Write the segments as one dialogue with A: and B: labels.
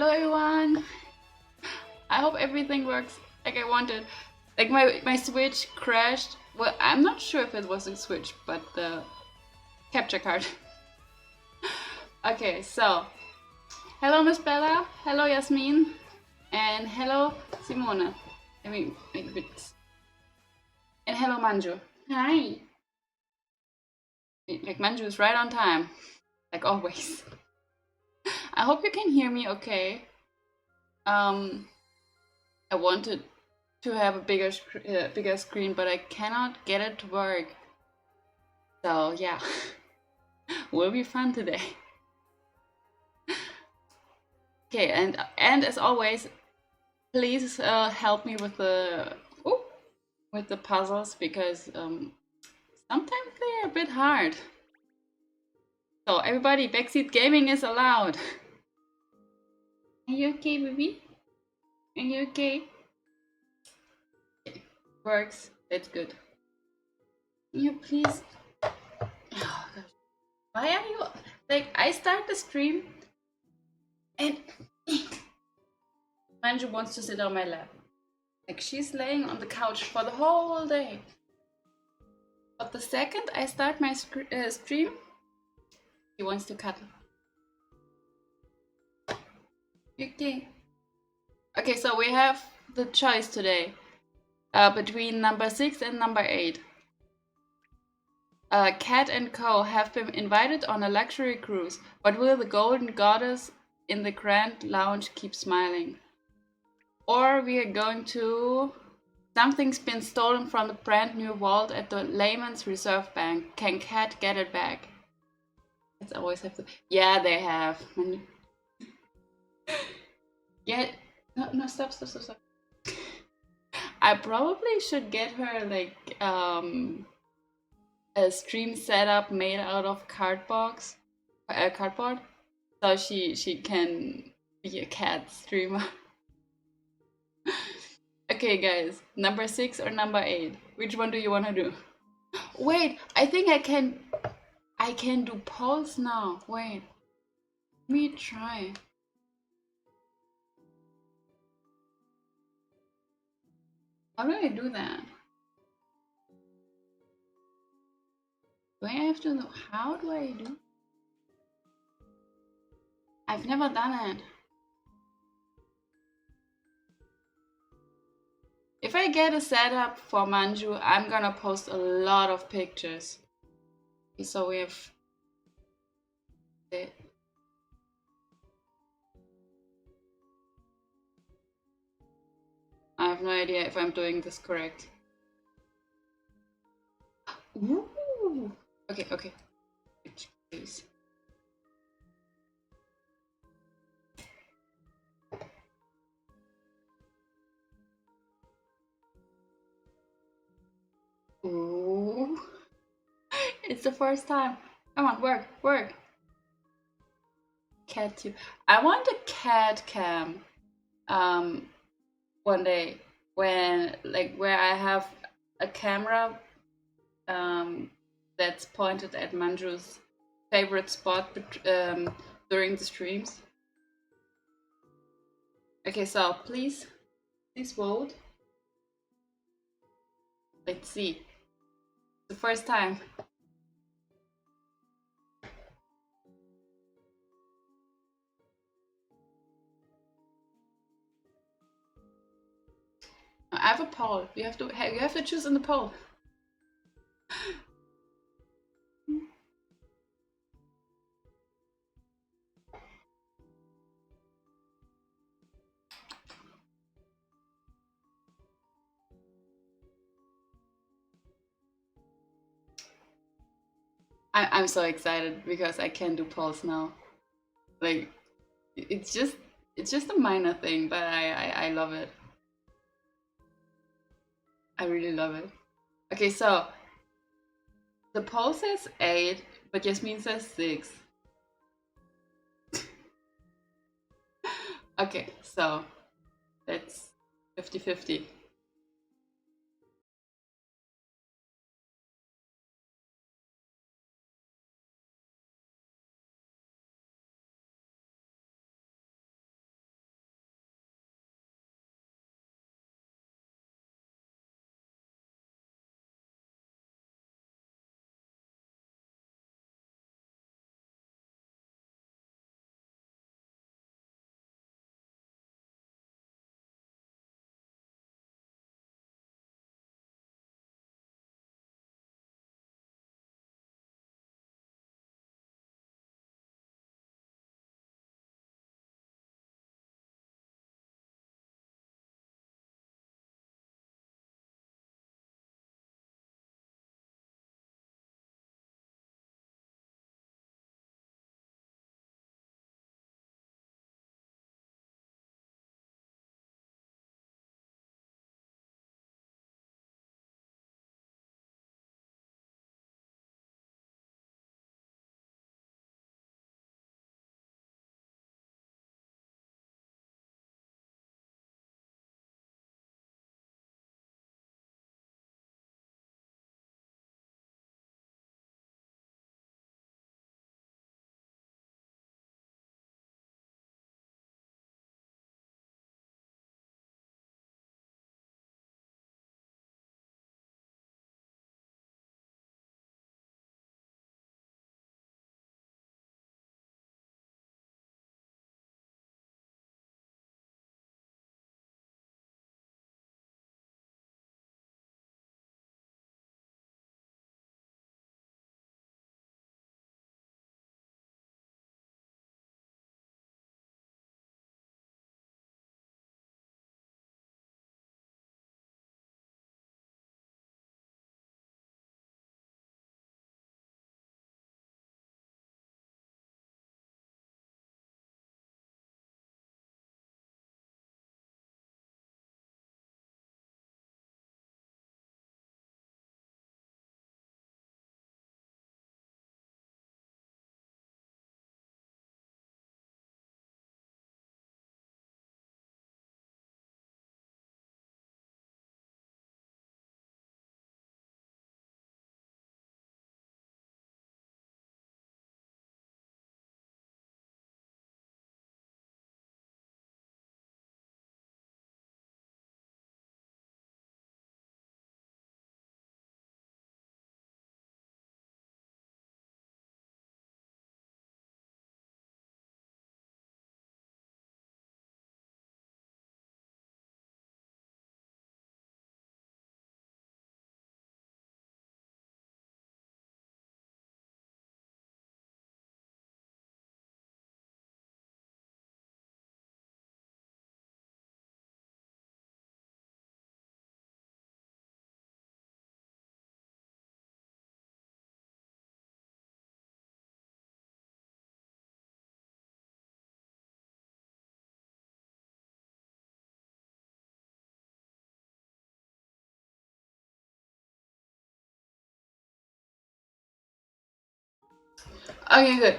A: Hello everyone! I hope everything works like I wanted. Like my Switch crashed. Well, I'm not sure if it was a Switch, but the capture card. Okay, so hello Miss Bella, hello Yasmin, and hello Simone. Let me make a bit. And hello Manju. Hi. Like Manju is right on time, like always. I hope you can hear me okay. Um, I wanted to have a bigger screen, but I cannot get it to work. So yeah, will be fun today. Okay, and as always, please help me with the puzzles because sometimes they're a bit hard. So everybody, backseat gaming is allowed. Are you okay, baby? Are you okay? Okay, works. That's good. Can you please? Oh gosh, why are you like? I start the stream and Manju wants to sit on my lap. Like she's laying on the couch for the whole day. But the second I start my stream, he wants to cuddle. Okay. Okay, so we have the choice today between number 6 and number 8. Cat and Co. have been invited on a luxury cruise, but will the golden goddess in the grand lounge keep smiling? Or we are going to... Something's been stolen from the brand new vault at the Layman's Reserve Bank. Can Cat get it back? Let's always have to... Yeah, they have. Yeah. No, stop. I probably should get her like a stream setup made out of cardboard, so she can be a cat streamer. Okay, guys, number 6 or number 8? Which one do you want to do? Wait, I think I can do polls now. Wait, let me try. How do I do that? Do I have to know? How do I do? I've never done it. If I get a setup for Manju, I'm gonna post a lot of pictures. Okay, so we have it. I have no idea if I'm doing this correct. Ooh. Okay. Please. Ooh. It's the first time. Come on, work. Cat too. I want a cat cam. One day when like where I have a camera that's pointed at Manju's favorite spot during the streams. Okay, so please vote. Let's see. The first time. I have a poll. You have to choose in the poll. I'm so excited because I can do polls now. Like it's just a minor thing, but I love it. I really love it. Okay, so the poll says 8, but Yasmin says 6. Okay, so that's 50-50. Okay, good.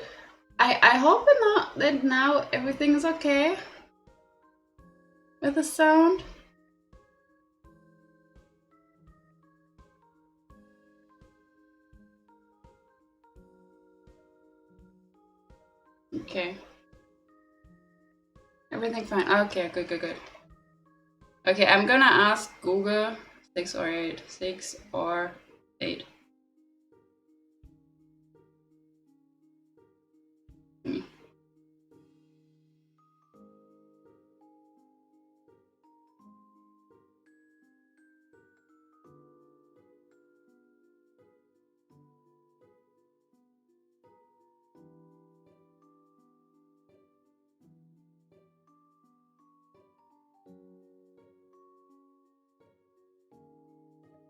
A: I hope that now everything is okay with the sound. Okay. Everything fine. Okay, good, good, good. Okay, I'm gonna ask Google 6 or 8. 6 or 8. Hmm.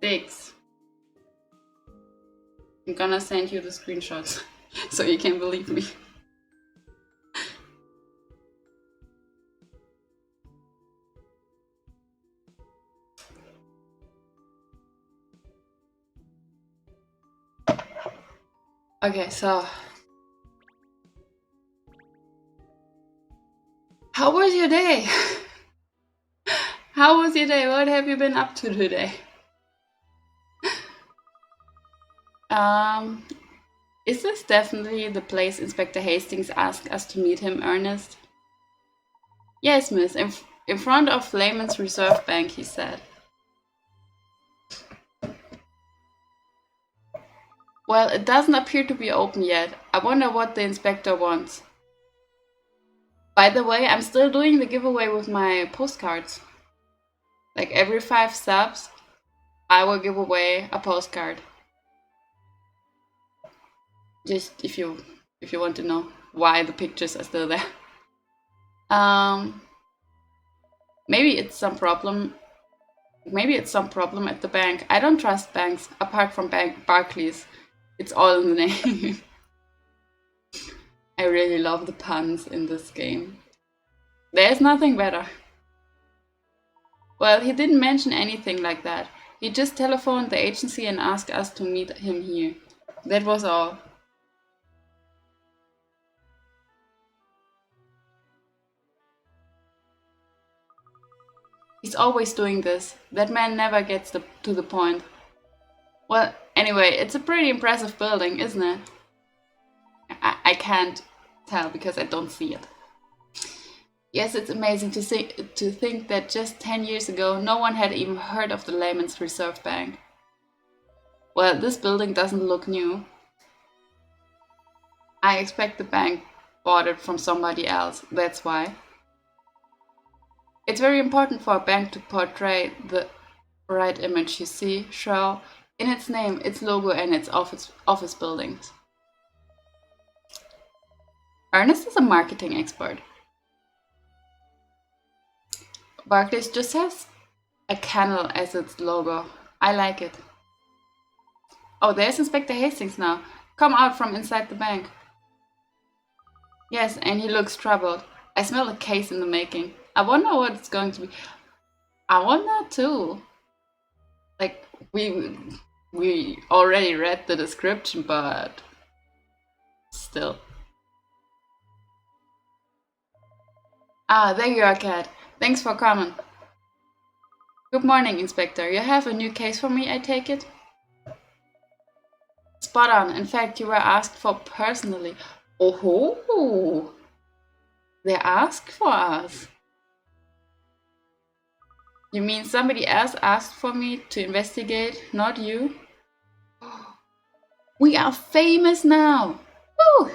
A: 6. I'm gonna send you the screenshots so you can believe me. Okay, so how was your day? How was your day? What have you been up to today? Um, is this definitely the place Inspector Hastings asked us to meet him, Ernest? Yes, miss, in front of Lehman's Reserve Bank, he said. Well, it doesn't appear to be open yet. I wonder what the inspector wants. By the way, I'm still doing the giveaway with my postcards. Like every 5 subs, I will give away a postcard. Just if you want to know why the pictures are still there. Maybe it's some problem. Maybe it's some problem at the bank. I don't trust banks apart from Barclays. It's all in the name. I really love the puns in this game. There's nothing better. Well, he didn't mention anything like that. He just telephoned the agency and asked us to meet him here. That was all. He's always doing this. That man never gets to the point. Well, anyway, it's a pretty impressive building, isn't it? I can't tell because I don't see it. Yes, it's amazing to think that just 10 years ago, no one had even heard of the Lehman's Reserve Bank. Well, this building doesn't look new. I expect the bank bought it from somebody else, that's why. It's very important for a bank to portray the right image, you see, show in its name, its logo, and its office buildings. Ernest is a marketing expert. Barclays just has a kennel as its logo. I like it. Oh, there's Inspector Hastings now. Come out from inside the bank. Yes, and he looks troubled. I smell a case in the making. I wonder what it's going to be. I wonder too. Like, we already read the description, but still. Ah, there you are, Cat. Thanks for coming. Good morning, Inspector. You have a new case for me, I take it? Spot on. In fact, you were asked for personally. Oh, they asked for us. You mean somebody else asked for me to investigate, not you? We are famous now. Woo!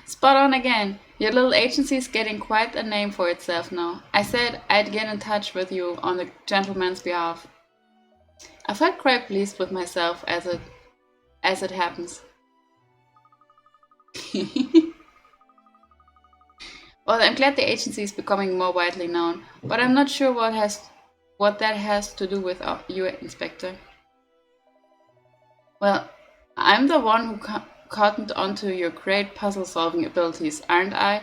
A: Spot on again. Your little agency is getting quite a name for itself now. I said I'd get in touch with you on the gentleman's behalf. I felt quite pleased with myself as it happens. Well, I'm glad the agency is becoming more widely known, but I'm not sure what that has to do with you, Inspector. Well, I'm the one who cottoned onto your great puzzle-solving abilities, aren't I?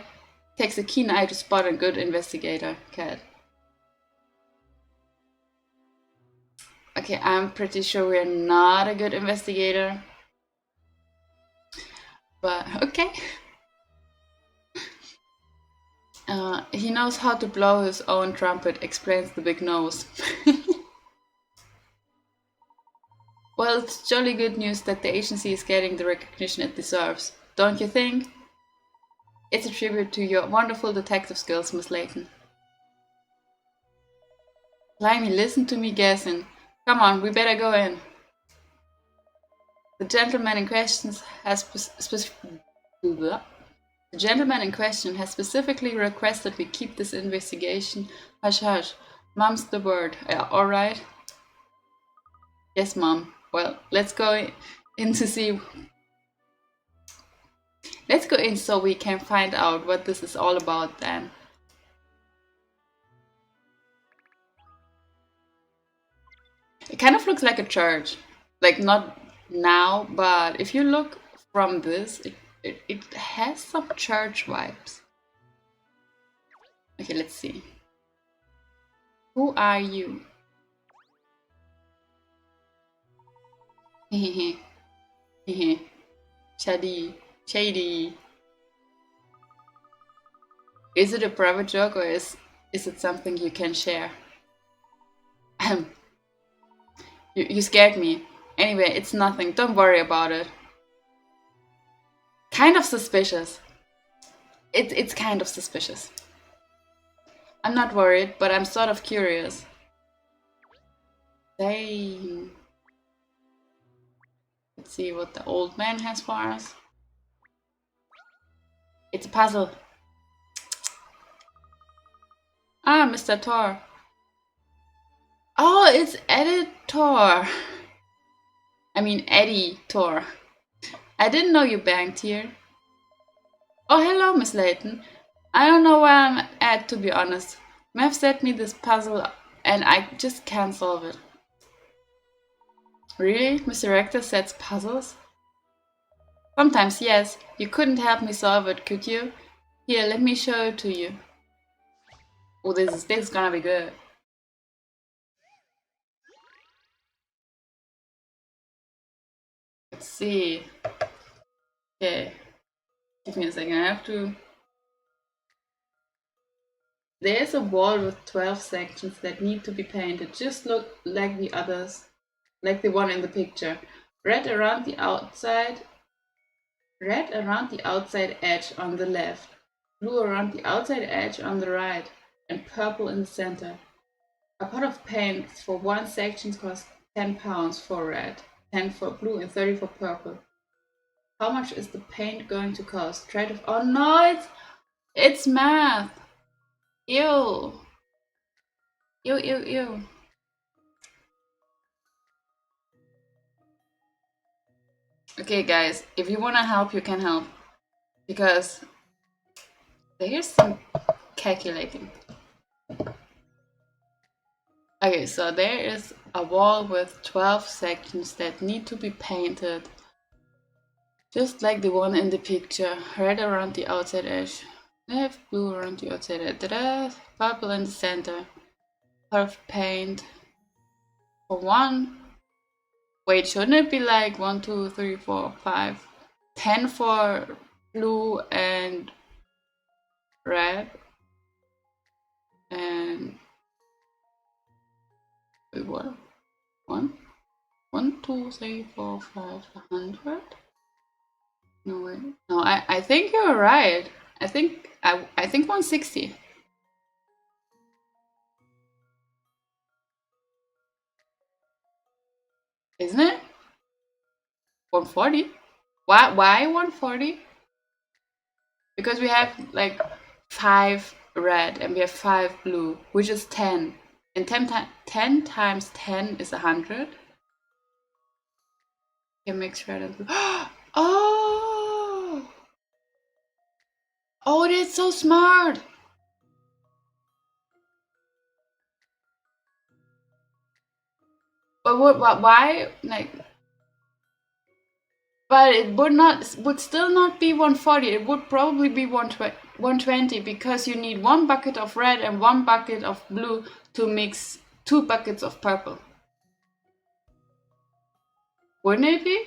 A: Takes a keen eye to spot a good investigator, Cat. Okay, I'm pretty sure we're not a good investigator. But okay. He knows how to blow his own trumpet, explains the big nose. Well, it's jolly good news that the agency is getting the recognition it deserves, don't you think? It's a tribute to your wonderful detective skills, Miss Layton. Blimey, listen to me guessing. Come on, we better go in. The gentleman in question has specifically requested we keep this investigation hush hush. Mum's the word. All right. Yes, Mom. Well, let's go in to see. Let's go in so we can find out what this is all about then. It kind of looks like a church. Like, not now, but if you look from this, it has some church vibes. Okay, let's see. Who are you? Hehehe. Hehe. Shady. Is it a private joke or is it something you can share? You scared me. Anyway, it's nothing. Don't worry about it. Kind of suspicious. It's kind of suspicious. I'm not worried, but I'm sort of curious. Same. Let's see what the old man has for us. It's a puzzle. Ah, Mr. Thor. Oh, it's Editor. I mean, Eddie Thor. I didn't know you banked here. Oh, hello, Miss Layton. I don't know where I'm at, to be honest. Mav sent me this puzzle and I just can't solve it. Really? Mr. Rector sets puzzles? Sometimes, yes. You couldn't help me solve it, could you? Here, let me show it to you. Oh, this is gonna be good. Let's see. Okay. Give me a second. I have to... There's a wall with 12 sections that need to be painted. Just look like the others. Like the one in the picture. Red around the outside edge on the left. Blue around the outside edge on the right. And purple in the center. A pot of paint for one section costs £10 for red, 10 for blue and 30 for purple. How much is the paint going to cost? Try to... Oh no, it's math. Ew. Ew. Okay, guys, if you want to help, you can help. Because there's some calculating. Okay, so there is a wall with 12 sections that need to be painted. Just like the one in the picture. Red around the outside edge. Left, blue around the outside edge. Purple in the center. Pot of paint. For one. Wait, shouldn't it be like 1, 2, 3, 4, 5, 10 for blue and red? And wait, what? 1, 2, 3, 4, 5, 100? No wait. No, I think you're right. I think 160. Isn't it? 140? Why 140? Because we have like 5 red and we have 5 blue, which is 10. And 10 times 10 is 100. Can mix red and blue. Oh! Oh, that's so smart! But why? Like, but it would still not be 140. It would probably be 120 because you need 1 bucket of red and 1 bucket of blue to mix 2 buckets of purple. Wouldn't it be?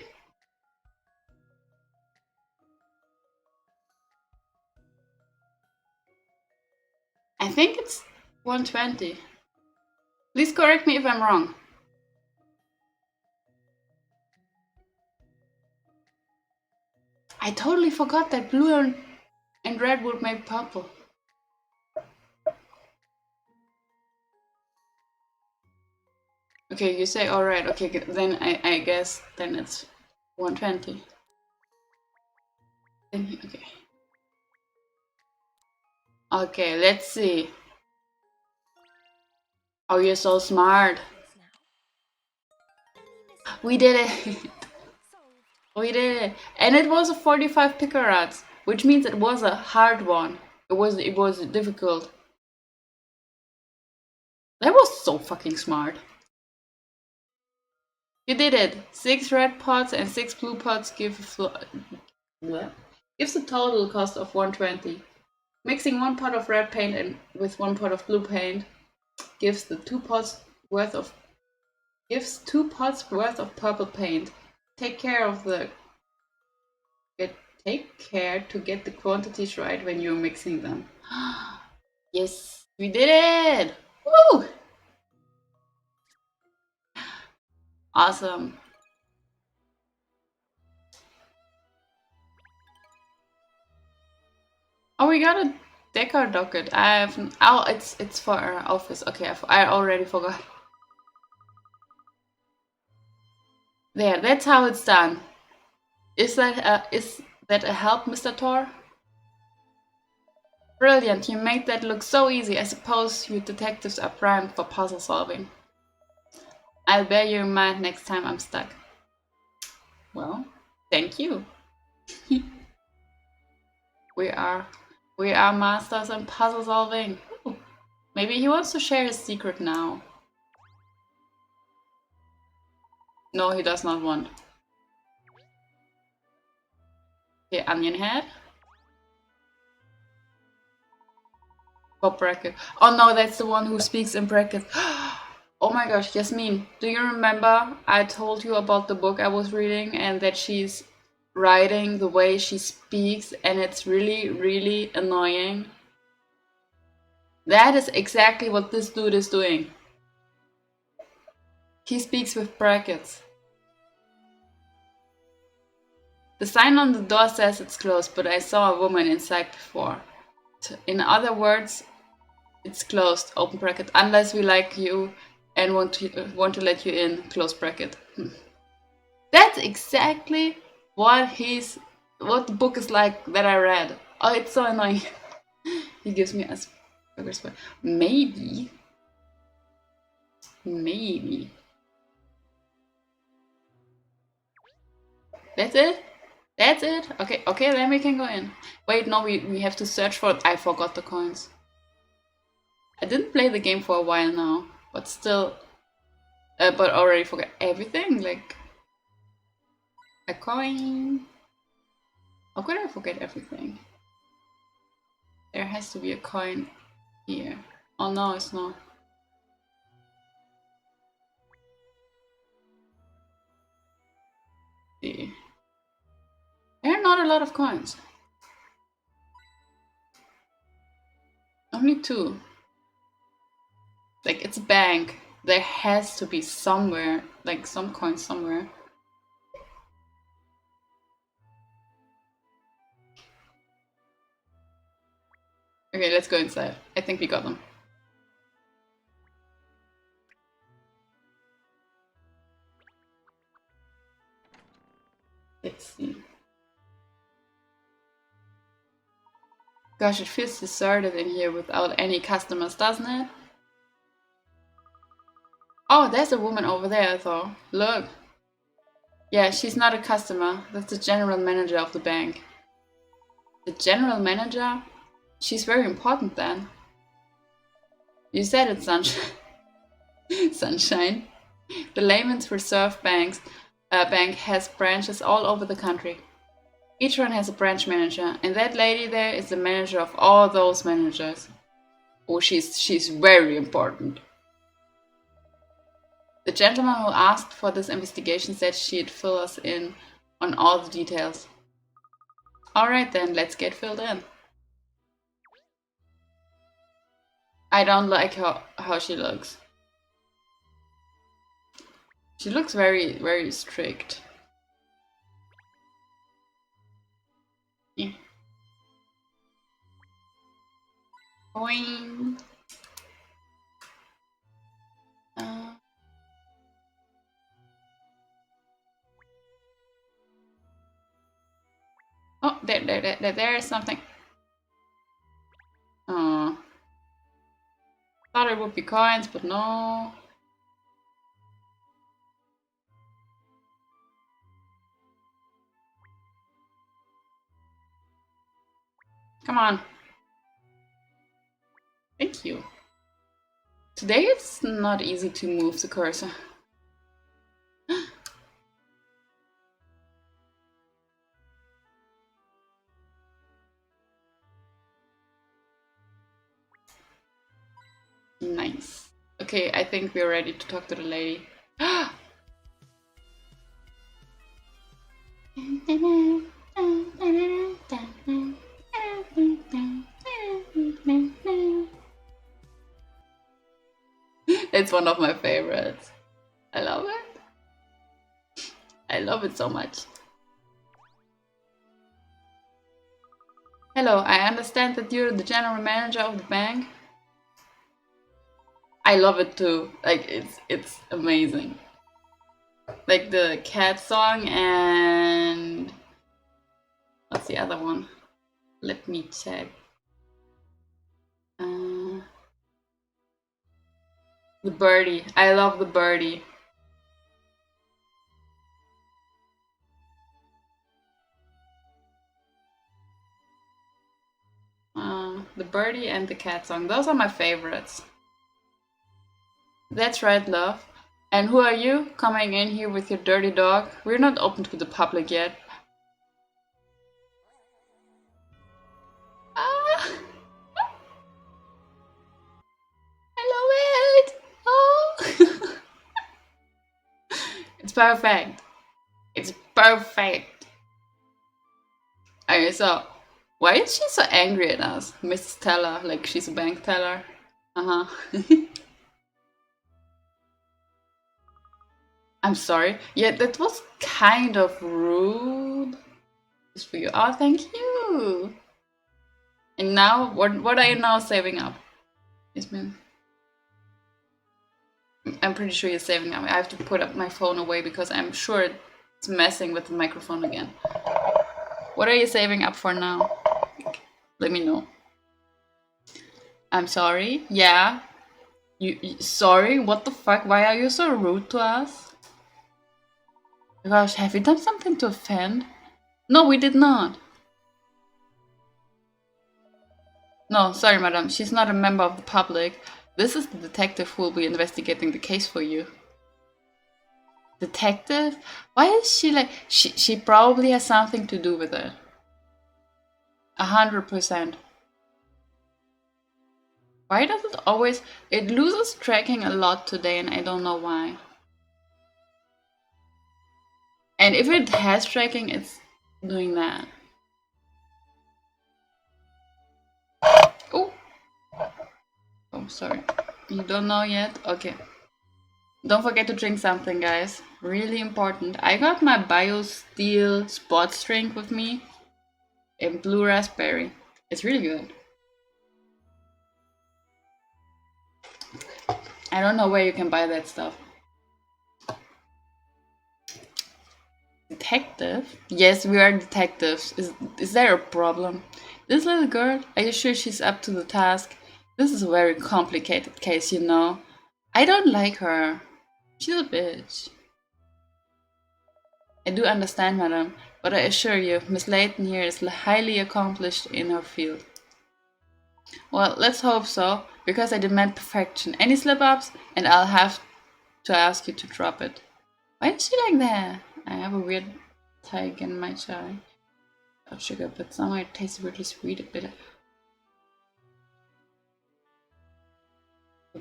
A: think it's 120. Please correct me if I'm wrong. I totally forgot that blue and red would make purple. Okay, you say alright. Okay, then I guess then it's 120. Okay. Okay, let's see. Oh, you're so smart. We did it. We did it. And it was a 45 picarats, which means it was a hard one. It was difficult. That was so fucking smart. You did it. 6 red pots and 6 blue pots gives a total cost of 120. Mixing 1 pot of red paint and with 1 pot of blue paint gives 2 pots worth of purple paint. Take care to get the quantities right when you're mixing them. Yes, we did it! Woo! Awesome. Oh, we got a decor docket. Oh, it's for our office. Okay, I already forgot. There, that's how it's done. Is that a help, Mr. Thor? Brilliant, you made that look so easy. I suppose you detectives are primed for puzzle solving. I'll bear you in mind next time I'm stuck. Well, thank you. We are masters in puzzle solving. Ooh, maybe he wants to share his secret now. No, he does not want. Okay, onion head. Bob bracket. Oh no, that's the one who speaks in brackets. Oh my gosh, Yasmin, do you remember I told you about the book I was reading and that she's writing the way she speaks and it's really, really annoying? That is exactly what this dude is doing. He speaks with brackets. The sign on the door says it's closed, but I saw a woman inside before. In other words, it's closed, open bracket, unless we like you and want to let you in, close bracket. That's exactly what the book is like that I read. Oh, it's so annoying. He gives me a progress bar. Maybe. That's it? That's it? Okay, then we can go in. Wait, no, we have to search for it. I forgot the coins. I didn't play the game for a while now, but still, but already forgot everything, like a coin. How could I forget everything? There has to be a coin here. Oh no, it's not. See. There are not a lot of coins. Only 2. Like, it's a bank. There has to be somewhere, like some coins somewhere. Okay, let's go inside. I think we got them. Let's see. Gosh, it feels deserted in here without any customers, doesn't it? Oh, there's a woman over there, though. Look. Yeah, she's not a customer. That's the general manager of the bank. The general manager? She's very important then. You said it, sunshine. Sunshine. The Layman's Reserve Bank has branches all over the country. Each one has a branch manager, and that lady there is the manager of all those managers. Oh, she's very important. The gentleman who asked for this investigation said she'd fill us in on all the details. Alright then, let's get filled in. I don't like how she looks. She looks very, very strict. Yeah. Boing. Uh, oh, there is something. Oh, thought it would be coins, but no. Come on. Thank you. Today it's not easy to move the cursor. Nice. Okay, I think we're ready to talk to the lady. It's one of my favorites. I love it. I love it so much. Hello, I understand that you're the general manager of the bank. I love it too. Like it's amazing. Like the cat song and what's the other one? Let me check. The birdie. I love the birdie. The birdie and the cat song. Those are my favorites. That's right, love. And who are you coming in here with your dirty dog? We're not open to the public yet. Ah, I love it. Oh, it's perfect. It's perfect. Okay, so why is she so angry at us, Mrs. Teller? Like she's a bank teller. I'm sorry. Yeah, that was kind of rude. Just for you. Oh, thank you. And now, what are you now saving up? I'm pretty sure you're saving up. I have to put up my phone away because I'm sure it's messing with the microphone again. What are you saving up for now? Let me know. I'm sorry. Yeah. You sorry? What the fuck? Why are you so rude to us? Gosh, have we done something to offend? No, we did not. No, sorry, madam. She's not a member of the public. This is the detective who will be investigating the case for you. Detective? Why is she like... She probably has something to do with it. 100%. Why does it always... It loses tracking a lot today and I don't know why. And if it has tracking, it's doing that. Oh! Oh, sorry. You don't know yet? Okay. Don't forget to drink something, guys. Really important. I got my BioSteel sports drink with me in blue raspberry. It's really good. I don't know where you can buy that stuff. Detective? Yes, we are detectives. Is there a problem? This little girl, are you sure she's up to the task? This is a very complicated case, you know. I don't like her. She's a bitch. I do understand, madam, but I assure you, Miss Layton here is highly accomplished in her field. Well, let's hope so, because I demand perfection. Any slip-ups, and I'll have to ask you to drop it. Why is she like that? I have a weird tag in my chai. Not sugar, but somehow it tastes really sweet, a bit.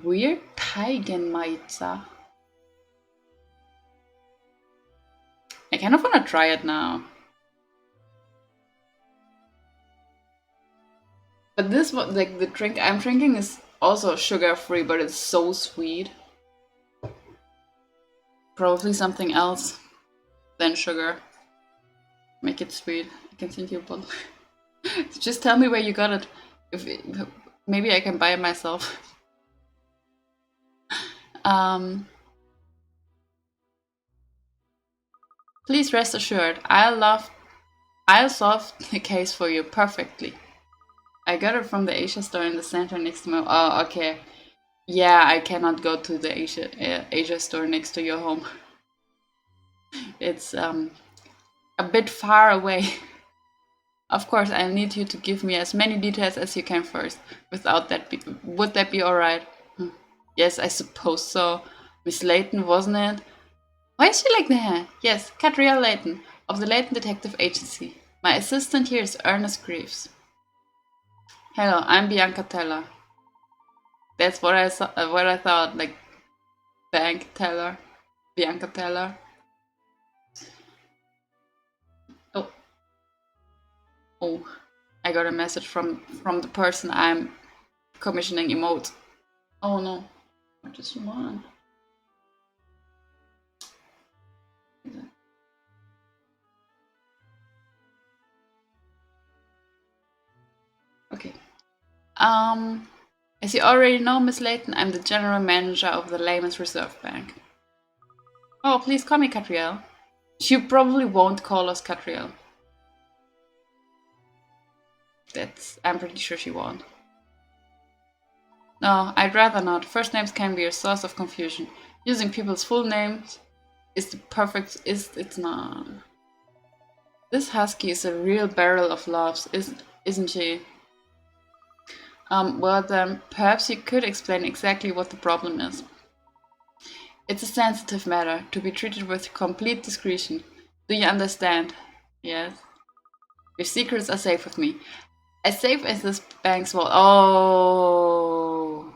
A: Weird Teigenmeizer. I kind of want to try it now. But this one, like the drink I'm drinking is also sugar-free, but it's so sweet. Probably something else than sugar. Make it sweet. I can send you a bottle. Just tell me where you got it. Maybe I can buy it myself. Please rest assured, I'll solve the case for you perfectly. I got it from the Asia store in the center next to my. Oh, okay. Yeah, I cannot go to the Asia store next to your home. It's a bit far away. Of course, I need you to give me as many details as you can first. Would that be alright? Yes, I suppose so. Miss Layton, wasn't it? Why is she like that? Yes, Catriel Layton, of the Layton Detective Agency. My assistant here is Ernest Greaves. Hello, I'm Bianca Teller. That's what I thought, like bank teller, Bianca Teller. Oh, I got a message from the person I'm commissioning emote. Oh no, what does she want? Okay. As you already know, Miss Layton, I'm the general manager of the Layman's Reserve Bank. Oh, please call me Catriel. She probably won't call us Catriel. I'm pretty sure she won't. No, I'd rather not. First names can be a source of confusion. Using people's full names it's not. This husky is a real barrel of laughs, isn't she? Well then, perhaps you could explain exactly what the problem is. It's a sensitive matter, to be treated with complete discretion. Do you understand? Yes. Your secrets are safe with me. As safe as this bank's vault. Oh.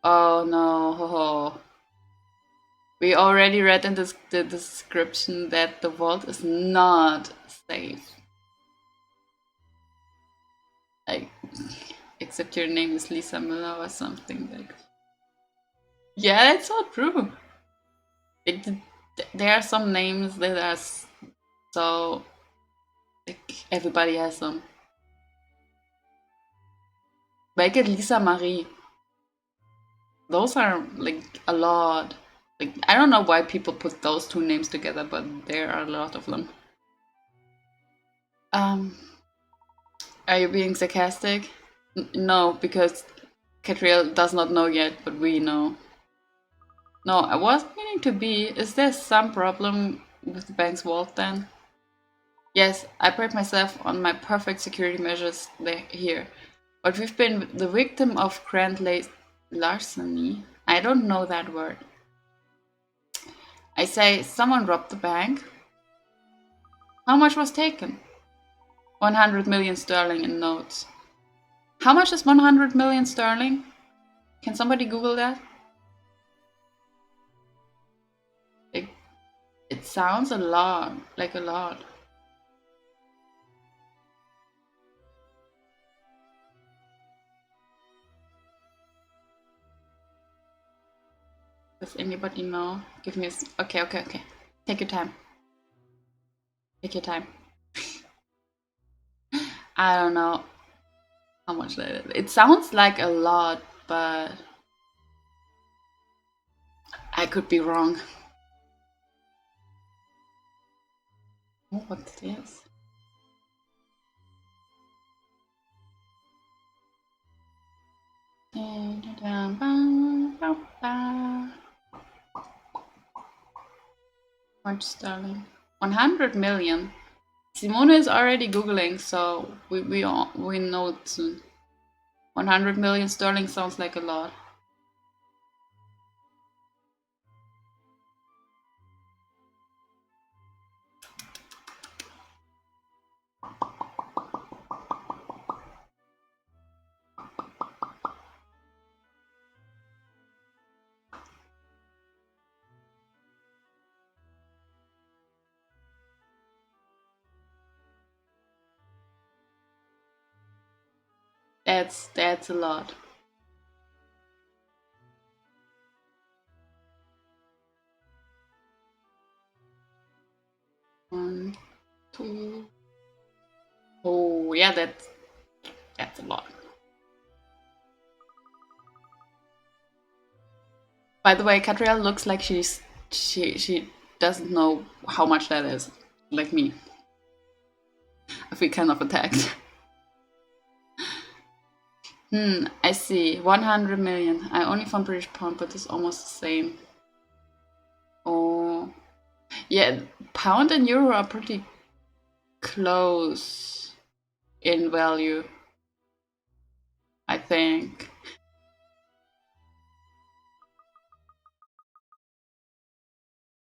A: Oh no. Ho ho. We already read in the description that the vault is not safe. Like, except your name is Lisa Miller or something like. Yeah, it's all true. There are some names that are so like everybody has them. Make it Lisa Marie. Those are like a lot. Like I don't know why people put those two names together, but there are a lot of them. Are you being sarcastic? No, because Catriel does not know yet, but we know. No, I wasn't meaning to be. Is there some problem with the bank's vault then? Yes, I pride myself on my perfect security measures here. But we've been the victim of grand larceny. I don't know that word. I say, someone robbed the bank. How much was taken? 100 million sterling in notes. How much is 100 million sterling? Can somebody Google that? It sounds a lot, like a lot. Does anybody know? Give me a... Okay. Take your time. Take your time. I don't know how much that is. It sounds like a lot, but I could be wrong. Oh, what it is? Much sterling. 100 million. Simone is already googling, so we know it soon. 100 million sterling sounds like a lot. That's a lot. One, two. Oh yeah, that's a lot. By the way, Catriel looks like she doesn't know how much that is, like me. I feel kind of attacked. I see. 100 million. I only found British pound, but it's almost the same. Oh, yeah. Pound and euro are pretty close in value, I think.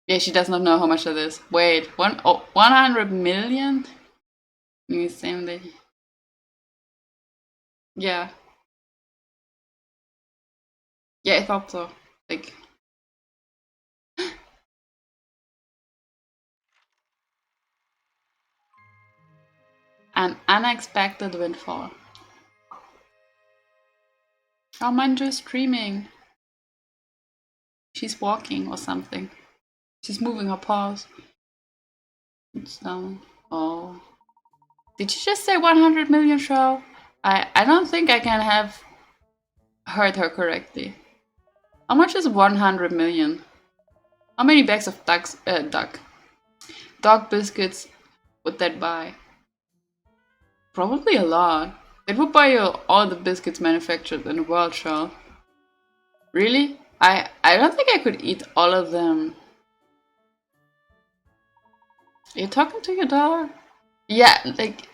A: Yeah, she does not know how much that is. Wait, 100 million? Same day. Yeah. Yeah, I thought so. Like, an unexpected windfall. Oh, Manju's streaming. She's walking or something. She's moving her paws. It's down. Oh. Did you just say 100 million show? I don't think I can have heard her correctly. How much is 100 million? How many bags of dog biscuits would that buy? Probably a lot. It would buy you all the biscuits manufactured in the world, Shell. Really? I don't think I could eat all of them. You're talking to your dog? Yeah, like,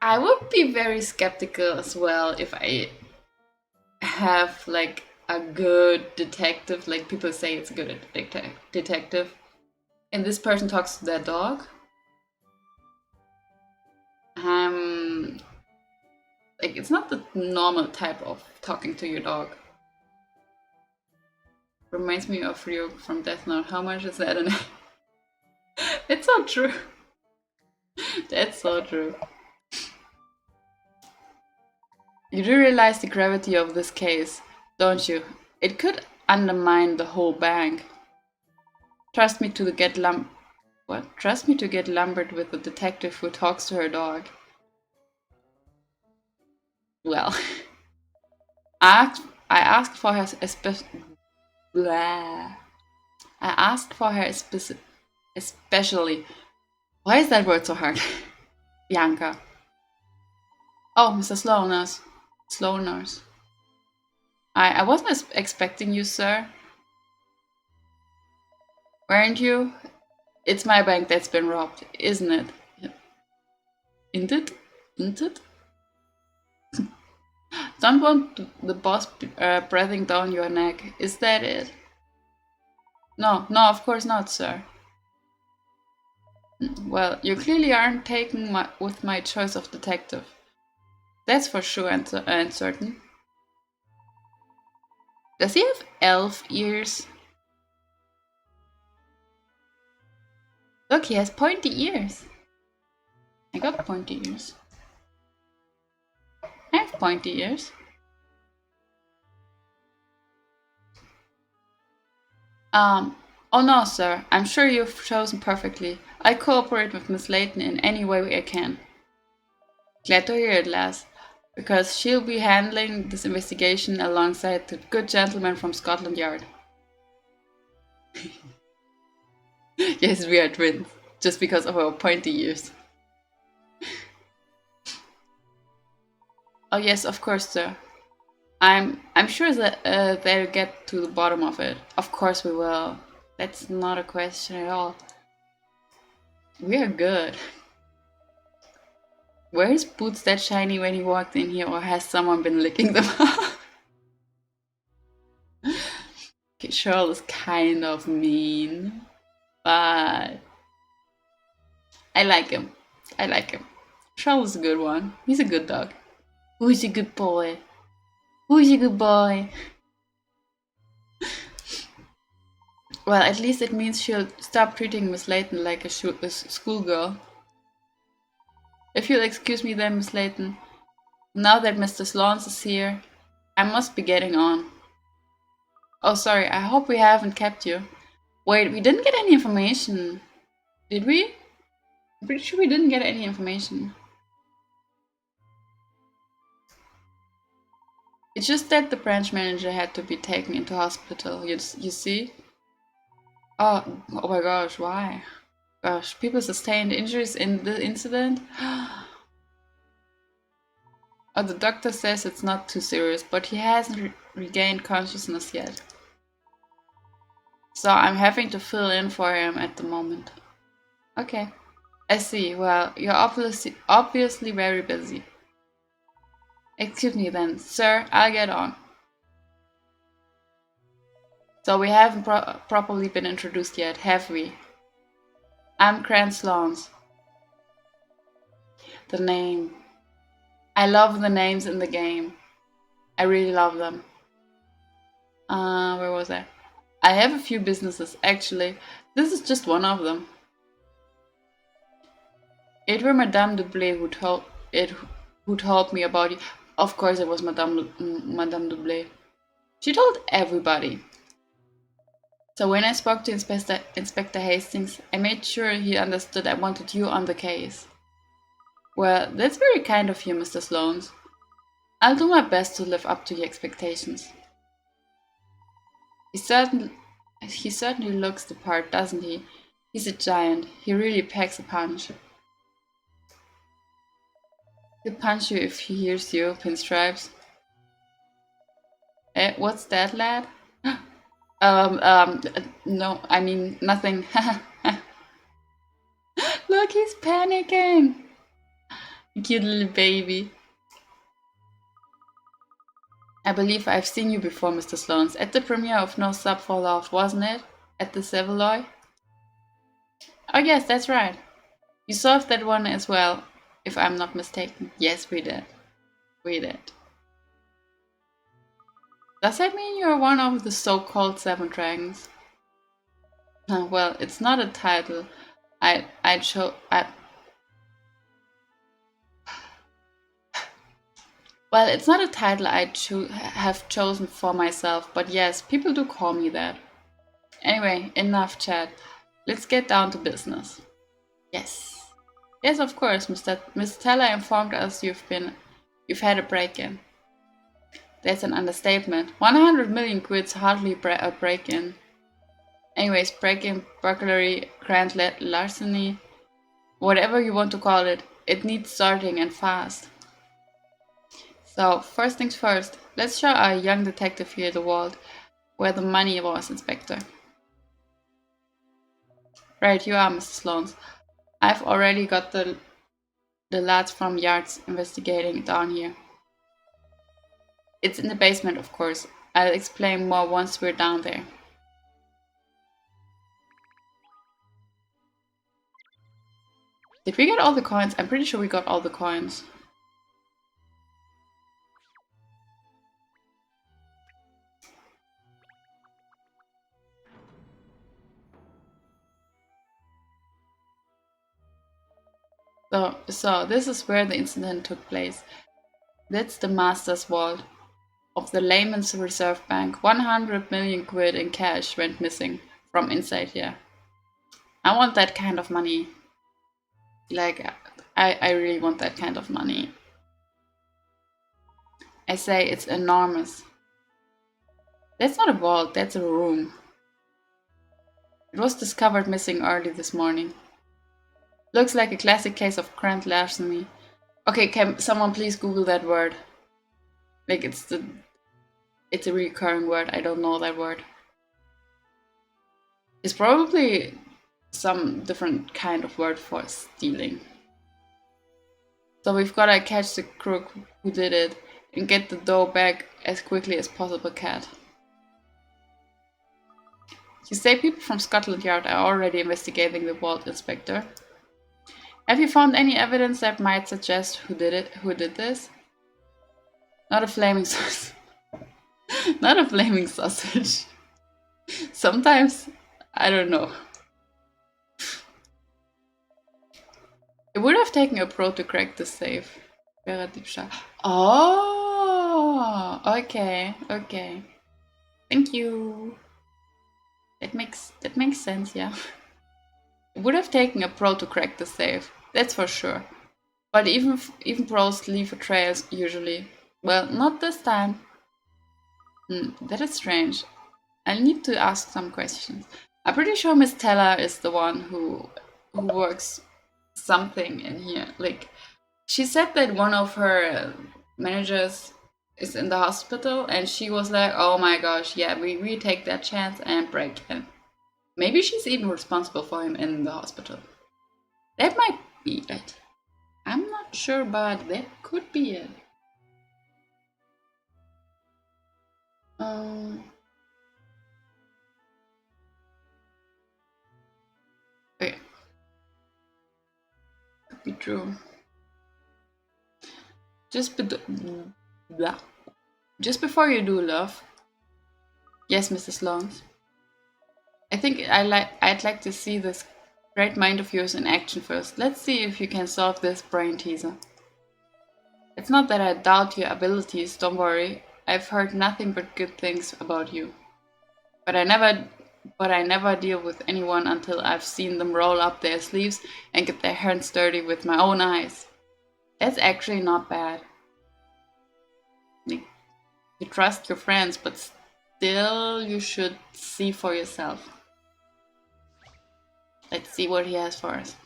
A: I would be very skeptical as well if I have, like, a good detective, like people say it's a good detective, and this person talks to their dog. Like, it's not the normal type of talking to your dog. Reminds me of Ryuk from Death Note. How much is that? And it's so true. That's so true. You do realize the gravity of this case, don't you? It could undermine the whole bank. Trust me to get Trust me to get lumbered with a detective who talks to her dog. Well, I asked for her especially. Why is that word so hard? Bianca. Oh, Mr. Slowners. I wasn't expecting you, sir. Weren't you? It's my bank that's been robbed, isn't it? Isn't it? Isn't it? Don't want the boss breathing down your neck. Is that it? No, of course not, sir. Well, you clearly aren't taken with my choice of detective. That's for sure and certain. Does he have elf ears? Look, he has pointy ears. I got pointy ears. I have pointy ears. Oh no, sir. I'm sure you've chosen perfectly. I cooperate with Miss Layton in any way I can. Glad to hear it, lass, because she'll be handling this investigation alongside the good gentleman from Scotland Yard. Yes, we are twins, just because of our pointy ears. Oh yes, of course, sir. I'm sure that they'll get to the bottom of it. Of course we will. That's not a question at all. We are good. Were his boots that shiny when he walked in here, or has someone been licking them off? Okay, Cheryl is kind of mean, but I like him. I like him. Cheryl is a good one. He's a good dog. Who's a good boy? Who's a good boy? Well, at least it means she'll stop treating Miss Layton like a schoolgirl. If you'll excuse me then, Miss Layton, Now that Mr. Sloans is here, I must be getting on. Oh, sorry, I hope we haven't kept you. Wait, we didn't get any information. Did we? I'm pretty sure we didn't get any information. It's just that the branch manager had to be taken into hospital, you see? Oh my gosh, why? Gosh, people sustained injuries in the incident? Oh, the doctor says it's not too serious, but he hasn't regained consciousness yet. So I'm having to fill in for him at the moment. Okay. I see. Well, you're obviously very busy. Excuse me then, sir, I'll get on. So we haven't properly been introduced yet, have we? I'm Grant Sloans. The name. I love the names in the game. I really love them. Where was I? I have a few businesses, actually. This is just one of them. It were Madame Dublé who told me about you. Of course, it was Madame Dublé. She told everybody. So when I spoke to Inspector Hastings, I made sure he understood I wanted you on the case. Well, that's very kind of you, Mr. Sloans. I'll do my best to live up to your expectations. He certainly looks the part, doesn't he? He's a giant. He really packs a punch. He'll punch you if he hears you, Pinstripes. Eh, what's that, lad? No, I mean nothing. Look, he's panicking. Cute little baby. I believe I've seen you before, Mr. Sloans. At the premiere of No Sub for Love, wasn't it? At the Savoy? Oh yes, that's right. You solved that one as well, if I'm not mistaken. Yes, we did. We did. Does that mean you're one of the so-called Seven Dragons? Well, it's not a title. Well, it's not a title have chosen for myself, but yes, people do call me that. Anyway, enough chat. Let's get down to business. Yes. Yes, of course, Miss Teller informed us you've had a break-in. That's an understatement. 100 million quid's hardly a break-in. Anyways, break-in, burglary, grand larceny, whatever you want to call it, it needs starting and fast. So, first things first, let's show our young detective here the vault where the money was, Inspector. Right, you are, Mr. Sloans. I've already got the lads from Yards investigating down here. It's in the basement, of course. I'll explain more once we're down there. Did we get all the coins? I'm pretty sure we got all the coins. So this is where the incident took place. That's the Master's Vault of the Layman's Reserve Bank. 100 million quid in cash went missing from inside here. I want that kind of money. Like, I really want that kind of money. I say it's enormous. That's not a vault, that's a room. It was discovered missing early this morning. Looks like a classic case of grand larceny. Okay, can someone please Google that word? Like, it's a recurring word. I don't know that word. It's probably some different kind of word for stealing. So we've gotta catch the crook who did it and get the dough back as quickly as possible, Cat. You say people from Scotland Yard are already investigating the vault, Inspector. Have you found any evidence that might suggest who did this? Not a flaming sausage. Not a flaming sausage. Sometimes, I don't know. It would have taken a pro to crack the safe. Oh, okay, okay. Thank you. That makes sense, yeah. It would have taken a pro to crack the safe, that's for sure. But even pros leave a trail usually. Well, not this time. That is strange. I need to ask some questions. I'm pretty sure Miss Teller is the one who works something in here. Like, she said that one of her managers is in the hospital, and she was like, "Oh my gosh, yeah, we take that chance and break in." Maybe she's even responsible for him in the hospital. That might be it. I'm not sure, but that could be it. Um, okay, could be true. Just blah. Just before you do, love. Yes, Mrs. Lawns. I think I'd like to see this great mind of yours in action first. Let's see if you can solve this brain teaser. It's not that I doubt your abilities, don't worry. I've heard nothing but good things about you. But I never deal with anyone until I've seen them roll up their sleeves and get their hands dirty with my own eyes. That's actually not bad. You trust your friends, but still you should see for yourself. Let's see what he has for us.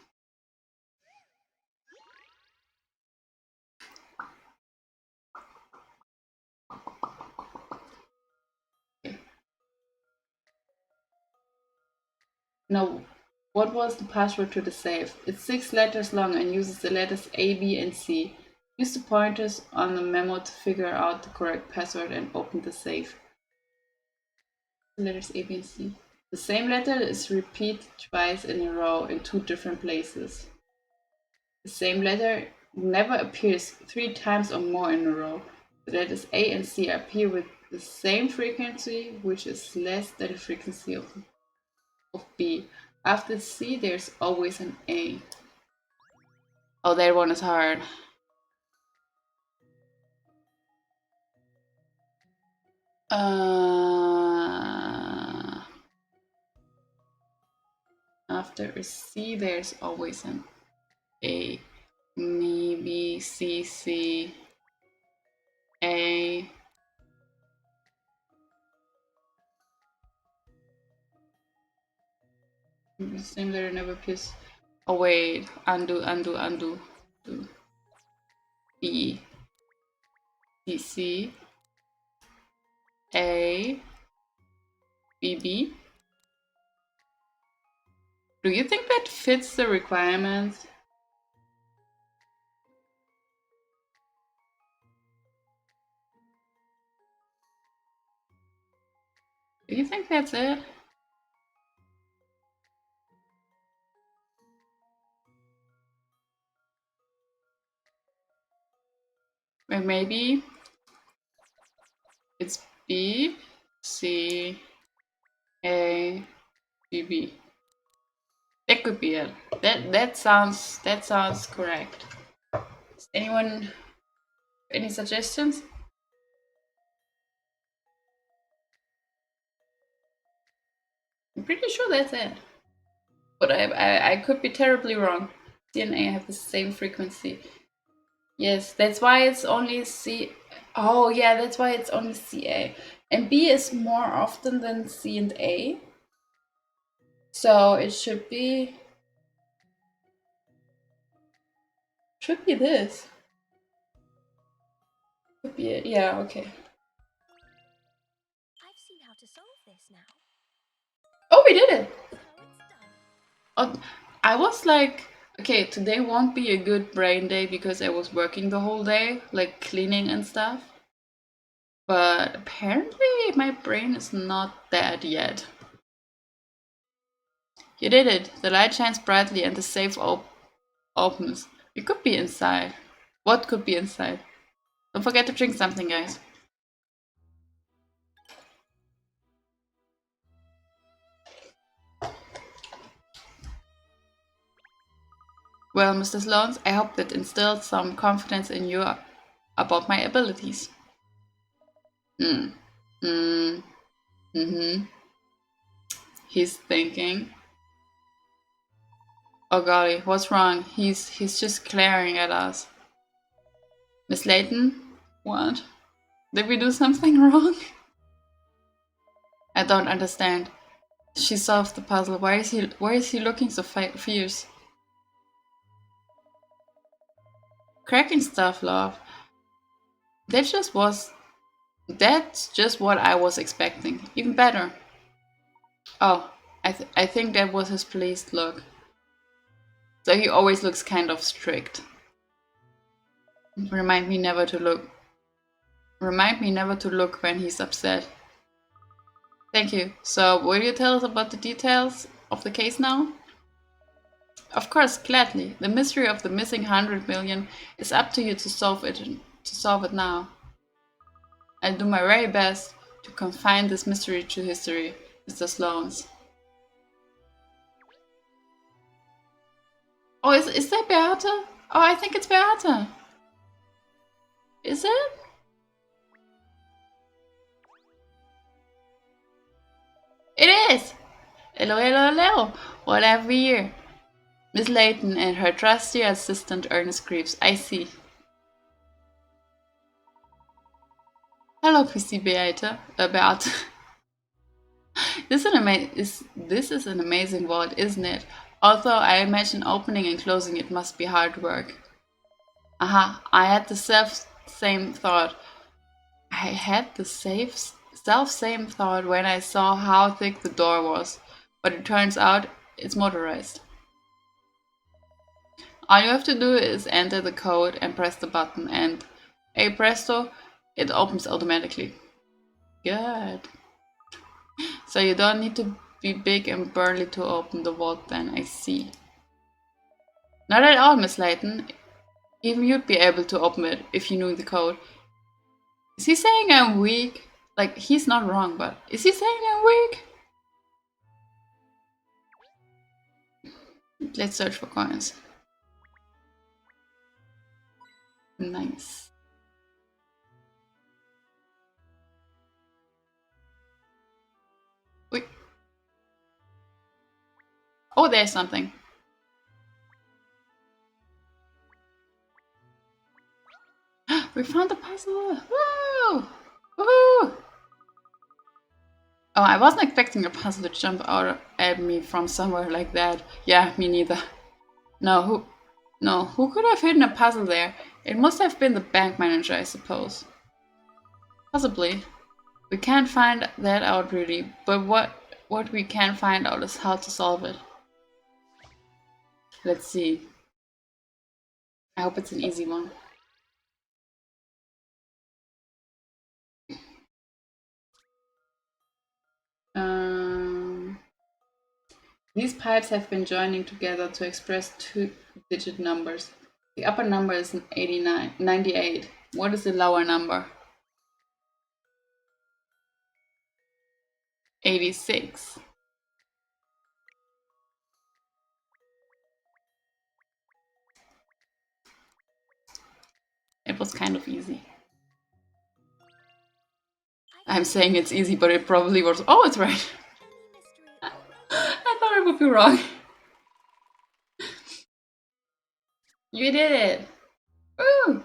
A: Okay. Now, what was the password to the safe? It's 6 letters long and uses the letters A, B, and C. Use the pointers on the memo to figure out the correct password and open the safe. The letters A, B, and C. The same letter is repeated twice in a row in 2 different places. The same letter never appears 3 times or more in a row. The letters A and C appear with the same frequency, which is less than the frequency of B. After C, there's always an A. Oh, that one is hard. After a C, there's always an A. Maybe C, C, A. The same letter never appears. Oh wait, undo. B, C, C, A, B, B. Do you think that fits the requirements? Do you think that's it? Or maybe it's B, C, A, B, B. That could be it. That sounds correct. Does anyone any suggestions? I'm pretty sure that's it. But I could be terribly wrong. C and A have the same frequency. Yes, that's why it's only C. Oh yeah, that's why it's only CA. And B is more often than C and A. So it should be this. Could be it. Yeah, okay.
B: I've seen how to solve this now.
A: Oh, we did it.
B: How it's done.
A: Oh, I was like, okay, today won't be a good brain day because I was working the whole day, like cleaning and stuff. But apparently my brain is not dead yet. You did it. The light shines brightly and the safe opens. You could be inside. What could be inside? Don't forget to drink something, guys. Well, Mr. Sloans, I hope that instilled some confidence in you about my abilities. Hmm. Hmm. Mm-hmm. He's thinking. Oh golly, what's wrong? He's just glaring at us. Miss Layton? What? Did we do something wrong? I don't understand. She solved the puzzle. Why is he looking so fierce? Cracking stuff, love. That just was That's just what I was expecting. Even better. Oh, I think that was his pleased look. So he always looks kind of strict. Remind me never to look. Remind me never to look when he's upset. Thank you. So, will you tell us about the details of the case now? Of course, gladly. The mystery of the missing 100 million is up to you to solve it now. I'll do my very best to confine this mystery to history, Mr. Sloanes. Oh, is that Beate? Oh, I think it's Beate. Is it? It is! Hello, hello, hello. What have we here? Miss Layton and her trusty assistant Ernest Greaves. I see. Hello, PC Beate. Beate. This is an amazing vault, isn't it? Although I imagine opening and closing it must be hard work. Aha, I had the same thought. I had the same thought when I saw how thick the door was, but it turns out it's motorized. All you have to do is enter the code and press the button, and hey presto, it opens automatically. Good. So you don't need to be big and burly to open the vault then, I see. Not at all, Miss Layton. Even you'd be able to open it if you knew the code. Is he saying I'm weak? Like, he's not wrong, but is he saying I'm weak? Let's search for coins. Nice. Wait. Oh, there's something. We found the puzzle! Woo! Woohoo! Oh, I wasn't expecting a puzzle to jump out at me from somewhere like that. Yeah, me neither. No, who could have hidden a puzzle there? It must have been the bank manager, I suppose. Possibly. We can't find that out really, but what we can find out is how to solve it. Let's see. I hope it's an easy one. Um, these pipes have been joining together to express two-digit numbers. The upper number is 98. What is the lower number? 86. It was kind of easy. I'm saying it's easy, but it probably was. Oh, it's right. I thought it would be wrong. You did it. Woo!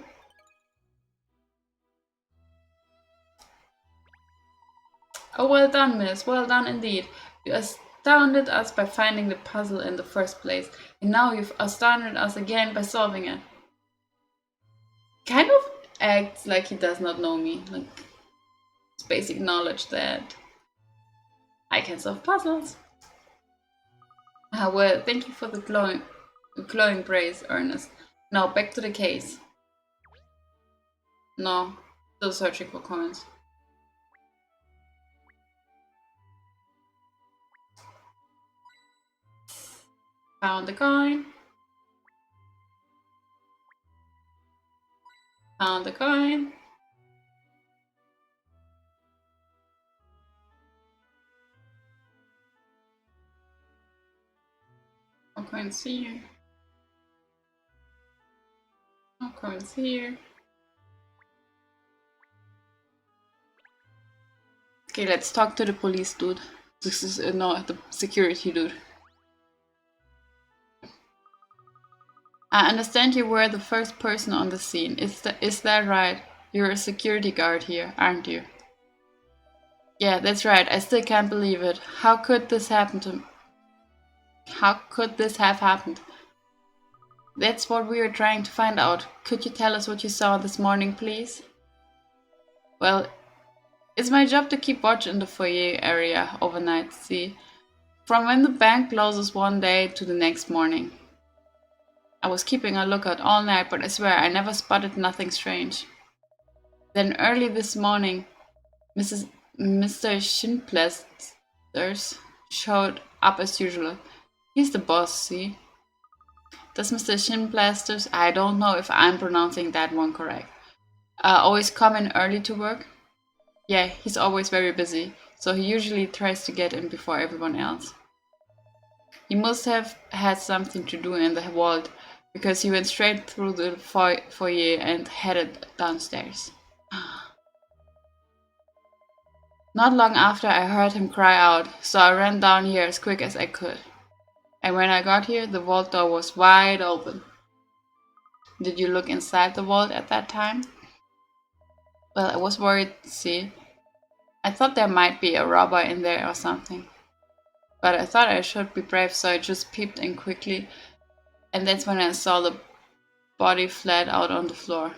A: Oh, well done, miss. Well done indeed. You astounded us by finding the puzzle in the first place, and now you've astounded us again by solving it. Kind of acts like he does not know me. Like, it's basic knowledge that I can solve puzzles. Well, thank you for the glowing praise, Ernest. Now back to the case. No, still searching for coins. Found the coin. Found the coin. No coins here. No coins here. Okay, let's talk to the police dude. This is no, the security dude. I understand you were the first person on the scene. Is that right? You're a security guard here, aren't you? Yeah, that's right. I still can't believe it. How could this happen to How could this have happened? That's what we are trying to find out. Could you tell us what you saw this morning, please? Well, it's my job to keep watch in the foyer area overnight, see? From when the bank closes one day to the next morning. I was keeping a lookout all night, but I swear I never spotted nothing strange. Then early this morning, Mrs. Mr. Shinplasters showed up as usual. He's the boss, see? Does Mr. Shinplasters, I don't know if I'm pronouncing that one correct, always come in early to work? Yeah, he's always very busy, so he usually tries to get in before everyone else. He must have had something to do in the vault, because he went straight through the foyer and headed downstairs. Not long after, I heard him cry out, so I ran down here as quick as I could. And when I got here, the vault door was wide open. Did you look inside the vault at that time? Well, I was worried, see. I thought there might be a robber in there or something. But I thought I should be brave, so I just peeped in quickly, and that's when I saw the body flat out on the floor.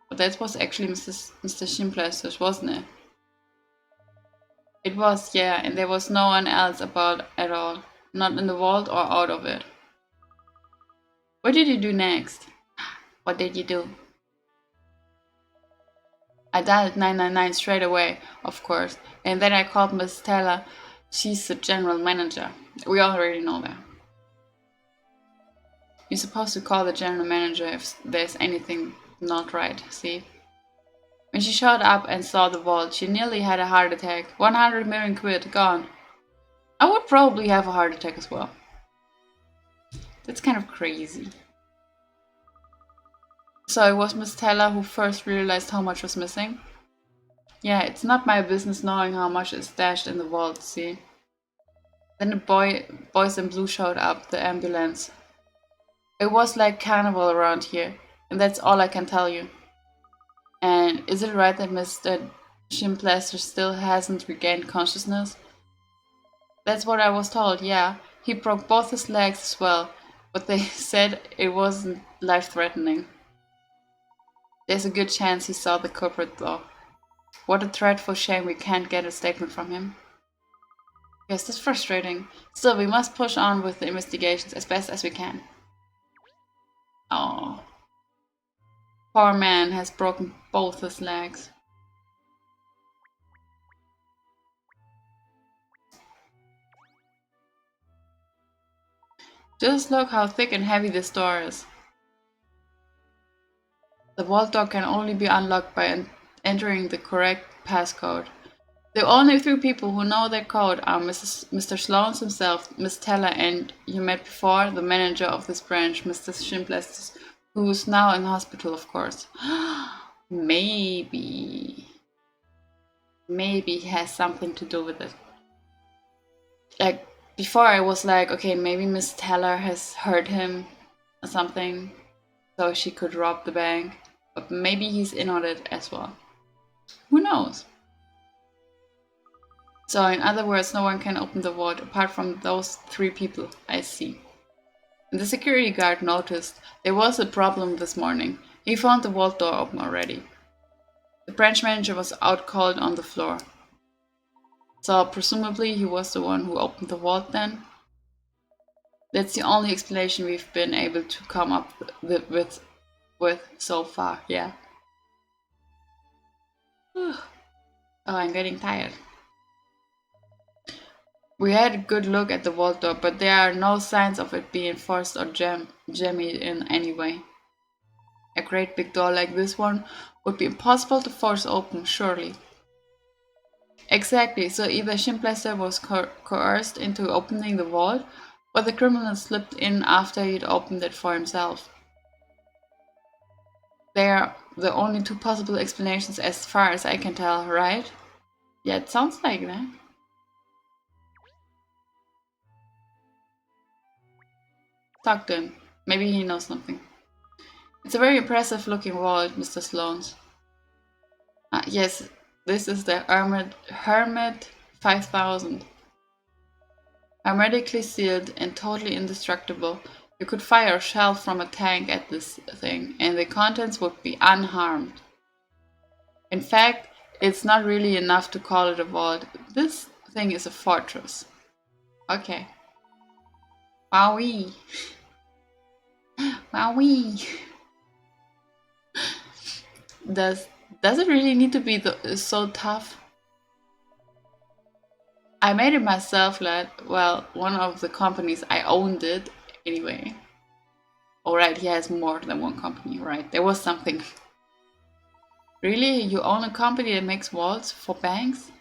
A: But that was actually Mr. Schimplasters, wasn't it? It was, yeah, and there was no one else about at all. Not in the vault or out of it. What did you do next? What did you do? I dialed 999 straight away, of course, and then I called Miss Teller. She's the general manager. We already know that. You're supposed to call the general manager if there's anything not right, see? When she showed up and saw the vault, she nearly had a heart attack. 100 million quid gone. I would probably have a heart attack as well. That's kind of crazy. So it was Miss Teller who first realized how much was missing? Yeah, it's not my business knowing how much is stashed in the vault, see? Then the boys in blue showed up, the ambulance. It was like carnival around here, and that's all I can tell you. And is it right that Mr. Schimplaster still hasn't regained consciousness? That's what I was told, yeah. He broke both his legs as well, but they said it wasn't life-threatening. There's a good chance he saw the culprit though. What a dreadful shame we can't get a statement from him. Yes, that's frustrating. Still, we must push on with the investigations as best as we can. Oh. Poor man has broken both his legs. Just look how thick and heavy this door is. The vault door can only be unlocked by entering the correct passcode. The only three people who know that code are Mr. Sloans himself, Miss Teller, and you met before, the manager of this branch, Mr. Schimplestes, who's now in hospital, of course. Maybe he has something to do with it. Like, before I was like, okay, maybe Miss Teller has hurt him or something, so she could rob the bank. But maybe he's in on it as well. Who knows? So in other words, no one can open the vault apart from those three people, I see. And the security guard noticed there was a problem this morning. He found the vault door open already. The branch manager was out cold on the floor. So presumably he was the one who opened the vault then? That's the only explanation we've been able to come up with so far, yeah. Oh, I'm getting tired. We had a good look at the vault door, but there are no signs of it being forced or jammed in any way. A great big door like this one would be impossible to force open, surely. Exactly, so either Schimplaster was coerced into opening the vault, or the criminal slipped in after he'd opened it for himself. They are the only two possible explanations as far as I can tell, right? Yeah, it sounds like that. Talk to him. Maybe he knows something. It's a very impressive looking wallet, Mr. Sloane's. Yes, this is the Hermit 5000. Hermetically sealed and totally indestructible. You could fire a shell from a tank at this thing, and the contents would be unharmed. In fact, it's not really enough to call it a vault. This thing is a fortress. Okay. Wowee. Wowee. Does does it really need to be so tough? I made it myself, lad. Well, one of the companies I owned it anyway. Alright, he has more than one company, right? There was something. Really? You own a company that makes walls for banks?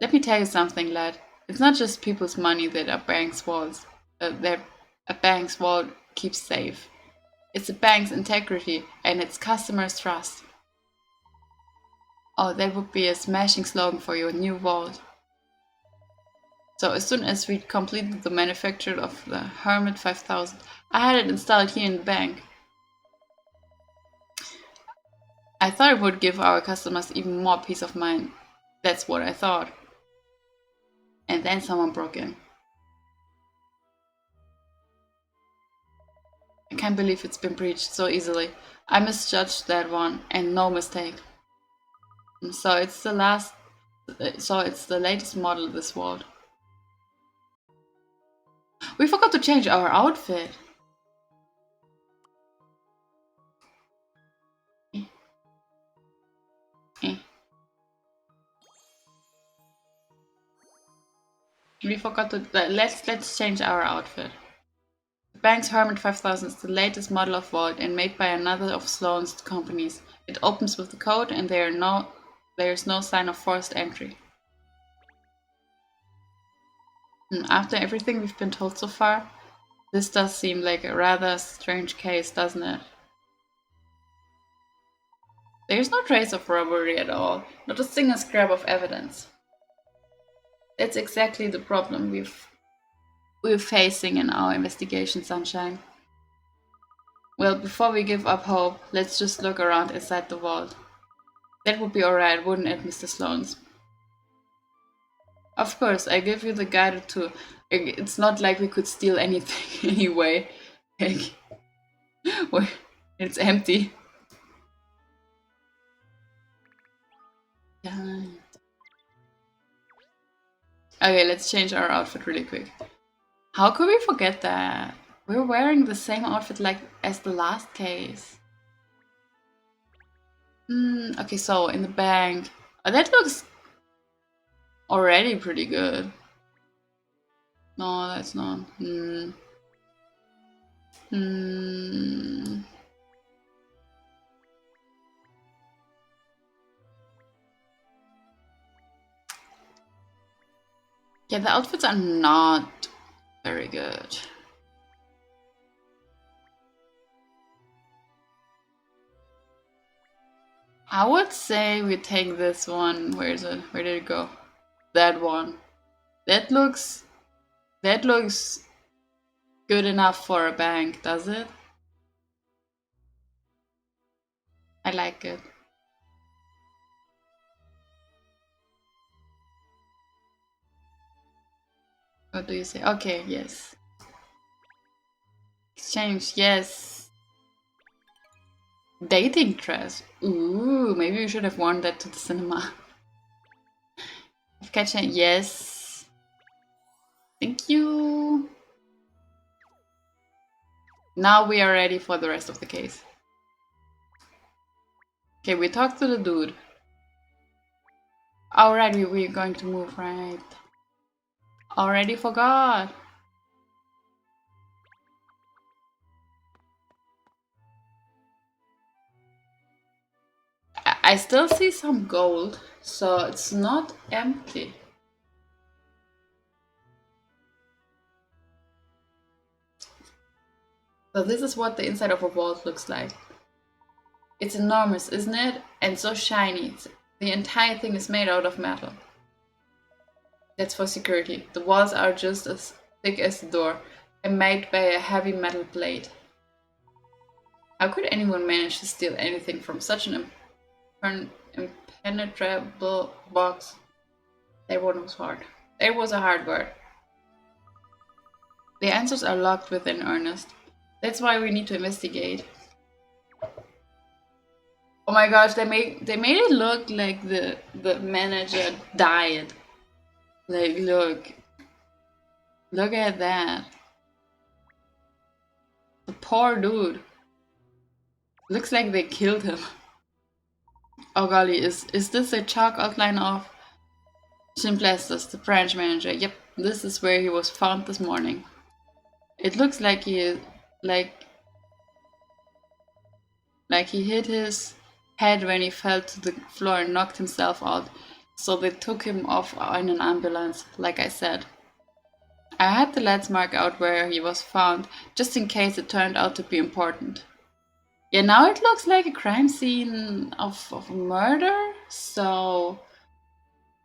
A: Let me tell you something, lad. It's not just people's money that a bank's walls that a bank's wall keeps safe. It's a bank's integrity and its customers' trust. Oh, that would be a smashing slogan for your new vault. So as soon as we completed the manufacture of the Hermit 5000, I had it installed here in the bank. I thought it would give our customers even more peace of mind. That's what I thought. And then someone broke in. I can't believe it's been breached so easily. I misjudged that one, and no mistake. So it's the latest model of this vault. We forgot to change our outfit. Eh. We forgot to let's change our outfit. The bank's Hermit 5000 is the latest model of vault and made by another of Sloane's companies. It opens with the code, and there's no sign of forced entry. After everything we've been told so far, this does seem like a rather strange case, doesn't it? There's no trace of robbery at all, not a single scrap of evidence. That's exactly the problem we're facing in our investigation, Sunshine. Well, before we give up hope, let's just look around inside the vault. That would be alright, wouldn't it, Mr. Sloanes? Of course, I give you the guided tour. It's not like we could steal anything anyway. Like, it's empty. Okay, let's change our outfit really quick. How could we forget that? We're wearing the same outfit like as the last case. Okay, so in the bank. That looks already pretty good. No, that's not. Yeah, the outfits are not very good. I would say we take this one. Where is it? Where did it go? That one. That looks good enough for a bank, does it? I like it. What do you say? Okay, yes. Exchange, yes. Dating dress. Ooh, maybe we should have worn that to the cinema. Catching, yes. Thank you. Now we are ready for the rest of the case. Okay, we talked to the dude. Alright, we're going to move, right? Already forgot. I still see some gold, so it's not empty. So this is what the inside of a vault looks like. It's enormous, isn't it? And so shiny. The entire thing is made out of metal. That's for security. The walls are just as thick as the door and made by a heavy metal plate. How could anyone manage to steal anything from such an impenetrable box? That one was hard. That was a hard word. The answers are locked within Ernest. That's why we need to investigate. Oh my gosh, they made it look like the manager died. Like look at that. The poor dude. Looks like they killed him. Oh golly, is this a chalk outline of Simplestus, the branch manager? Yep, this is where he was found this morning. It looks like like like he hit his head when he fell to the floor and knocked himself out. So they took him off in an ambulance, like I said. I had the lads mark out where he was found, just in case it turned out to be important. Yeah, now it looks like a crime scene of a murder, so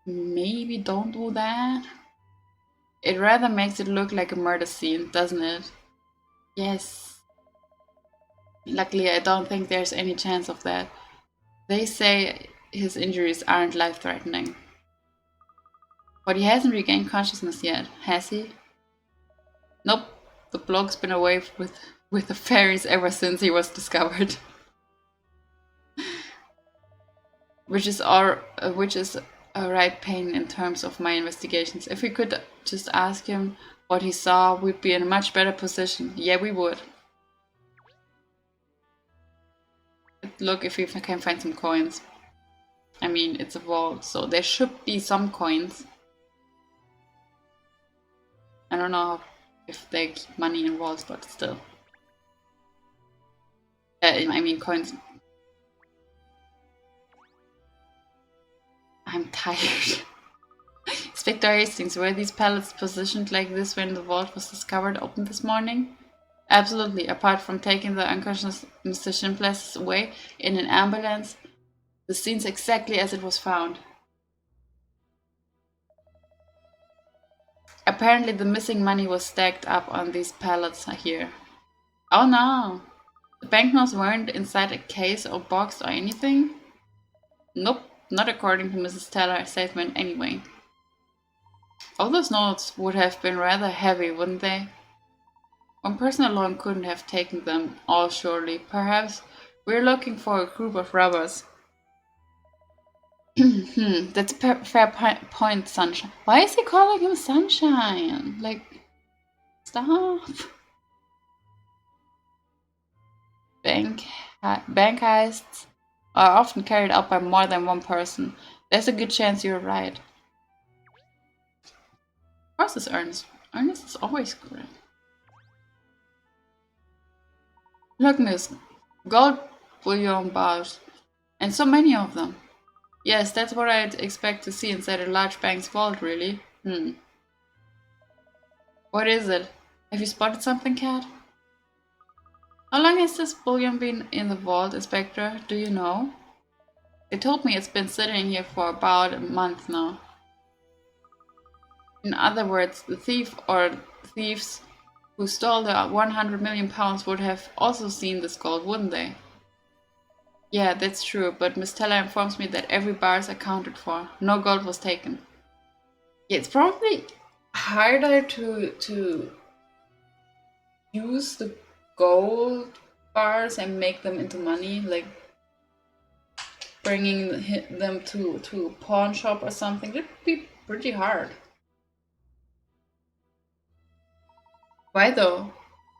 A: maybe don't do that. It rather makes it look like a murder scene, doesn't it? Yes. Luckily, I don't think there's any chance of that. They say his injuries aren't life-threatening. But he hasn't regained consciousness yet, has he? Nope. The bloke's been away with the fairies ever since he was discovered. which is a right pain in terms of my investigations. If we could just ask him what he saw, we'd be in a much better position. Yeah, we would. Look if we can find some coins. I mean, it's a vault, so there should be some coins. I don't know if they keep money in vaults, but still. I mean, coins. I'm tired. Inspector Hastings, were these pallets positioned like this when the vault was discovered open this morning? Absolutely. Apart from taking the unconscious Mr. Shimpless away in an ambulance, the scene's exactly as it was found. Apparently the missing money was stacked up on these pallets here. Oh no! The banknotes weren't inside a case or box or anything? Nope, not according to Mrs. Teller's statement anyway. All those notes would have been rather heavy, wouldn't they? One person alone couldn't have taken them all, surely. Perhaps we're looking for a group of robbers. That's a fair point, Sunshine. Why is he calling him Sunshine? Like, stop. Bank heists are often carried out by more than one person. There's a good chance you're right. Of course it's Ernest. Ernest is always correct. Look, miss. Gold bullion bars. And so many of them. Yes, that's what I'd expect to see inside a large bank's vault, really. What is it? Have you spotted something, Cat? How long has this bullion been in the vault, Inspector? Do you know? They told me it's been sitting here for about a month now. In other words, the thief or thieves who stole the 100 million pounds would have also seen this gold, wouldn't they? Yeah, that's true, but Miss Teller informs me that every bar is accounted for. No gold was taken. Yeah, it's probably harder to use the gold bars and make them into money, like bringing them to a pawn shop or something. It'd be pretty hard. Why though?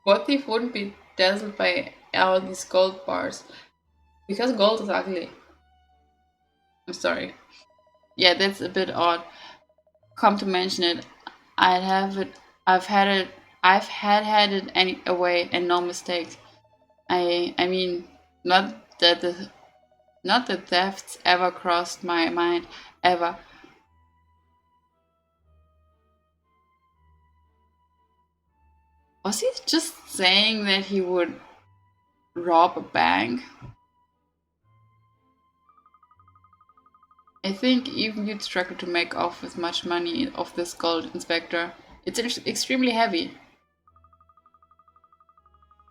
A: What thief wouldn't be dazzled by all these gold bars? Because gold is ugly. I'm sorry. Yeah, that's a bit odd. Come to mention it, I'd have it. I've had it any away and no mistakes. I mean, not that the thefts ever crossed my mind ever. Was he just saying that he would rob a bank? I think even you'd struggle to make off with much money of this gold inspector. It's extremely heavy.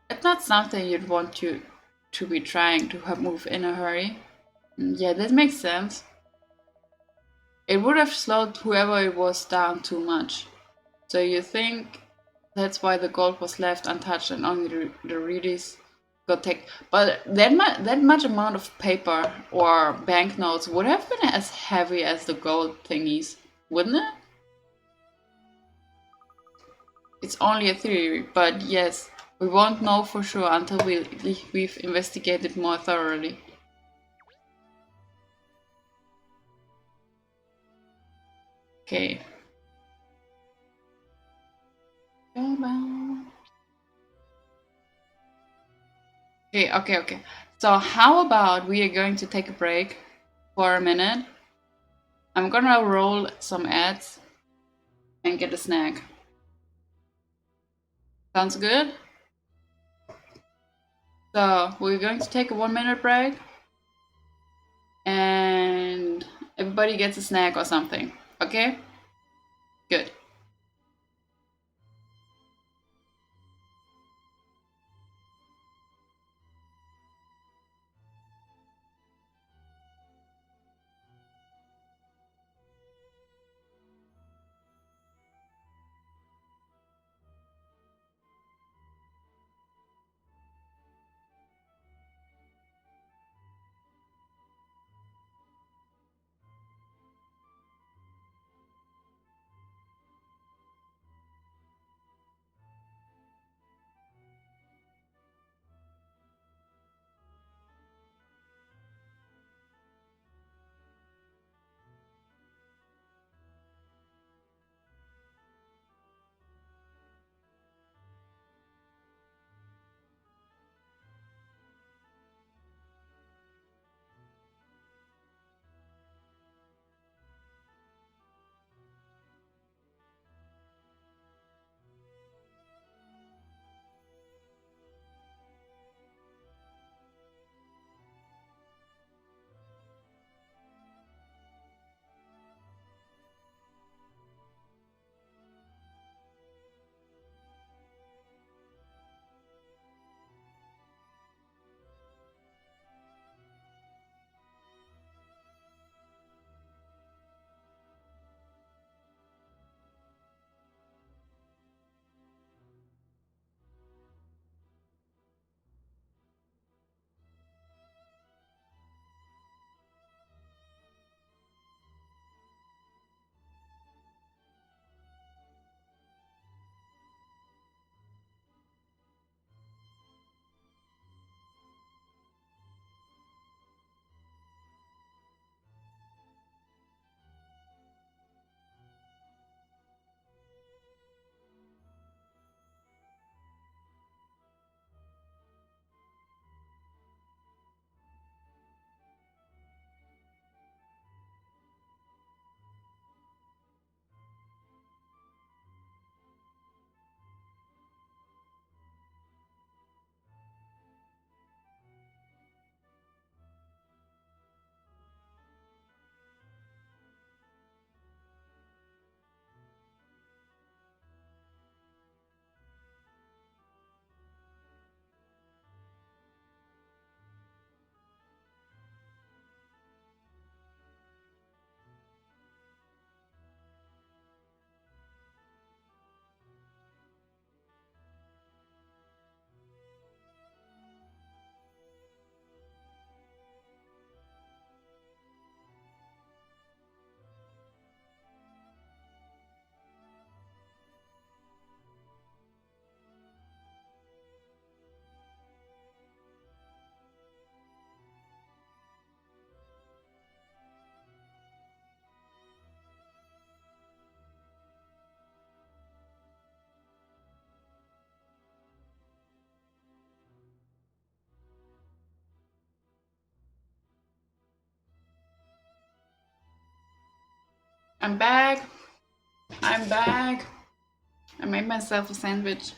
A: It's not something you'd want to be trying to move in a hurry. Yeah, that makes sense. It would have slowed whoever it was down too much. So you think that's why the gold was left untouched and only the readies got taken. But that much amount of paper or banknotes would have been as heavy as the gold thingies, wouldn't it? It's only a theory, but yes, we won't know for sure until we've investigated more thoroughly. Okay. Okay. So how about we are going to take a break for a minute? I'm gonna roll some ads and get a snack. Sounds good? So we're going to take a 1 minute break and everybody gets a snack or something. Okay? Good. I'm back. I'm back. I made myself a sandwich.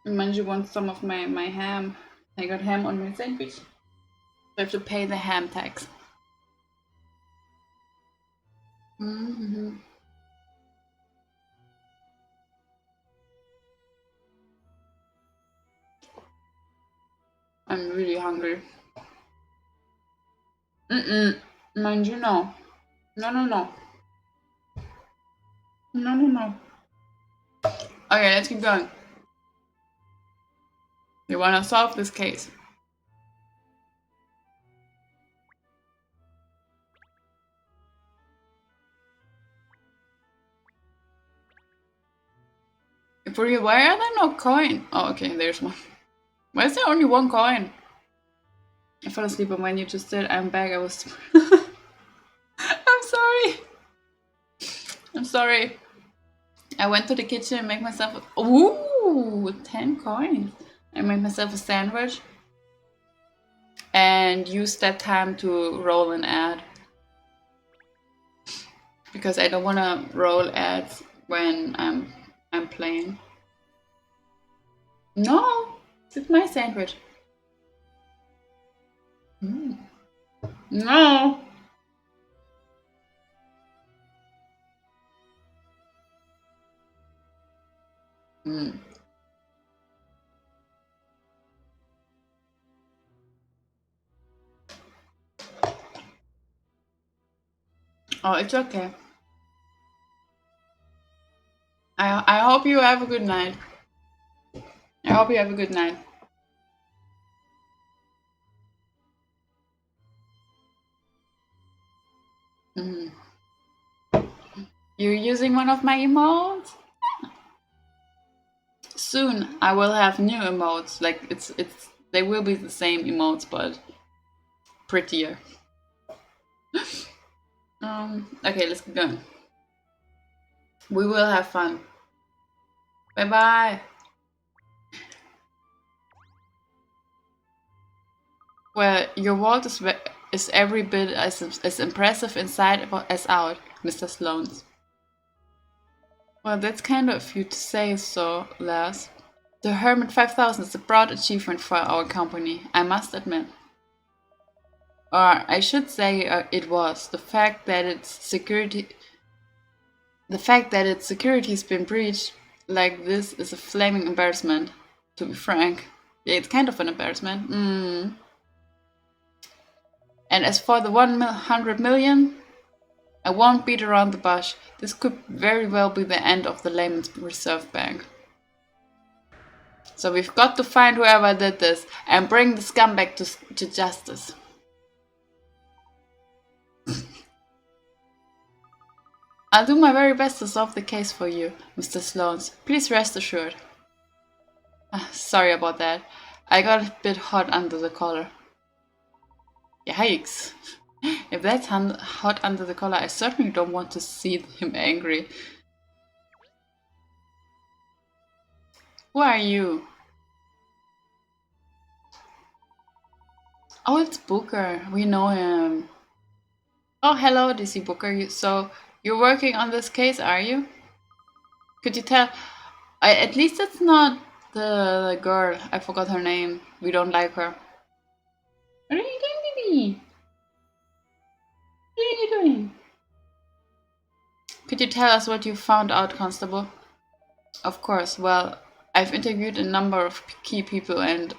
A: Manju wants some of my ham. I got ham on my sandwich. So I have to pay the ham tax. Mm-hmm. I'm really hungry. Mm-mm. Mind you, no. No, no, no. No, no, no. Okay, let's keep going. We want to solve this case. For you, why are there no coin? Oh, okay, there's one. Why is there only one coin? I fell asleep, and when you just did, I'm back. I was. I'm sorry. I'm sorry. I went to the kitchen and made myself. Ooh, 10 coins. I made myself a sandwich and used that time to roll an ad. Because I don't want to roll ads when I'm playing. No, it's my sandwich. Mm. No. Mm. Oh, it's okay. I hope you have a good night. I hope you have a good night. Mm. You're using one of my emotes? Soon I will have new emotes. Like it's they will be the same emotes but prettier. Okay, let's keep going. We will have fun. Bye bye. Well, your vault is every bit as impressive inside as out, Mr. Sloane's. Well, that's kind of you to say so, Les. The Hermit 5000 is a proud achievement for our company, I must admit. Or I should say it was. The fact that its security has been breached like this is a flaming embarrassment, to be frank. Yeah, it's kind of an embarrassment. And as for the 100 million, I won't beat around the bush. This could very well be the end of the Layman's Reserve Bank. So we've got to find whoever did this and bring the scumbag to justice. I'll do my very best to solve the case for you, Mr. Sloanes. Please rest assured. Sorry about that. I got a bit hot under the collar. Yikes. If that's hot under the collar, I certainly don't want to see him angry. Who are you? Oh, it's Booker. We know him. Oh, hello, DC Booker. So, you're working on this case, are you? Could you tell? At least it's not the girl. I forgot her name. We don't like her. What are you doing, baby? What are you doing? Could you tell us what you found out, Constable? Of course. Well, I've interviewed a number of key people and,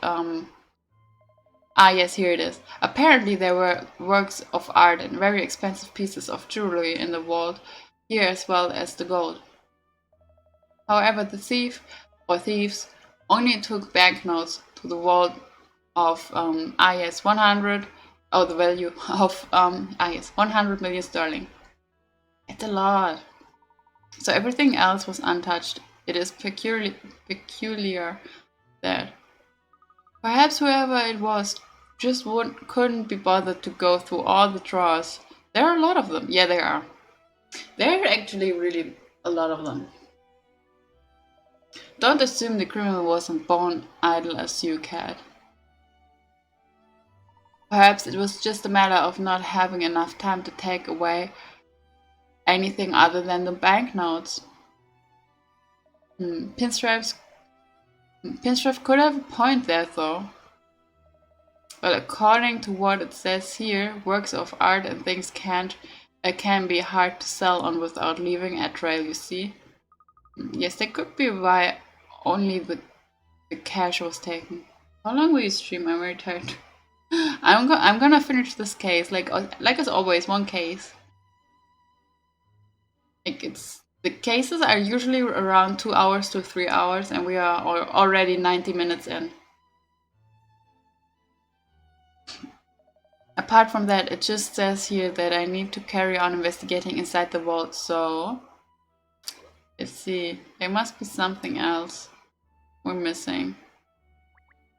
A: yes, here it is. Apparently there were works of art and very expensive pieces of jewelry in the vault, here as well as the gold. However, the thief, or thieves, only took banknotes to the vault of, yes, 100, the value of, yes, 100 million sterling. It's a lot. So everything else was untouched. It is peculiar that perhaps whoever it was just couldn't be bothered to go through all the drawers. There are a lot of them. Yeah, there are. There are actually really a lot of them. Don't assume the criminal wasn't born idle as you, Cat. Perhaps it was just a matter of not having enough time to take away anything other than the banknotes. Pinstripe could have a point there, though. But according to what it says here, works of art and things can't it can be hard to sell on without leaving a trail, you see. Yes, that could be why only the cash was taken. How long will you stream? I'm very tired. I'm gonna finish this case, like as always, one case. Like it's the cases are usually around 2 hours to 3 hours, and we are already 90 minutes in. Apart from that, it just says here that I need to carry on investigating inside the vault, so let's see. There must be something else we're missing.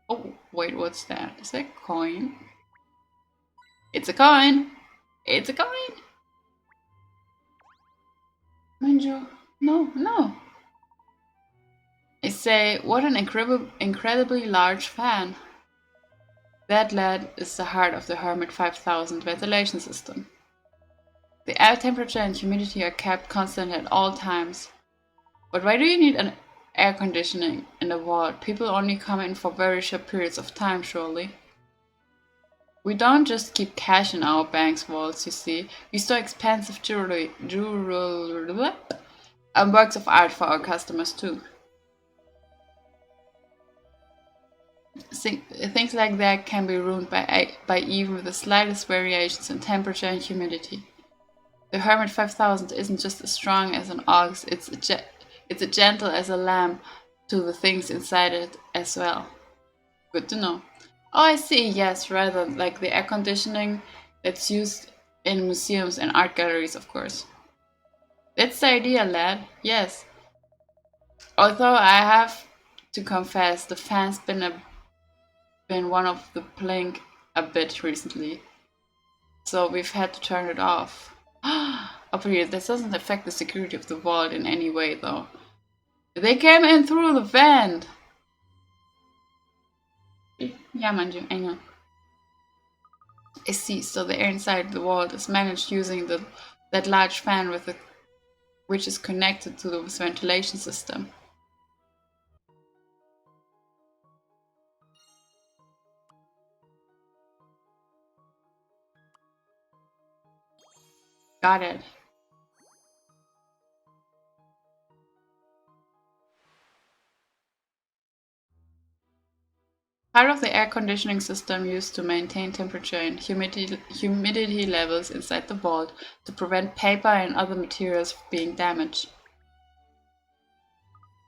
A: Oh, wait, what's that? Is that a coin? It's a coin! It's a coin! Manjo, no, no. I say, what an incredibly large fan. That lad is the heart of the Hermit 5000 ventilation system. The air temperature and humidity are kept constant at all times. But why do you need an air conditioning in the vault? People only come in for very short periods of time, surely. We don't just keep cash in our bank's vaults, you see. We store expensive jewelry and works of art for our customers too. Things like that can be ruined by even the slightest variations in temperature and humidity. The Hermit 5000 isn't just as strong as an ox, it's as gentle as a lamb to the things inside it as well. Good to know. Oh, I see, yes, rather like the air conditioning that's used in museums and art galleries, of course. That's the idea, lad, yes. Although I have to confess, the fan's been one of the blink a bit recently, so we've had to turn it off. Up here, this doesn't affect the security of the vault in any way, though. They came in through the vent! Yeah, Manju, I know. I see, so the air inside the vault is managed using that large fan which is connected to the ventilation system. Got it. Part of the air conditioning system used to maintain temperature and humidity levels inside the vault to prevent paper and other materials from being damaged.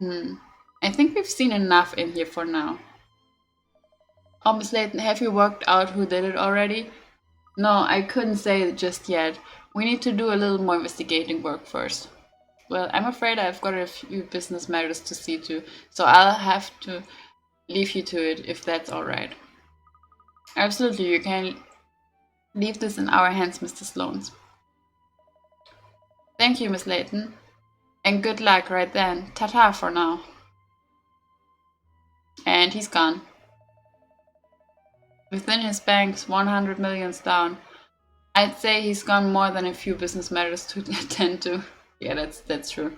A: I think we've seen enough in here for now. Oh, Miss Layton, have you worked out who did it already? No, I couldn't say it just yet. We need to do a little more investigating work first. Well, I'm afraid I've got a few business matters to see to, so I'll have to leave you to it if that's alright. Absolutely, you can leave this in our hands, Mr. Sloanes. Thank you, Miss Layton. And good luck right then. Ta-ta for now. And he's gone. Within his bank's 100 millions down. I'd say he's gone more than a few business matters to attend to. Yeah, that's true.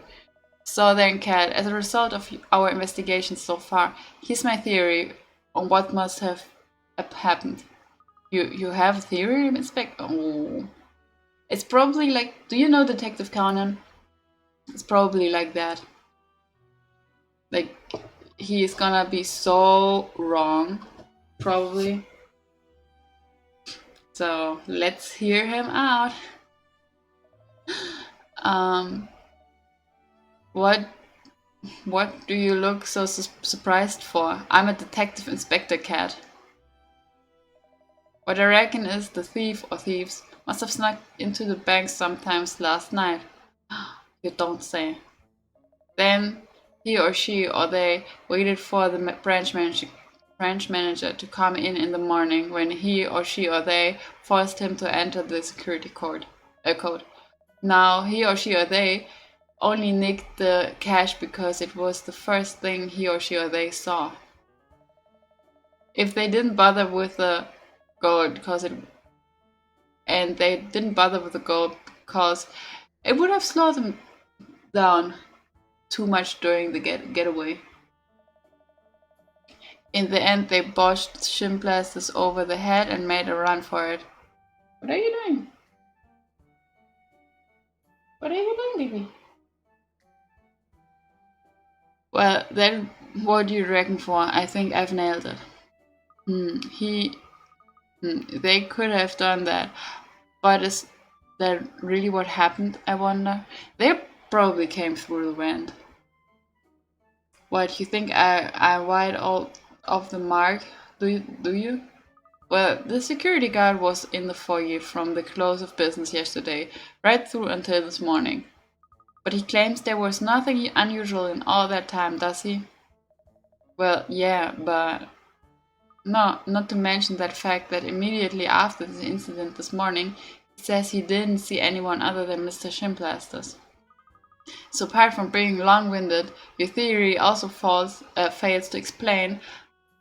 A: So then, Cat, as a result of our investigations so far, here's my theory on what must have happened. You have a theory, Inspector? Oh. It's probably like, do you know Detective Conan? It's probably like that. Like, he is gonna be so wrong, probably. So let's hear him out. Um, what do you look so surprised for? I'm a detective, Inspector Cat. What I reckon is the thief or thieves must have snuck into the bank sometimes last night. You don't say. Then he or she or they waited for the branch manager to come in the morning when he or she or they forced him to enter the security code. Now he or she or they only nicked the cash because it was the first thing he or she or they saw. If they didn't bother with the gold because it would have slowed them down too much during the getaway. In the end, they boshed shin blasters over the head and made a run for it. What are you doing? What are you doing, baby? Well, then what do you reckon for? I think I've nailed it. They could have done that. But is that really what happened, I wonder? They probably came through the vent. What, you think I wide all of the mark? Do you? Well, the security guard was in the foyer from the close of business yesterday, right through until this morning. But he claims there was nothing unusual in all that time, does he? Well, yeah, but no, not to mention that fact that immediately after the incident this morning, he says he didn't see anyone other than Mr. Shimplasters. So apart from being long-winded, your theory also fails to explain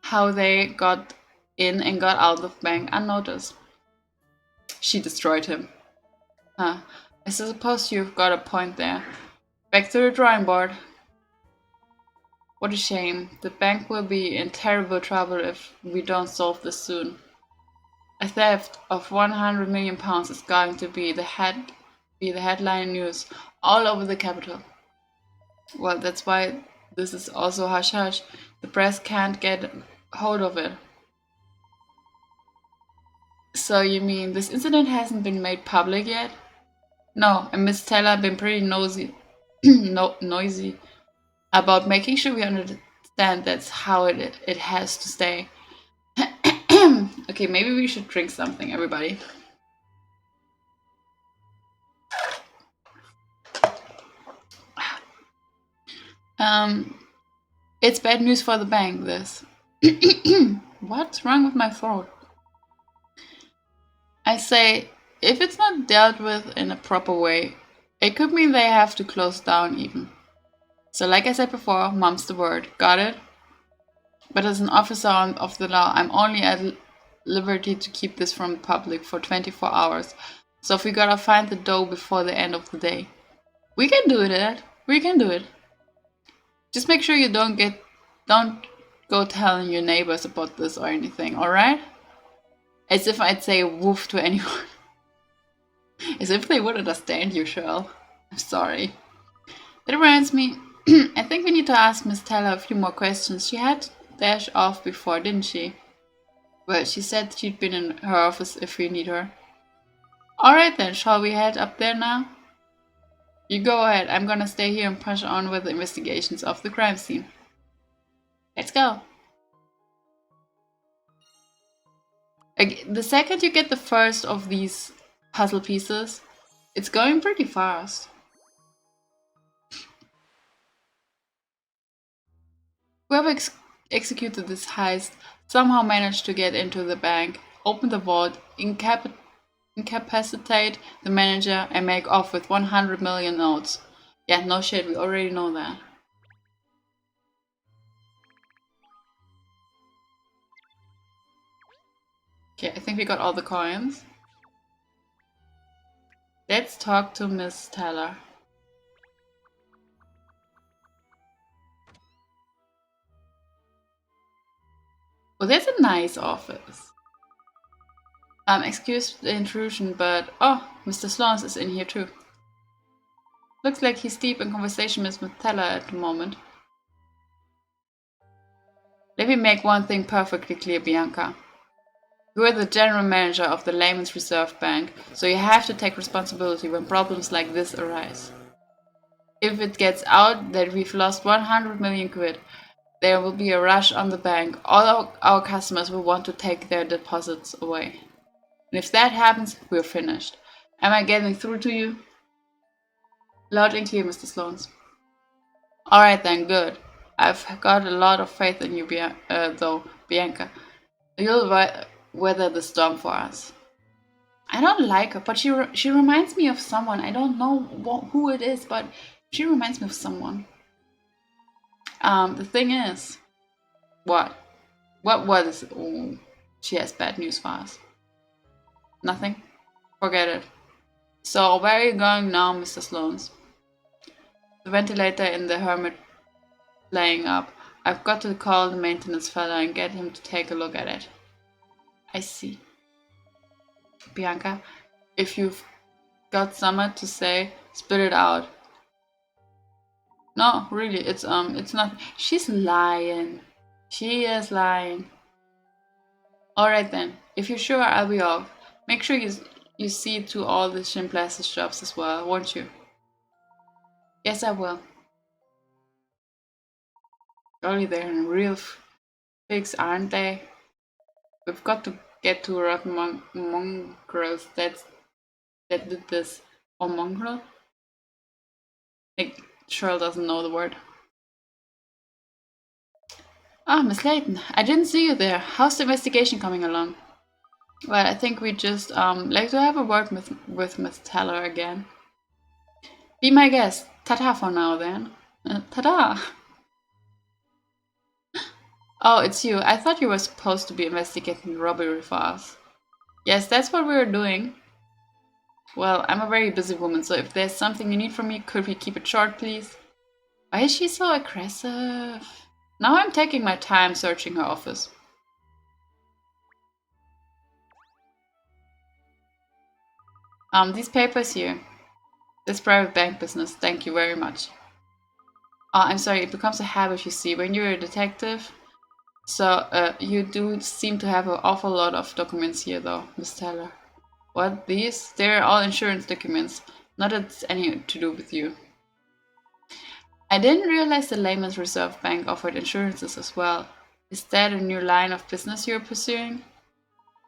A: how they got in and got out of the bank unnoticed. She destroyed him. Huh. I suppose you've got a point there. Back to the drawing board. What a shame. The bank will be in terrible trouble if we don't solve this soon. A theft of £100 million is going to be the headline news all over the capital. Well, that's why this is also hush hush. The press can't get hold of it. So you mean this incident hasn't been made public yet? No, and Miss Teller been pretty nosy, noisy about making sure we understand that's how it has to stay. Okay, maybe we should drink something, everybody. It's bad news for the bank, this. What's wrong with my throat? I say, if it's not dealt with in a proper way, it could mean they have to close down even. So like I said before, mum's the word. Got it? But as an officer of the law, I'm only at liberty to keep this from the public for 24 hours. So if we gotta find the dough before the end of the day, we can do it. We can do it. Just make sure you don't go telling your neighbors about this or anything, alright? As if I'd say woof to anyone. As if they would understand you, Shirl. I'm sorry. That reminds me, I think we need to ask Miss Teller a few more questions. She had to dash off before, didn't she? Well, she said she'd been in her office if we need her. Alright then, shall we head up there now? You go ahead, I'm gonna stay here and push on with the investigations of the crime scene. Let's go. The second you get the first of these puzzle pieces, it's going pretty fast. Whoever executed this heist somehow managed to get into the bank, open the vault, incapacitate the manager, and make off with 100 million notes. Yeah, no shit, we already know that. Okay, I think we got all the coins. Let's talk to Miss Teller. Oh, there's a nice office. Excuse the intrusion, but oh, Mr. Sloans is in here too. Looks like he's deep in conversation with Miss Teller at the moment. Let me make one thing perfectly clear, Bianca. You are the general manager of the Layman's Reserve Bank, so you have to take responsibility when problems like this arise. If it gets out that we've lost 100 million quid, there will be a rush on the bank. All our customers will want to take their deposits away. And if that happens, we're finished. Am I getting through to you? Loud and clear, Mr. Sloans. Alright then, good. I've got a lot of faith in you, though, Bianca. You'll weather the storm for us. I don't like her, but she reminds me of someone. I don't know who it is, but she reminds me of someone. The thing is, what? What is it? Oh, she has bad news for us. Nothing? Forget it. So, where are you going now, Mr. Sloans? The ventilator in the Hermit playing up. I've got to call the maintenance fella and get him to take a look at it. I see. Bianca, if you've got something to say, Spit it out. No, really, it's not. She's lying. She is lying. All right then. If you're sure, I'll be off. Make sure you see to all the Shinplas's shops as well, won't you? Yes, I will. Golly, they're in real figs, aren't they? We've got to get to rotten mongrels that did this. Or mongrel? Like, Cheryl doesn't know the word. Ah, Miss Layton, I didn't see you there. How's the investigation coming along? Well, I think we just like to have a word with Miss Teller again. Be my guest. Ta-ta for now, then. Ta-ta! Oh, it's you. I thought you were supposed to be investigating the robbery for us. Yes, that's what we were doing. Well, I'm a very busy woman, so if there's something you need from me, could we keep it short, please? Why is she so aggressive? Now I'm taking my time searching her office. These papers here. This private bank business, thank you very much. Oh, I'm sorry, it becomes a habit, you see. When you're a detective, so you do seem to have an awful lot of documents here, though, Miss Taylor. What, these? They're all insurance documents. Not that it's any to do with you. I didn't realize the Layman's Reserve Bank offered insurances as well. Is that a new line of business you're pursuing?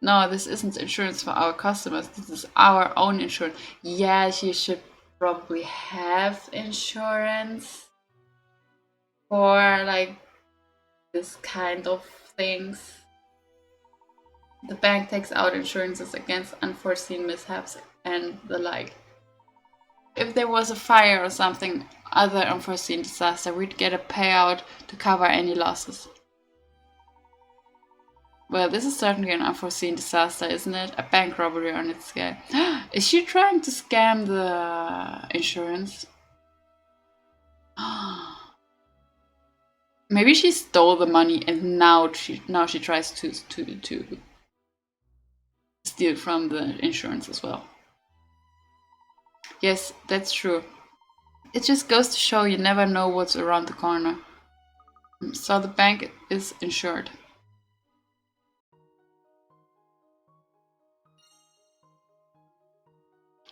A: No, this isn't insurance for our customers. This is our own insurance. Yes, you should probably have insurance for like this kind of things. The bank takes out insurances against unforeseen mishaps and the like. If there was a fire or something, other unforeseen disaster, we'd get a payout to cover any losses. Well, this is certainly an unforeseen disaster, isn't it? A bank robbery on its scale. Is she trying to scam the insurance? Maybe she stole the money and now she tries to steal from the insurance as well. Yes, that's true. It just goes to show you never know what's around the corner. So the bank is insured.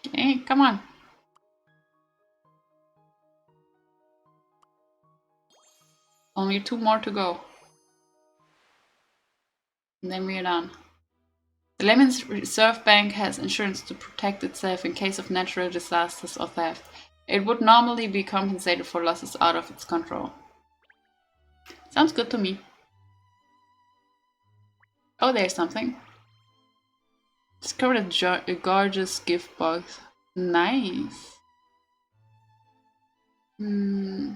A: Okay, come on. Only two more to go. And then we're done. The Lemons Reserve Bank has insurance to protect itself in case of natural disasters or theft. It would normally be compensated for losses out of its control. Sounds good to me. Oh, there's something. Discovered a gorgeous gift box. Nice. Hmm.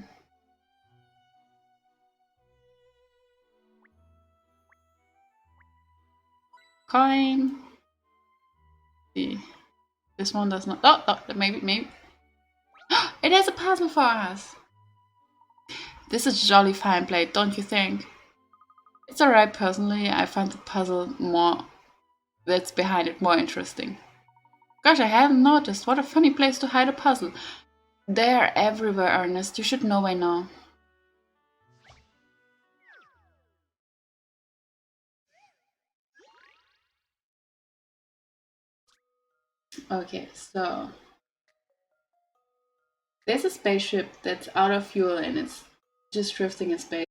A: Coin. See. This one does not. Oh, maybe. It has a puzzle for us. This is jolly fine play, don't you think? It's alright, personally. I find the puzzle that's behind it more interesting. Gosh, I hadn't noticed. What a funny place to hide a puzzle. They're everywhere, Ernest. You should know by now. Okay, so there's a spaceship that's out of fuel and it's just drifting in space.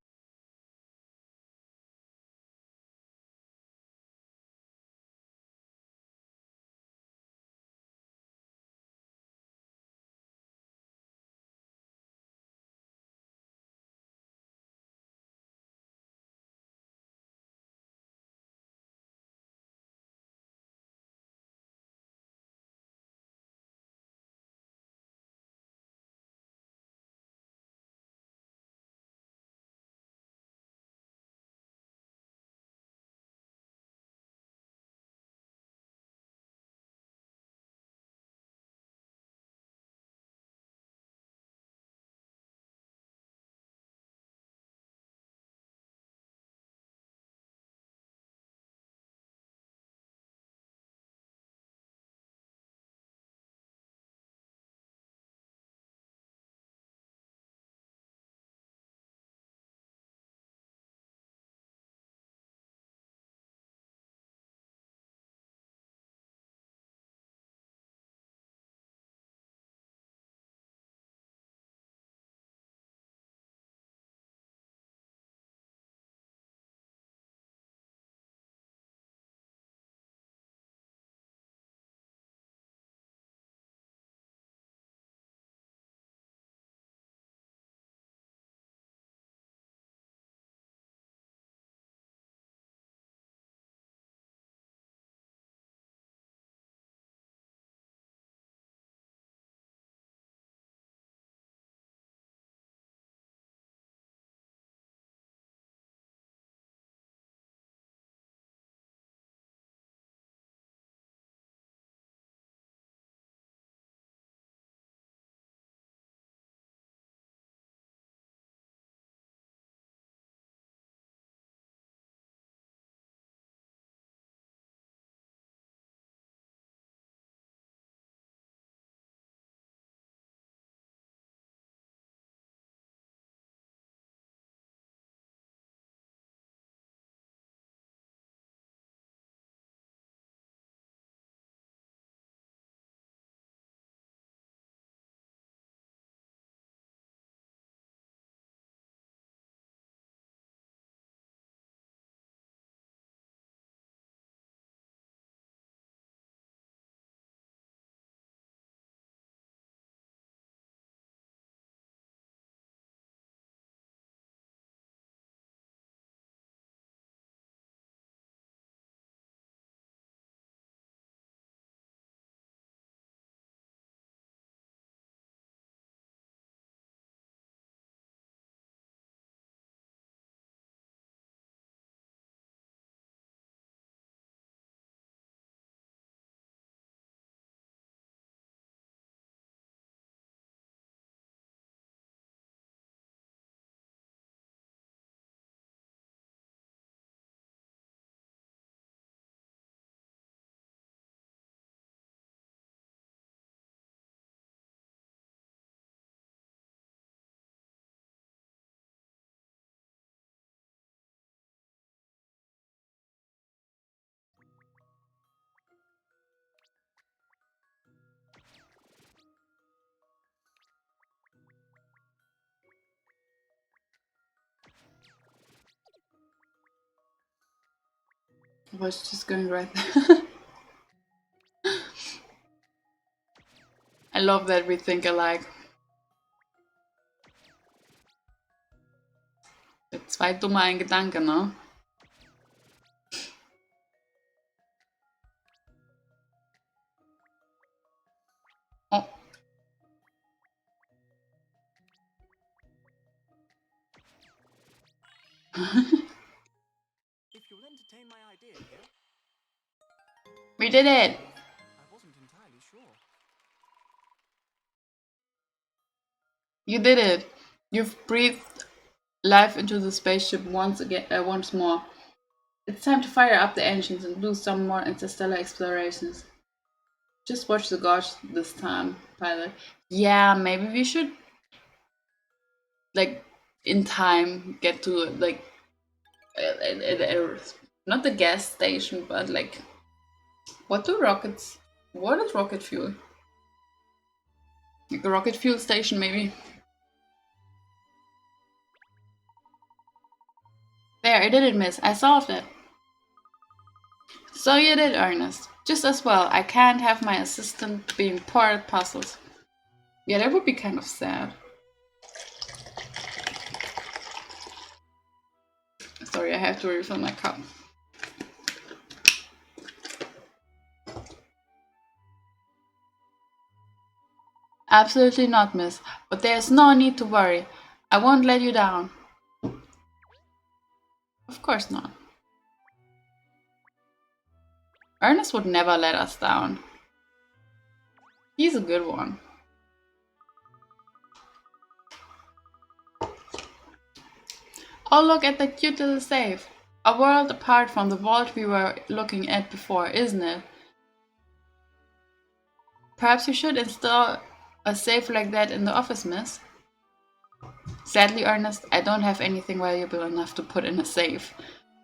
A: I was just going right there. I love that we think alike. Zwei dumme ein Gedanke, ne? Oh.
C: If you'll entertain my idea here,
A: We did it!
C: I wasn't entirely sure.
A: You did it! You've breathed life into the spaceship once more. It's time to fire up the engines and do some more interstellar explorations. Just watch the gauge this time, pilot. Yeah, maybe we should, like, in time, get to, like, not the gas station, but, like, what is rocket fuel? Like a rocket fuel station, maybe. There, I did it, miss. I solved it. So you did, Ernest. Just as well. I can't have my assistant being poor at puzzles. Yeah, that would be kind of sad. Sorry, I have to refill my cup. Absolutely not, miss. But there's no need to worry. I won't let you down. Of course not. Ernest would never let us down. He's a good one. Oh, look at that cute little safe. A world apart from the vault we were looking at before, isn't it? Perhaps you should install a safe like that in the office, miss. Sadly, Ernest, I don't have anything valuable enough to put in a safe.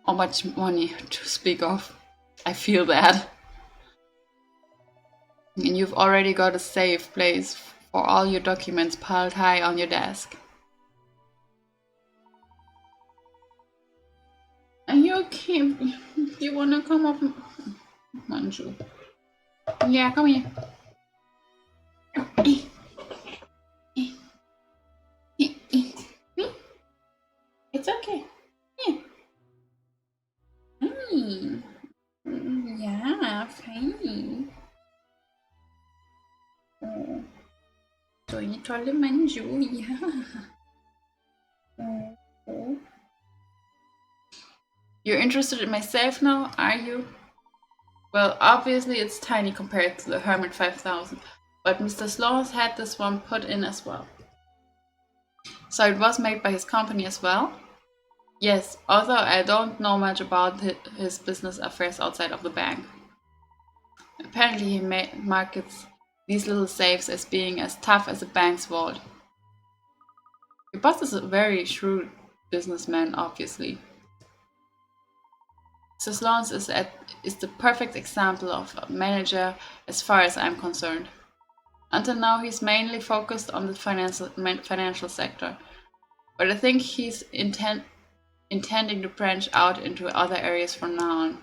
A: Or much money to speak of. I feel that. And you've already got a safe place for all your documents piled high on your desk. And you okay? You wanna come up? Manju. Yeah, come here. It's okay. Yeah. Yeah, fine. Oh. So you told him Manju, yeah. Oh. You're interested in my safe now, are you? Well, obviously it's tiny compared to the Hermit 5000, but Mr. Sloan had this one put in as well. So it was made by his company as well? Yes, although I don't know much about his business affairs outside of the bank. Apparently he markets these little safes as being as tough as a bank's vault. Your boss is a very shrewd businessman, obviously. Mr. Sloan is the perfect example of a manager as far as I'm concerned. Until now, he's mainly focused on the financial sector, but I think he's intending to branch out into other areas from now on.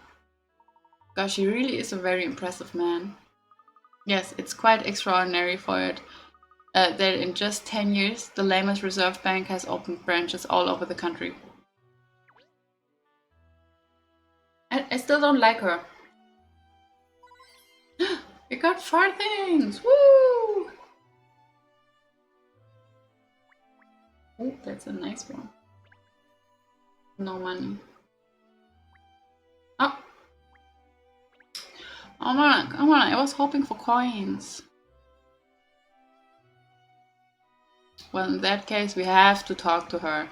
A: Gosh, he really is a very impressive man. Yes, it's quite extraordinary for it that in just 10 years, the Lehman's Reserve Bank has opened branches all over the country. I still don't like her. We got 4 things! Woo! Oh, that's a nice one. No money. Oh! Come on, I was hoping for coins. Well, in that case, we have to talk to her.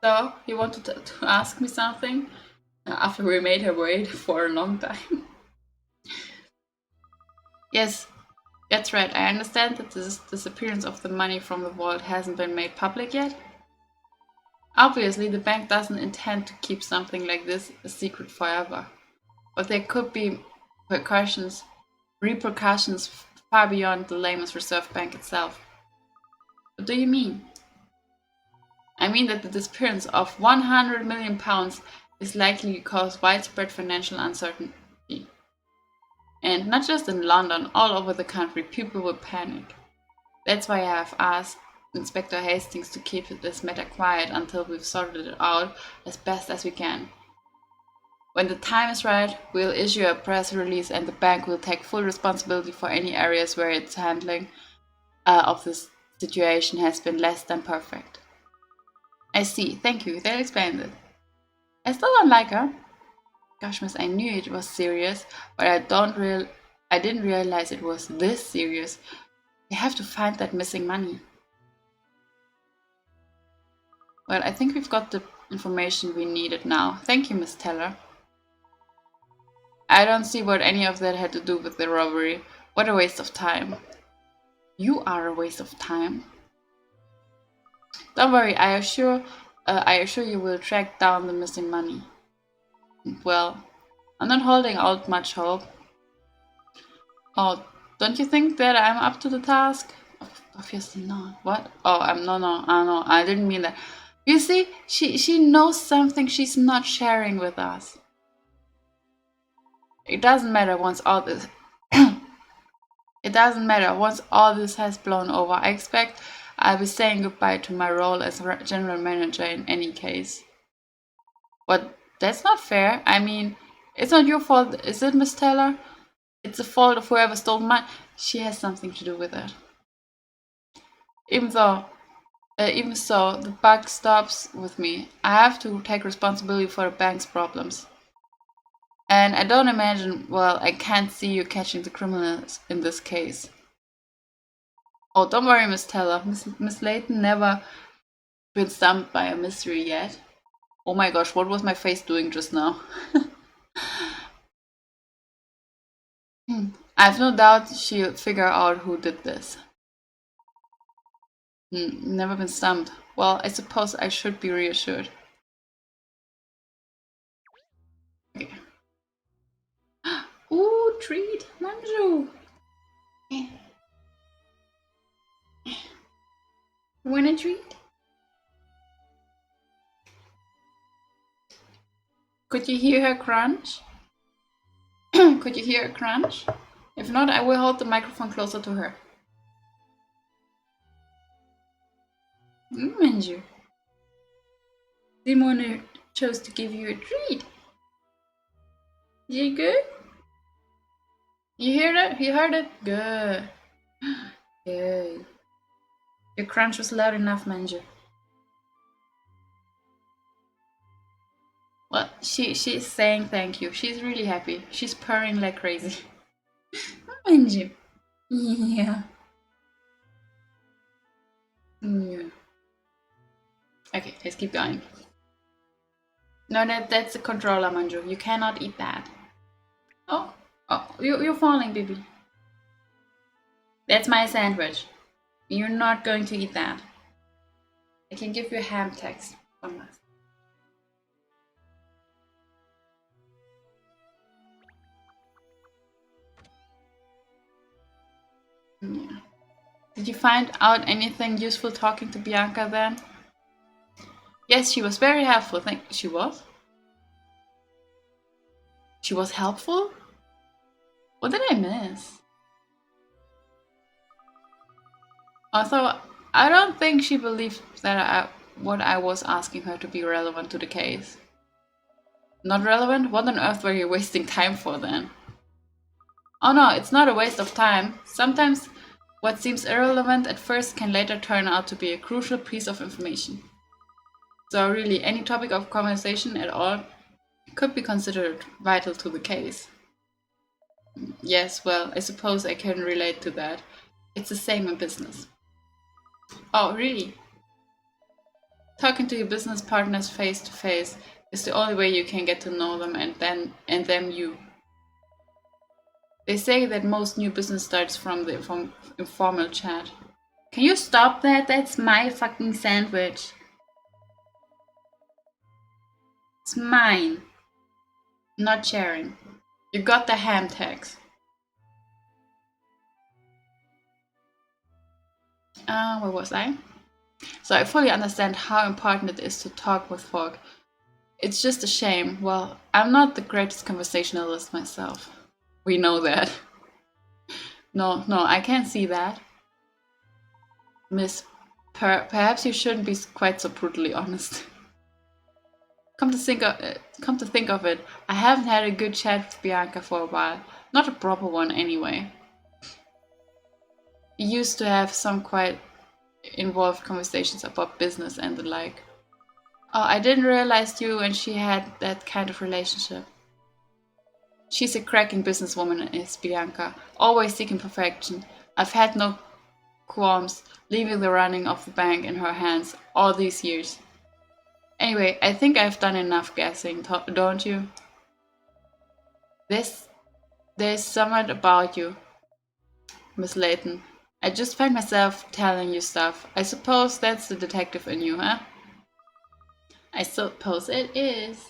A: So, you wanted to ask me something? After we made her wait for a long time. Yes, that's right. I understand that the disappearance of the money from the vault hasn't been made public yet. Obviously, the bank doesn't intend to keep something like this a secret forever. But there could be repercussions far beyond the Lehman's Reserve Bank itself. What do you mean? I mean that the disappearance of £100 million is likely to cause widespread financial uncertainty. And not just in London, all over the country, people will panic. That's why I have asked Inspector Hastings to keep this matter quiet until we've sorted it out as best as we can. When the time is right, we'll issue a press release and the bank will take full responsibility for any areas where its handling of this situation has been less than perfect. I see, thank you, that explains it. I still don't like her. Gosh, miss, I knew it was serious, but I didn't realize it was this serious. We have to find that missing money. Well, I think we've got the information we needed now. Thank you, Miss Teller. I don't see what any of that had to do with the robbery. What a waste of time. You are a waste of time. Don't worry, I assure you will track down the missing money. Well, I'm not holding out much hope. Oh, don't you think that I'm up to the task? Obviously not. What? Oh, no, I didn't mean that. You see, she knows something she's not sharing with us. It doesn't matter once all this It doesn't matter once all this has blown over. I expect I'll be saying goodbye to my role as general manager in any case. But that's not fair. I mean, it's not your fault, is it, Miss Taylor? It's the fault of whoever stole mine. She has something to do with it. Even so, the buck stops with me. I have to take responsibility for the bank's problems. And I don't imagine, well, I can't see you catching the criminals in this case. Oh, don't worry, Miss Teller. Miss Layton never been stumped by a mystery yet. Oh my gosh, what was my face doing just now? I've no doubt she'll figure out who did this. Never been stumped. Well, I suppose I should be reassured. Okay. Ooh, treat, Manju. Want a treat? Could you hear her crunch? Could you hear her crunch? If not, I will hold the microphone closer to her. Manju. Simone chose to give you a treat. Is it good? You hear that? You heard it? Good. Good. Your crunch was loud enough, Manju. Well, she's saying thank you. She's really happy. She's purring like crazy. Manju. Yeah. Yeah. Okay, let's keep going. No, that's the controller, Manju. You cannot eat that. Oh, you're falling, baby. That's my sandwich. You're not going to eat that. I can give you a ham text from us. Yeah. Did you find out anything useful talking to Bianca then? Yes, she was very helpful. She was? She was helpful? What did I miss? Also, I don't think she believed that what I was asking her to be relevant to the case. Not relevant? What on earth were you wasting time for then? Oh no, it's not a waste of time. Sometimes what seems irrelevant at first can later turn out to be a crucial piece of information. So really, any topic of conversation at all could be considered vital to the case. Yes, well, I suppose I can relate to that. It's the same in business. Oh, really? Talking to your business partners face to face is the only way you can get to know them and them you. They say that most new business starts from the informal chat. Can you stop that? That's my fucking sandwich. It's mine. Not sharing. You got the ham tags. Where was I? So I fully understand how important it is to talk with folk. It's just a shame. Well, I'm not the greatest conversationalist myself. We know that. No, no, I can't see that. Miss, perhaps you shouldn't be quite so brutally honest. Come to think of it, I haven't had a good chat with Bianca for a while. Not a proper one, anyway. We used to have some quite involved conversations about business and the like. Oh, I didn't realize you and she had that kind of relationship. She's a cracking businesswoman, is Bianca, always seeking perfection. I've had no qualms leaving the running of the bank in her hands all these years. Anyway, I think I've done enough guessing, don't you? There's something about you, Miss Layton. I just find myself telling you stuff. I suppose that's the detective in you, huh? I suppose it is.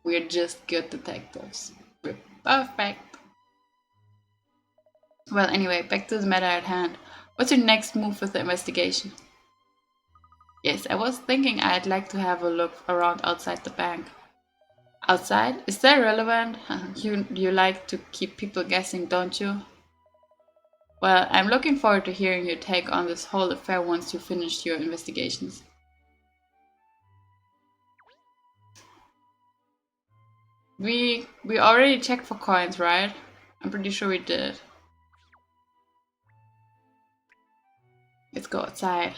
A: We're just good detectives. We're perfect. Well, anyway, back to the matter at hand. What's your next move with the investigation? Yes, I was thinking I'd like to have a look around outside the bank. Outside? Is that relevant? You like to keep people guessing, don't you? Well, I'm looking forward to hearing your take on this whole affair once you finished your investigations. We already checked for coins, right? I'm pretty sure we did. Let's go outside.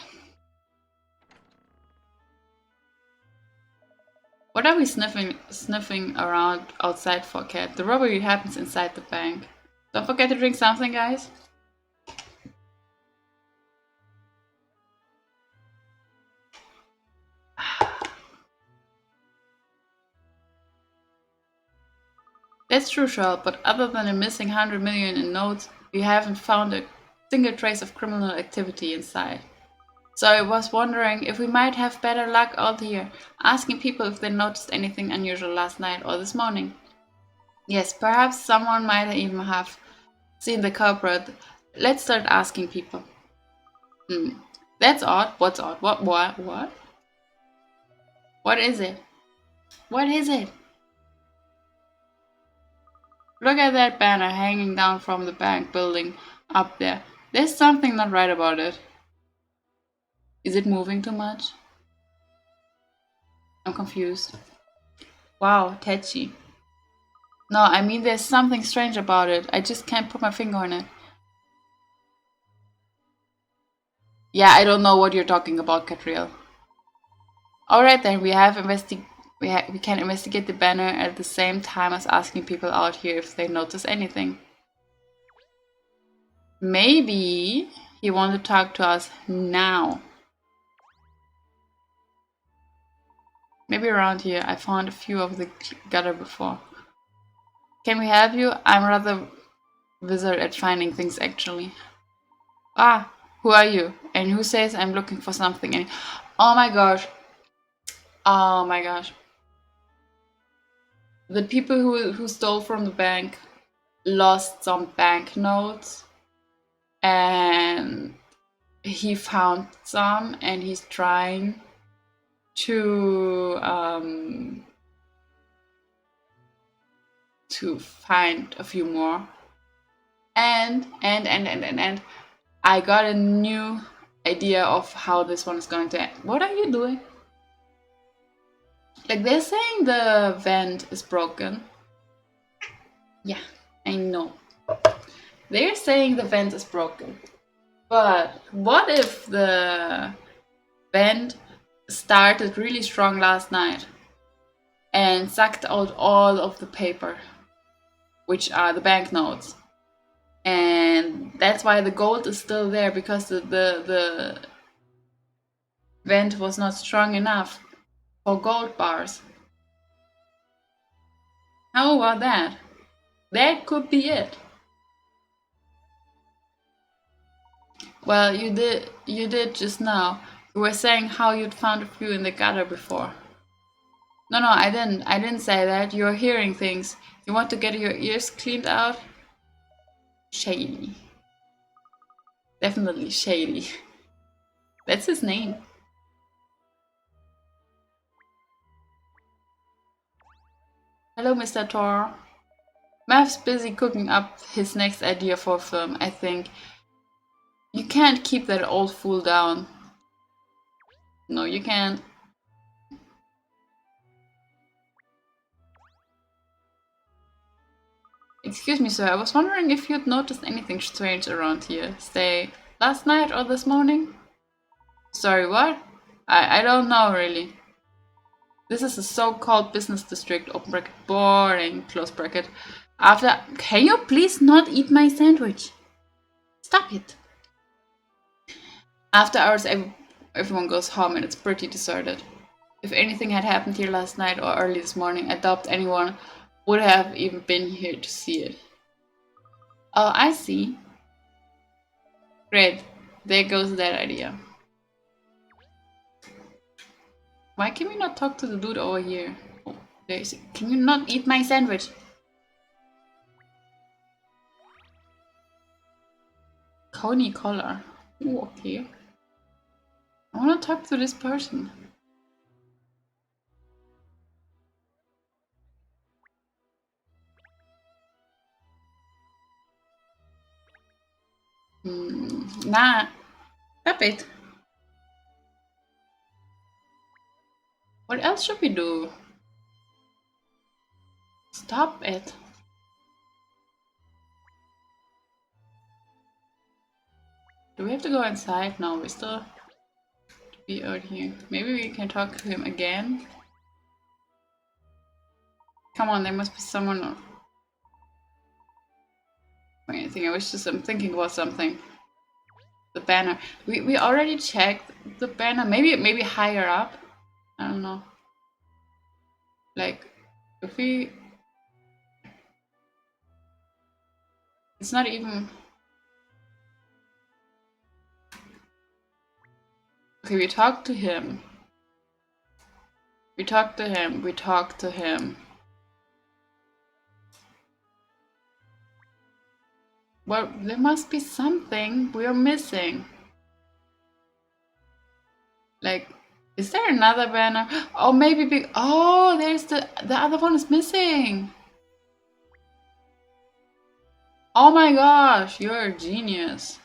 A: What are we sniffing around outside for, Cat? The robbery happens inside the bank. Don't forget to drink something, guys. That's true, Charles, but other than a missing 100 million in notes, we haven't found a single trace of criminal activity inside. So I was wondering if we might have better luck out here, asking people if they noticed anything unusual last night or this morning. Yes, perhaps someone might even have seen the culprit. Let's start asking people. That's odd. What's odd? What? What is it? What is it? Look at that banner hanging down from the bank building up there. There's something not right about it. Is it moving too much? I'm confused. Wow, tetchy. No, I mean there's something strange about it. I just can't put my finger on it. Yeah, I don't know what you're talking about, Catriel. Alright then, we can investigate the banner at the same time as asking people out here if they notice anything. Maybe he wants to talk to us now. Maybe around here. I found a few of the gutter before. Can we help you? I'm rather wizard at finding things actually. Ah, who are you? And who says I'm looking for something? Oh my gosh. Oh my gosh. The people who stole from the bank lost some banknotes and he found some and he's trying to find a few more. And I got a new idea of how this one is going to end. What are you doing? Like, they're saying the vent is broken. Yeah, I know. They're saying the vent is broken. But what if the vent started really strong last night and sucked out all of the paper, which are the banknotes? And that's why the gold is still there, because the vent was not strong enough for gold bars. How about that? That could be it. Well, you did just now. You were saying how you'd found a few in the gutter before. No, I didn't say that. You're hearing things. You want to get your ears cleaned out? Shady. Definitely Shady. That's his name. Hello, Mr. Thor. Mav's busy cooking up his next idea for a film, I think. You can't keep that old fool down. No, you can't. Excuse me, sir, I was wondering if you'd noticed anything strange around here. Say, last night or this morning? Sorry, what? I don't know, really. This is a so-called business district, open bracket, boring, close bracket. After, can you please not eat my sandwich? Stop it. After hours, everyone goes home and it's pretty deserted. If anything had happened here last night or early this morning, I doubt anyone would have even been here to see it. Oh, I see. Great. There goes that idea. Why can we not talk to the dude over here? Oh, there is. Can you not eat my sandwich? Coney collar. Ooh, okay. I want to talk to this person. Nah. Stop it. What else should we do? Stop it. Do we have to go inside? No, we still be out here. Maybe we can talk to him again. Come on, there must be someone. Wait, I think I'm thinking about something. The banner. We already checked the banner. Maybe higher up. I don't know. Like if we. It's not even. Okay, we talked to him. We talked to him. We talked to him. Well, there must be something we're missing. Like, is there another banner? Oh, maybe oh, there's the other one is missing. Oh my gosh, you're a genius.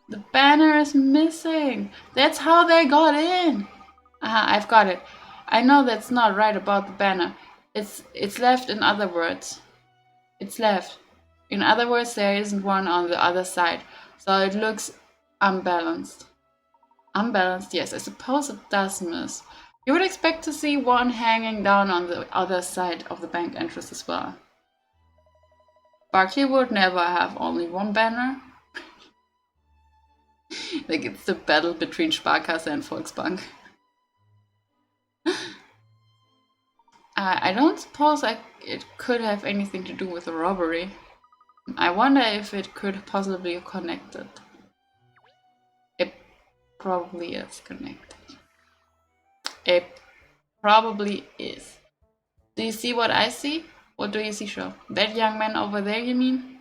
A: The banner is missing. That's how they got in. Aha, I've got it. I know that's not right about the banner. It's left in other words. It's left. In other words, there isn't one on the other side. So it looks unbalanced. Unbalanced, yes, I suppose it does miss. You would expect to see one hanging down on the other side of the bank entrance as well. Barkey would never have only one banner. Like it's the battle between Sparkasse and Volksbank. I don't suppose it could have anything to do with a robbery. I wonder if it could possibly be connected. It probably is connected. It probably is. Do you see what I see? What do you see, Sho? That young man over there, you mean?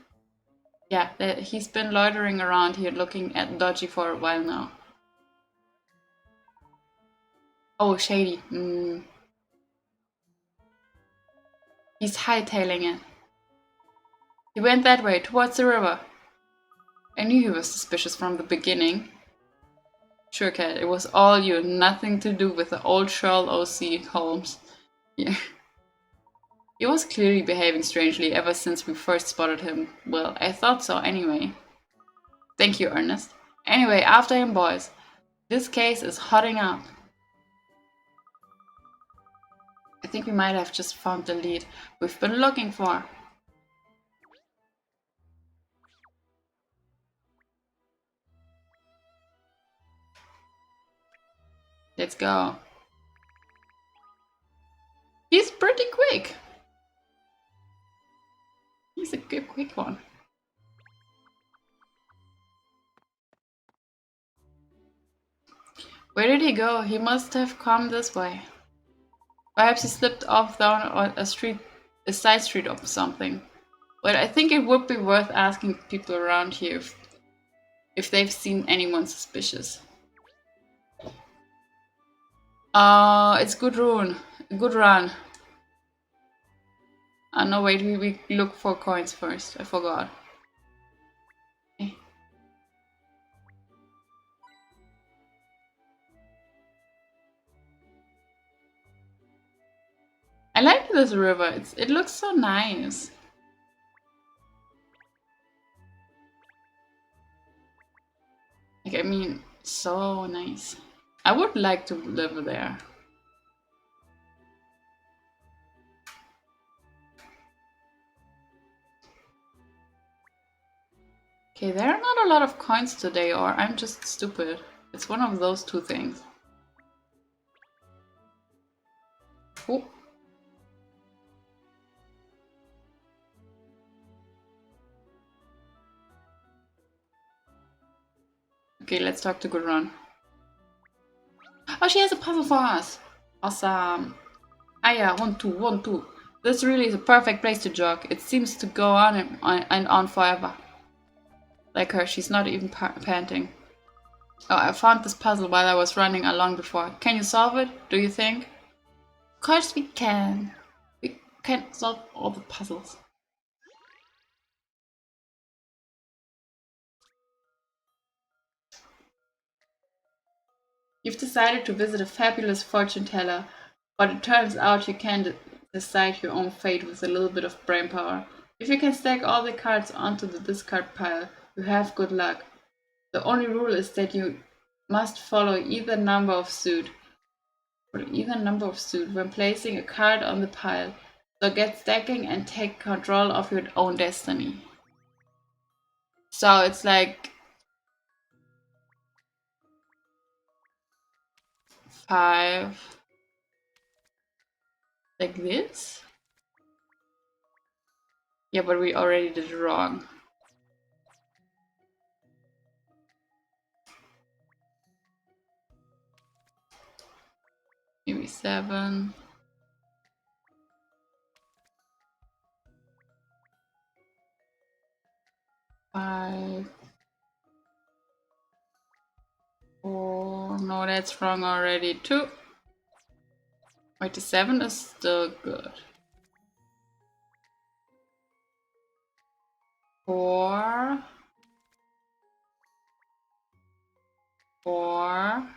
A: Yeah, he's been loitering around here looking at Dodgy for a while now. Oh, shady. He's hightailing it. He went that way, towards the river. I knew he was suspicious from the beginning. Sure, Cat, it was all you, nothing to do with the old Sherlock O.C. Holmes. Yeah. He was clearly behaving strangely ever since we first spotted him. Well, I thought so anyway. Thank you, Ernest. Anyway, after him, boys. This case is hotting up. I think we might have just found the lead we've been looking for. Let's go. He's pretty quick. He's a good quick one. Where did he go? He must have come this way. Perhaps he slipped off down a side street or something. But I think it would be worth asking people around here if they've seen anyone suspicious. It's good run. Good run. No, wait, we look for coins first. I forgot. Okay. I like this river. It looks so nice. Like, I mean, so nice. I would like to live there. Okay, there are not a lot of coins today, or I'm just stupid. It's one of those two things. Oh. Okay, let's talk to Gudrun. Oh, she has a puzzle for us. Awesome. Ah yeah, 1-2, 1-2. This really is a perfect place to jog. It seems to go on and on forever. Like her, she's not even panting. Oh, I found this puzzle while I was running along before. Can you solve it, do you think? Of course we can. We can solve all the puzzles. You've decided to visit a fabulous fortune teller, but it turns out you can decide your own fate with a little bit of brain power. If you can stack all the cards onto the discard pile, you have good luck. The only rule is that you must follow either number of suit when placing a card on the pile. So get stacking and take control of your own destiny. So it's like 5 like this. Yeah, but we already did it wrong. Maybe 7. 5. 4. No, that's wrong already. 2. Wait, the 7 is still good. 4. 4.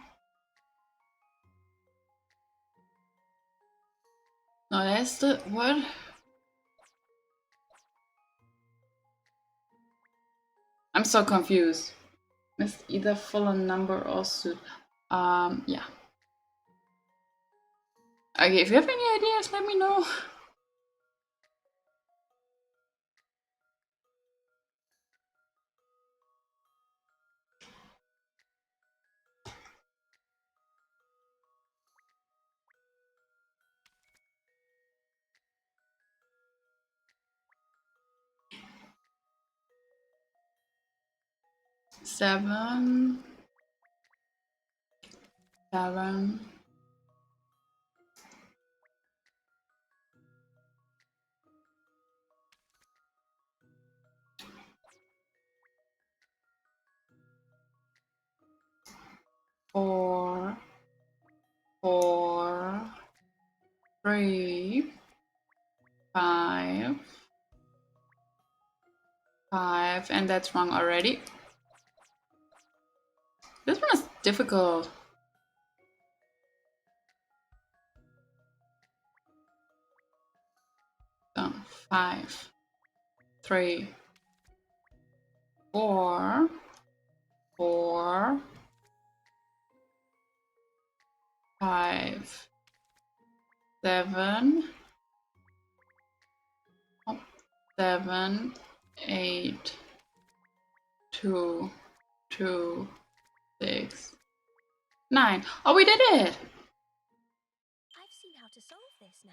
A: No, that's the what? I'm so confused. Missed either full number or suit. Yeah. Okay, if you have any ideas, let me know. Seven. 7. 4. 4. 3. 5. 5. And that's wrong already. This one is difficult. So 5. 3. 4. 4. 5. 7. 7. 8. 2. 2. 6. 9. Oh, we did it!
B: I've seen how to solve this now.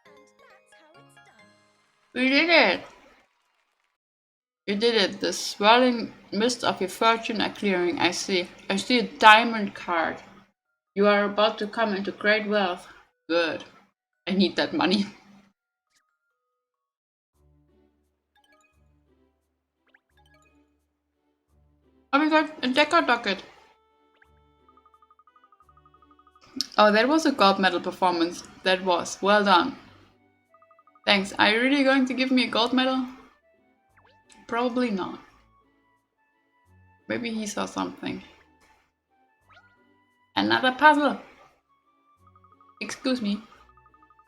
B: And that's how it's done.
A: We did it! You did it. The swirling mist of your fortune are clearing. I see. I see a diamond card. You are about to come into great wealth. Good. I need that money. Oh, we got a decker docket. Oh, that was a gold medal performance. That was. Well done. Thanks. Are you really going to give me a gold medal? Probably not. Maybe he saw something. Another puzzle! Excuse me.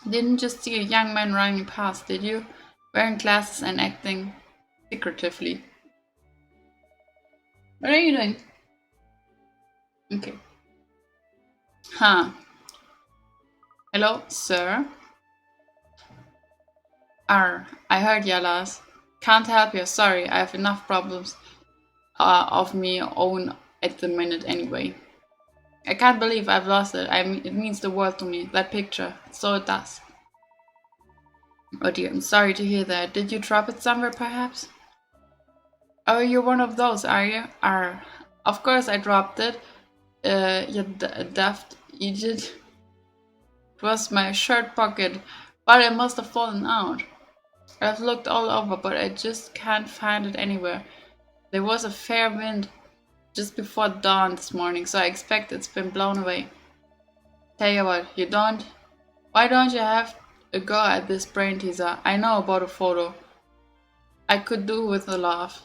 A: Didn't just see a young man running past, did you? Wearing glasses and acting secretively. What are you doing? Okay. Huh. Hello, sir? I heard Yalas. Can't help you, sorry, I have enough problems of me own at the minute anyway. I can't believe I've lost it. It means the world to me, that picture. So it does. Oh dear, I'm sorry to hear that. Did you drop it somewhere, perhaps? Oh, you're one of those, are you? Of course I dropped it. You daft idiot. It was my shirt pocket, but it must have fallen out. I've looked all over, but I just can't find it anywhere. There was a fair wind just before dawn this morning, so I expect it's been blown away. Tell you what, why don't you have a go at this brain teaser? I know about a photo. I could do with a laugh.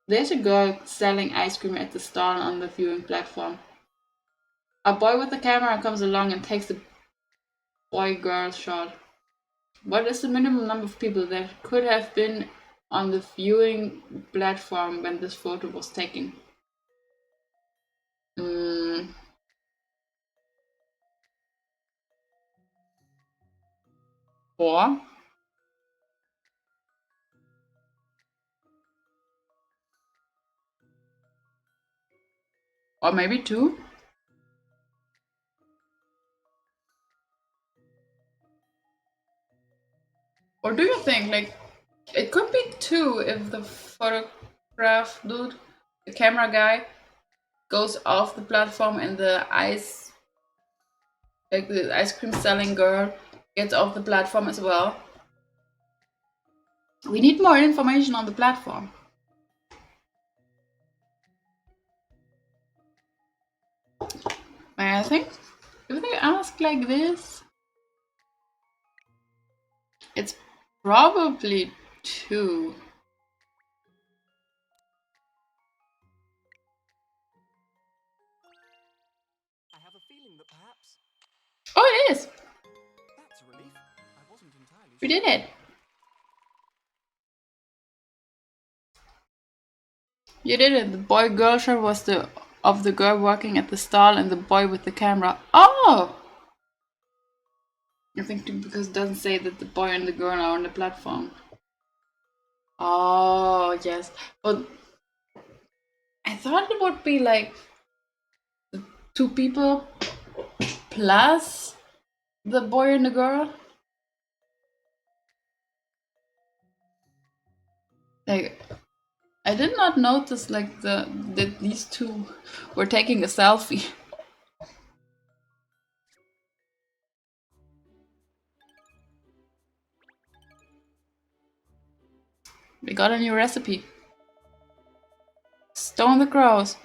A: There's a girl selling ice cream at the stall on the viewing platform. A boy with a camera comes along and takes the boy-girl shot. What is the minimum number of people that could have been on the viewing platform when this photo was taken? Four? Or maybe two? Or do you think, like, it could be two if the photograph dude, the camera guy, goes off the platform and the ice cream selling girl gets off the platform as well? We need more information on the platform. I think if they ask like this, it's probably two.
C: I have a feeling that perhaps...
A: Oh, it is!
C: That's a relief. I wasn't entirely
A: We
C: sure.
A: did it! You did it! The boy-girl shot was of the girl working at the stall and the boy with the camera. Oh! I think because it doesn't say that the boy and the girl are on the platform. Oh, yes. But I thought it would be like two people plus the boy and the girl. Like, I did not notice like that these two were taking a selfie. We got a new recipe. Stone the crows.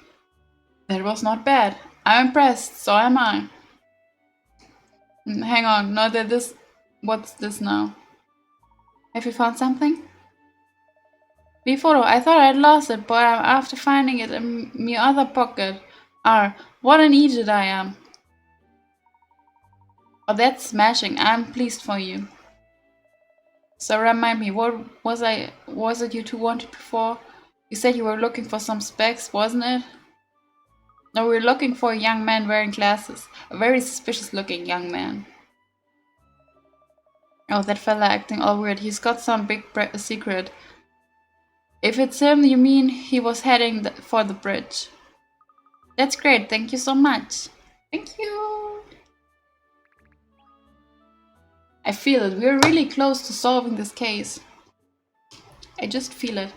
A: That was not bad. I'm impressed, so am I. Hang on, no, that this. What's this now? Have you found something? Me photo. I thought I'd lost it, but after finding it in me other pocket. What an idiot I am. Oh, that's smashing. I'm pleased for you. So remind me, what was it you two wanted before? You said you were looking for some specs, wasn't it? No, we were looking for a young man wearing glasses. A very suspicious looking young man. Oh, that fella acting all weird. He's got some big secret. If it's him, you mean he was heading for the bridge. That's great. Thank you so much. Thank you. I feel it. We're really close to solving this case. I just feel it.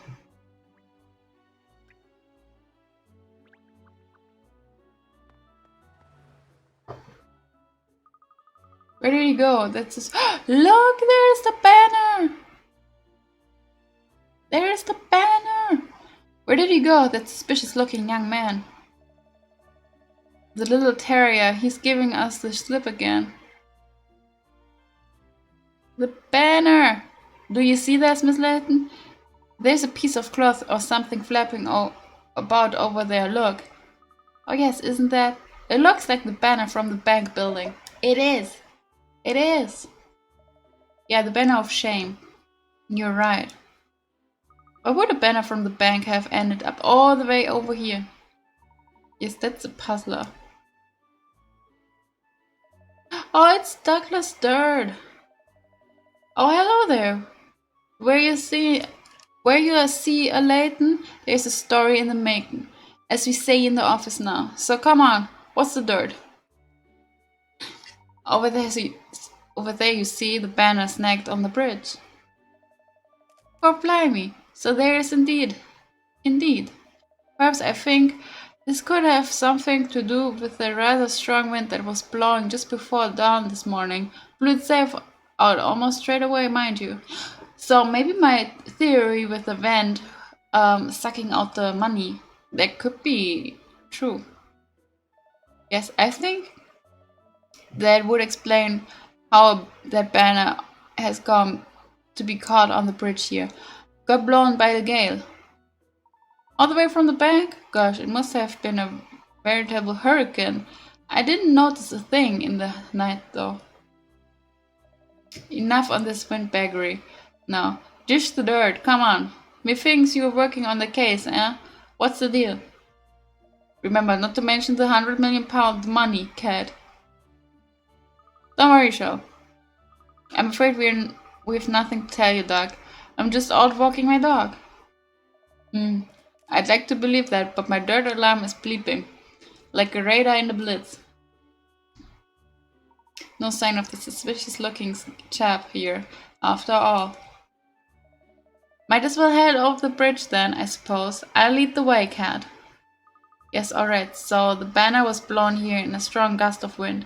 A: Where did he go? That's just... Look, there's the banner! There's the banner! Where did he go, that suspicious looking young man? The little terrier, he's giving us the slip again. The banner! Do you see this, Miss Layton? There's a piece of cloth or something flapping about over there, look. Oh yes, isn't that? It looks like the banner from the bank building. It is. It is. Yeah, the banner of shame. You're right. Why would a banner from the bank have ended up all the way over here? Yes, that's a puzzler. Oh, it's Douglas Dird. Oh, hello there. Where you see a Layton, there's a story in the making, as we say in the office now. So come on, what's the dirt? Over there you see the banner snagged on the bridge. Oh, blimey. So there is indeed. Indeed. Perhaps I think this could have something to do with the rather strong wind that was blowing just before dawn this morning. Blew itself out almost straight away, mind you. So maybe my theory with the vent sucking out the money, that could be true. Yes, I think that would explain how that banner has come to be caught on the bridge here. Got blown by the gale. All the way from the bank? Gosh, it must have been a veritable hurricane. I didn't notice a thing in the night though. Enough on this windbaggery. Now, dish the dirt, come on. Methinks you were working on the case, eh? What's the deal? Remember not to mention the £100 million money, Cat. Don't worry, Shell. I'm afraid we've nothing to tell you, Doc. I'm just out walking my dog. I'd like to believe that, but my dirt alarm is bleeping. Like a radar in the blitz. No sign of the suspicious looking chap here, after all. Might as well head over the bridge then, I suppose. I'll lead the way, Cat. Yes, alright, so the banner was blown here in a strong gust of wind.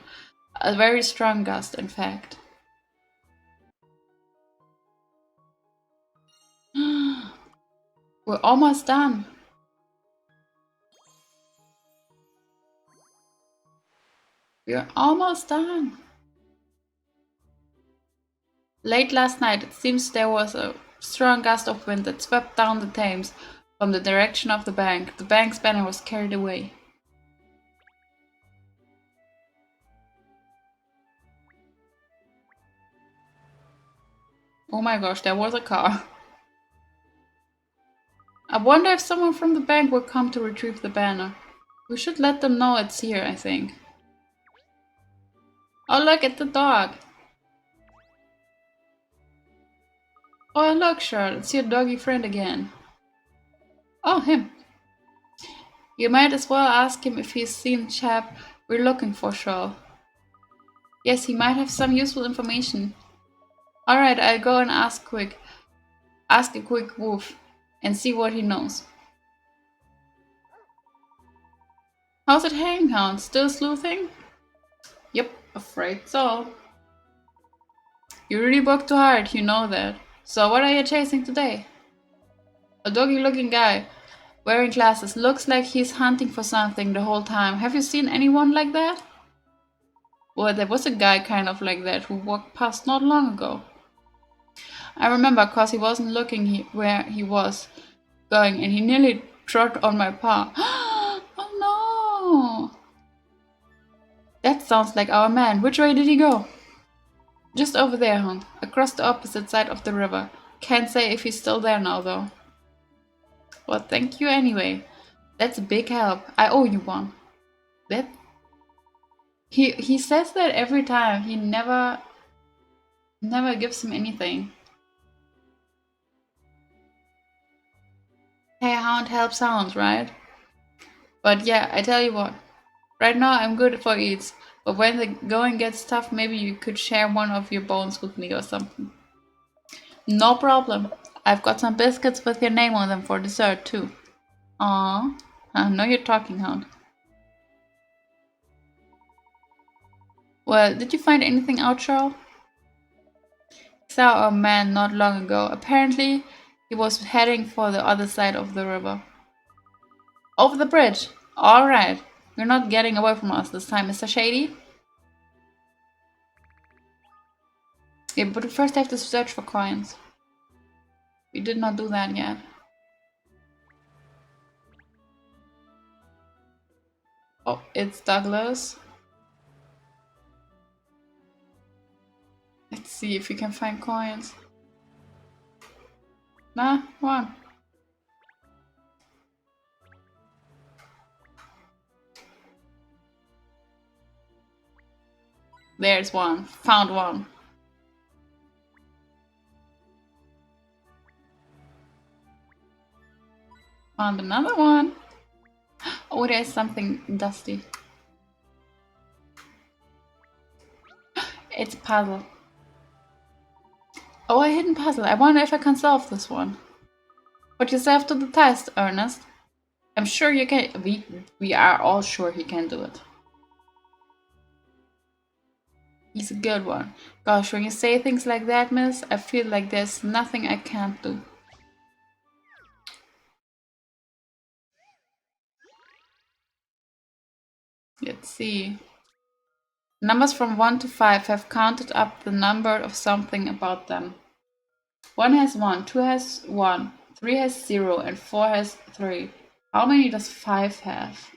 A: A very strong gust, in fact. We're almost done. We're almost done. Late last night, it seems there was a strong gust of wind that swept down the Thames from the direction of the bank. The bank's banner was carried away. Oh my gosh, there was a car. I wonder if someone from the bank will come to retrieve the banner. We should let them know it's here, I think. Oh, look at the dog. Oh, look, Charlotte, it's your doggy friend again. Oh, him. You might as well ask him if he's seen the chap we're looking for, Charlotte. Yes, he might have some useful information. Alright, I'll go and ask a quick woof and see what he knows. How's it hanging, Hound? Still sleuthing? Yep, afraid so. You really work too hard, you know that. So what are you chasing today? A doggy looking guy, wearing glasses, looks like he's hunting for something the whole time. Have you seen anyone like that? Well, there was a guy kind of like that who walked past not long ago. I remember cause he wasn't looking where he was going and he nearly trod on my paw. Oh no! That sounds like our man. Which way did he go? Just over there, Hunt. Across the opposite side of the river. Can't say if he's still there now, though. Well, thank you anyway. That's a big help. I owe you one. That... He says that every time. He never gives him anything. Hey, Hound helps Hound, right? But yeah, I tell you what. Right now I'm good for eats. But when the going gets tough, maybe you could share one of your bones with me or something. No problem. I've got some biscuits with your name on them for dessert too. Aww. I know you're talking, Hound. Well, did you find anything out, Charles? Saw a man not long ago. Apparently, he was heading for the other side of the river. Over the bridge. All right. You're not getting away from us this time, Mr. Shady. Yeah, but we first have to search for coins. We did not do that yet. Oh, it's Douglas. Let's see if we can find coins. Nah, one. There's one. Found one. Found another one. Oh, there's something dusty. It's a puzzle. Oh, a hidden puzzle. I wonder if I can solve this one. Put yourself to the test, Ernest. I'm sure you can. We are all sure he can do it. He's a good one. Gosh, when you say things like that, miss, I feel like there's nothing I can't do. Let's see. Numbers from 1 to 5 have counted up the number of something about them. 1 has 1, 2 has 1, 3 has 0, and 4 has 3. How many does 5 have?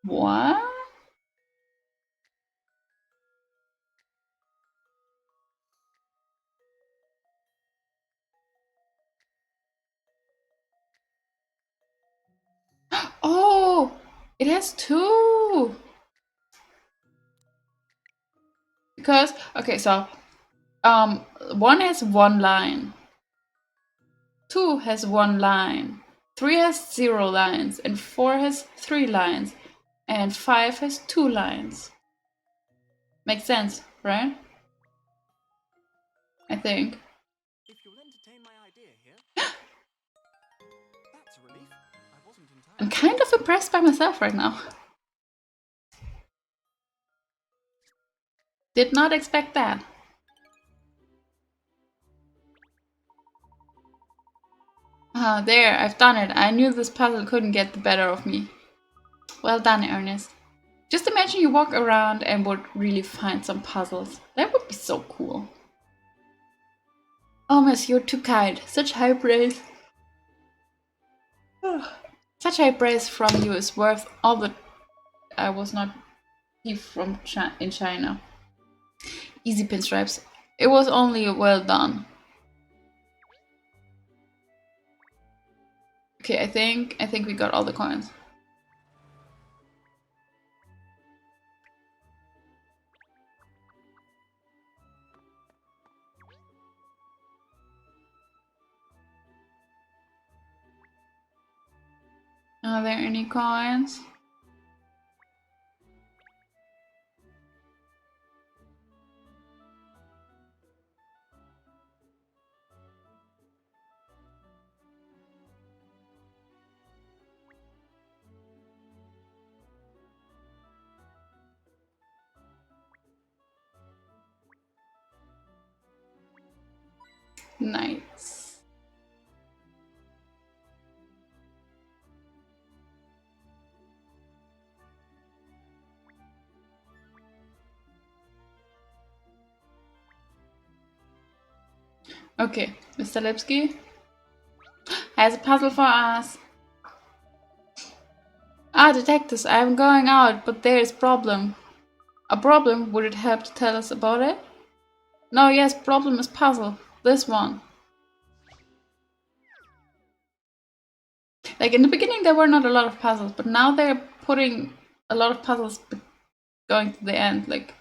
A: What? Oh, it has 2. Because, okay, so 1 has 1 line. 2 has 1 line. 3 has 0 lines. And 4 has 3 lines. And 5 has 2 lines. Makes sense, right? I think.
C: If you'll entertain my idea here. That's a relief. I wasn't entirely.
A: I'm kind of impressed by myself right now. Did not expect that. Ah, there, I've done it. I knew this puzzle couldn't get the better of me. Well done, Ernest. Just imagine you walk around and would really find some puzzles. That would be so cool. Oh, miss, you're too kind. Such high praise. Such high praise from you is worth all the... I was not from in China. Easy, Pinstripes. It was only well done. Okay, I think we got all the coins. Are there any coins? Nice. Okay, Mr. Lipsky has a puzzle for us. Ah, detectives, I'm going out, but there is problem. A problem? Would it help to tell us about it? No, yes, problem is puzzle. This one. Like in the beginning there were not a lot of puzzles, but now they're putting a lot of puzzles going to the end. Like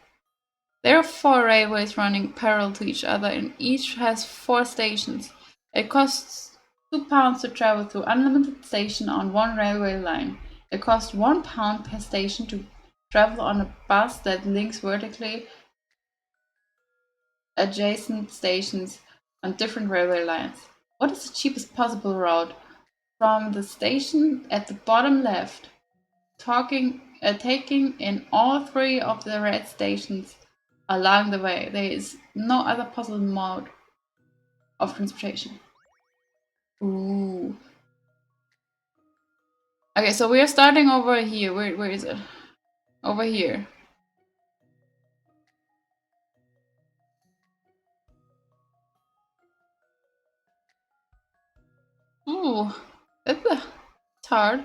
A: there are 4 railways running parallel to each other and each has 4 stations. It costs £2 to travel through unlimited station on one railway line. It costs £1 per station to travel on a bus that links vertically adjacent stations on different railway lines. What is the cheapest possible route? From the station at the bottom left, talking taking in all 3 of the red stations along the way. There is no other possible mode of transportation. Ooh. Okay, so we are starting over here. Where is it? Over here. Ooh, it's hard.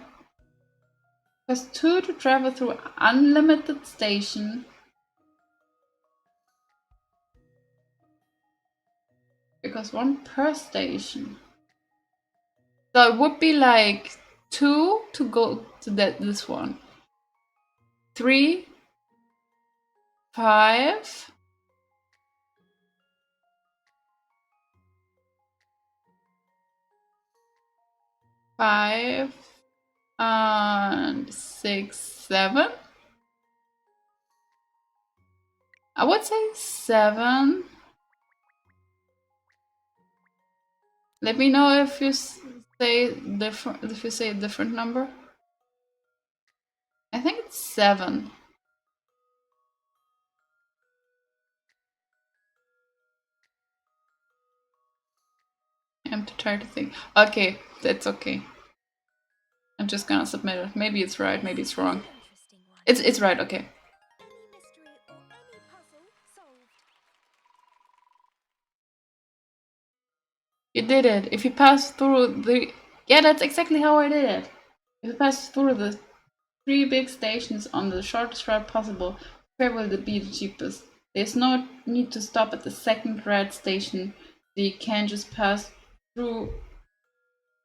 A: There's 2 to travel through unlimited station. Because 1 per station. So it would be like 2 to go to this one. 3, 5. 5 and 6, 7. I would say 7. Let me know if you say different. If you say a different number. I think it's 7. I'm to try to think. Okay, that's okay. I'm just gonna submit it. Maybe it's right. Maybe it's wrong. It's right. Okay.
B: Any mystery or any puzzle solved.
A: You did it. If you pass through the... Yeah, that's exactly how I did it. If you pass through the 3 big stations on the shortest route possible, where will it be the cheapest? There's no need to stop at the second red station, so you can just pass through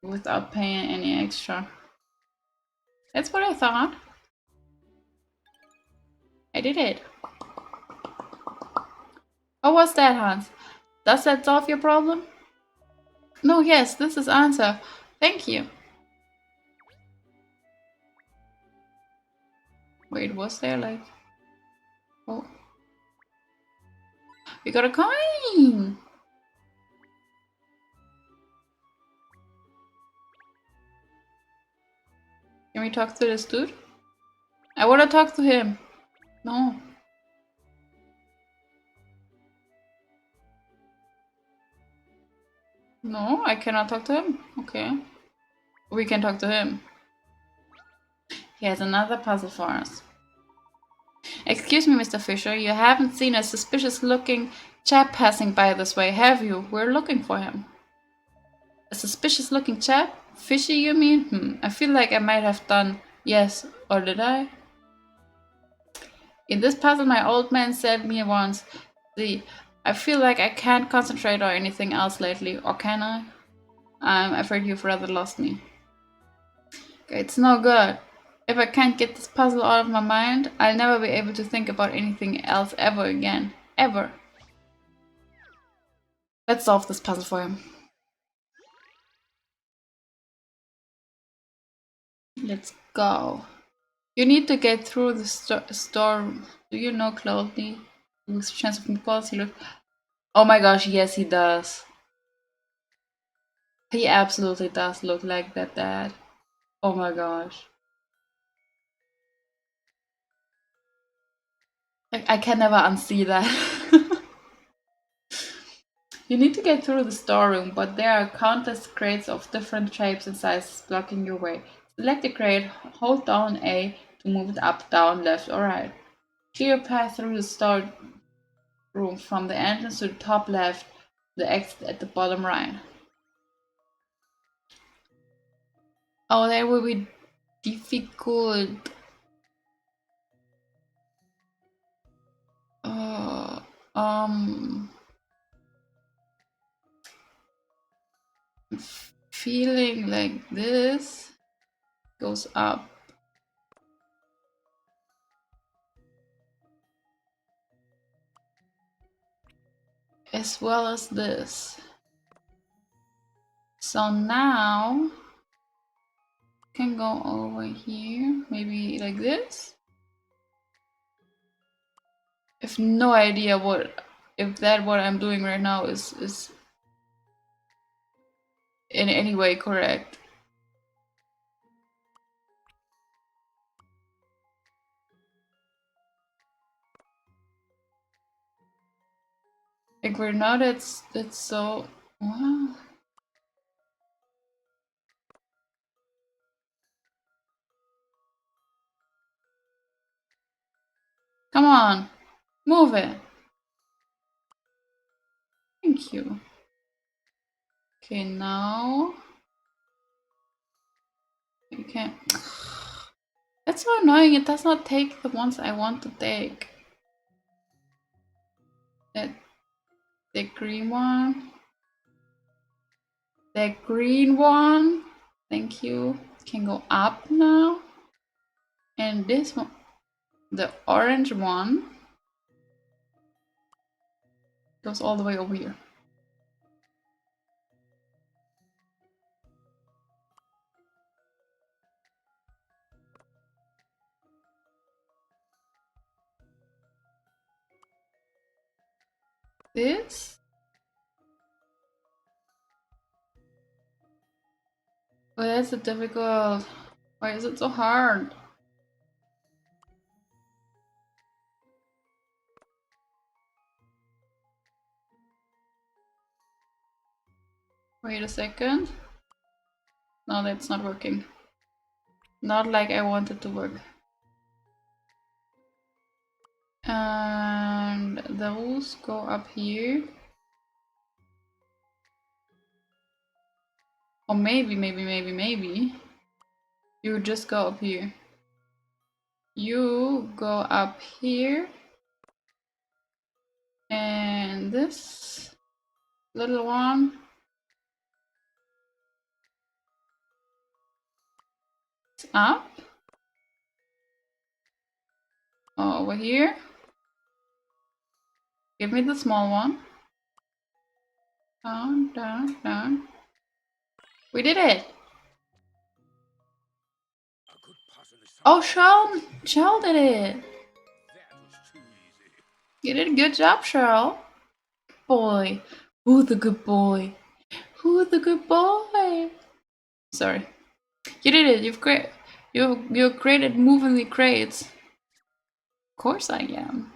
A: without paying any extra. That's what I thought. I did it. How was that, Hans? Does that solve your problem? No, yes, this is answer. Thank you. Wait, was there like... Oh. We got a coin! Can we talk to this dude? I wanna talk to him. No. No, I cannot talk to him. Okay. We can talk to him. He has another puzzle for us. Excuse me, Mr. Fisher, you haven't seen a suspicious-looking chap passing by this way, have you? We're looking for him. A suspicious-looking chap? Fishy, you mean? I feel like I might have done yes, or did I? In this puzzle, my old man said me once, see, I feel like I can't concentrate or anything else lately, or can I? I'm afraid you've rather lost me. Okay, it's no good. If I can't get this puzzle out of my mind, I'll never be able to think about anything else ever again. Ever. Let's solve this puzzle for him. Let's go. You need to get through the storm. Do you know Cloudy? With chance of meatballs, he looks... Oh my gosh, yes he does. He absolutely does look like that dad. Oh my gosh. I can never unsee that. You need to get through the storeroom, but there are countless crates of different shapes and sizes blocking your way. Select a crate, hold down A to move it up, down, left, or right. Clear a path through the storeroom from the entrance to the top left, the exit at the bottom right. Oh, that will be difficult. Uh, um, feeling like this goes up. As well as this. So now can go over here, maybe like this. I have no idea if what I'm doing right now is in any way correct. Like we're not, it's so, wow. Come on, move it. Thank you. Okay, now you can. That's so annoying. It does not take the ones I want to take. That the green one. The green one. Thank you. Can go up now. And this one, the orange one, goes all the way over here. This. Oh, that's a difficult. Why is it so hard? Wait a second. No, that's not working. Not like I want it to work. And those go up here. Or maybe you just go up here. You go up here. And this little one is up. Over here. Give me the small one. Down, down, down. We did it! Oh, Cheryl did it! You did a good job, Cheryl. Boy. Who's the good boy? Who's the good boy? Sorry. You did it. You're great at moving the crates. Of course I am.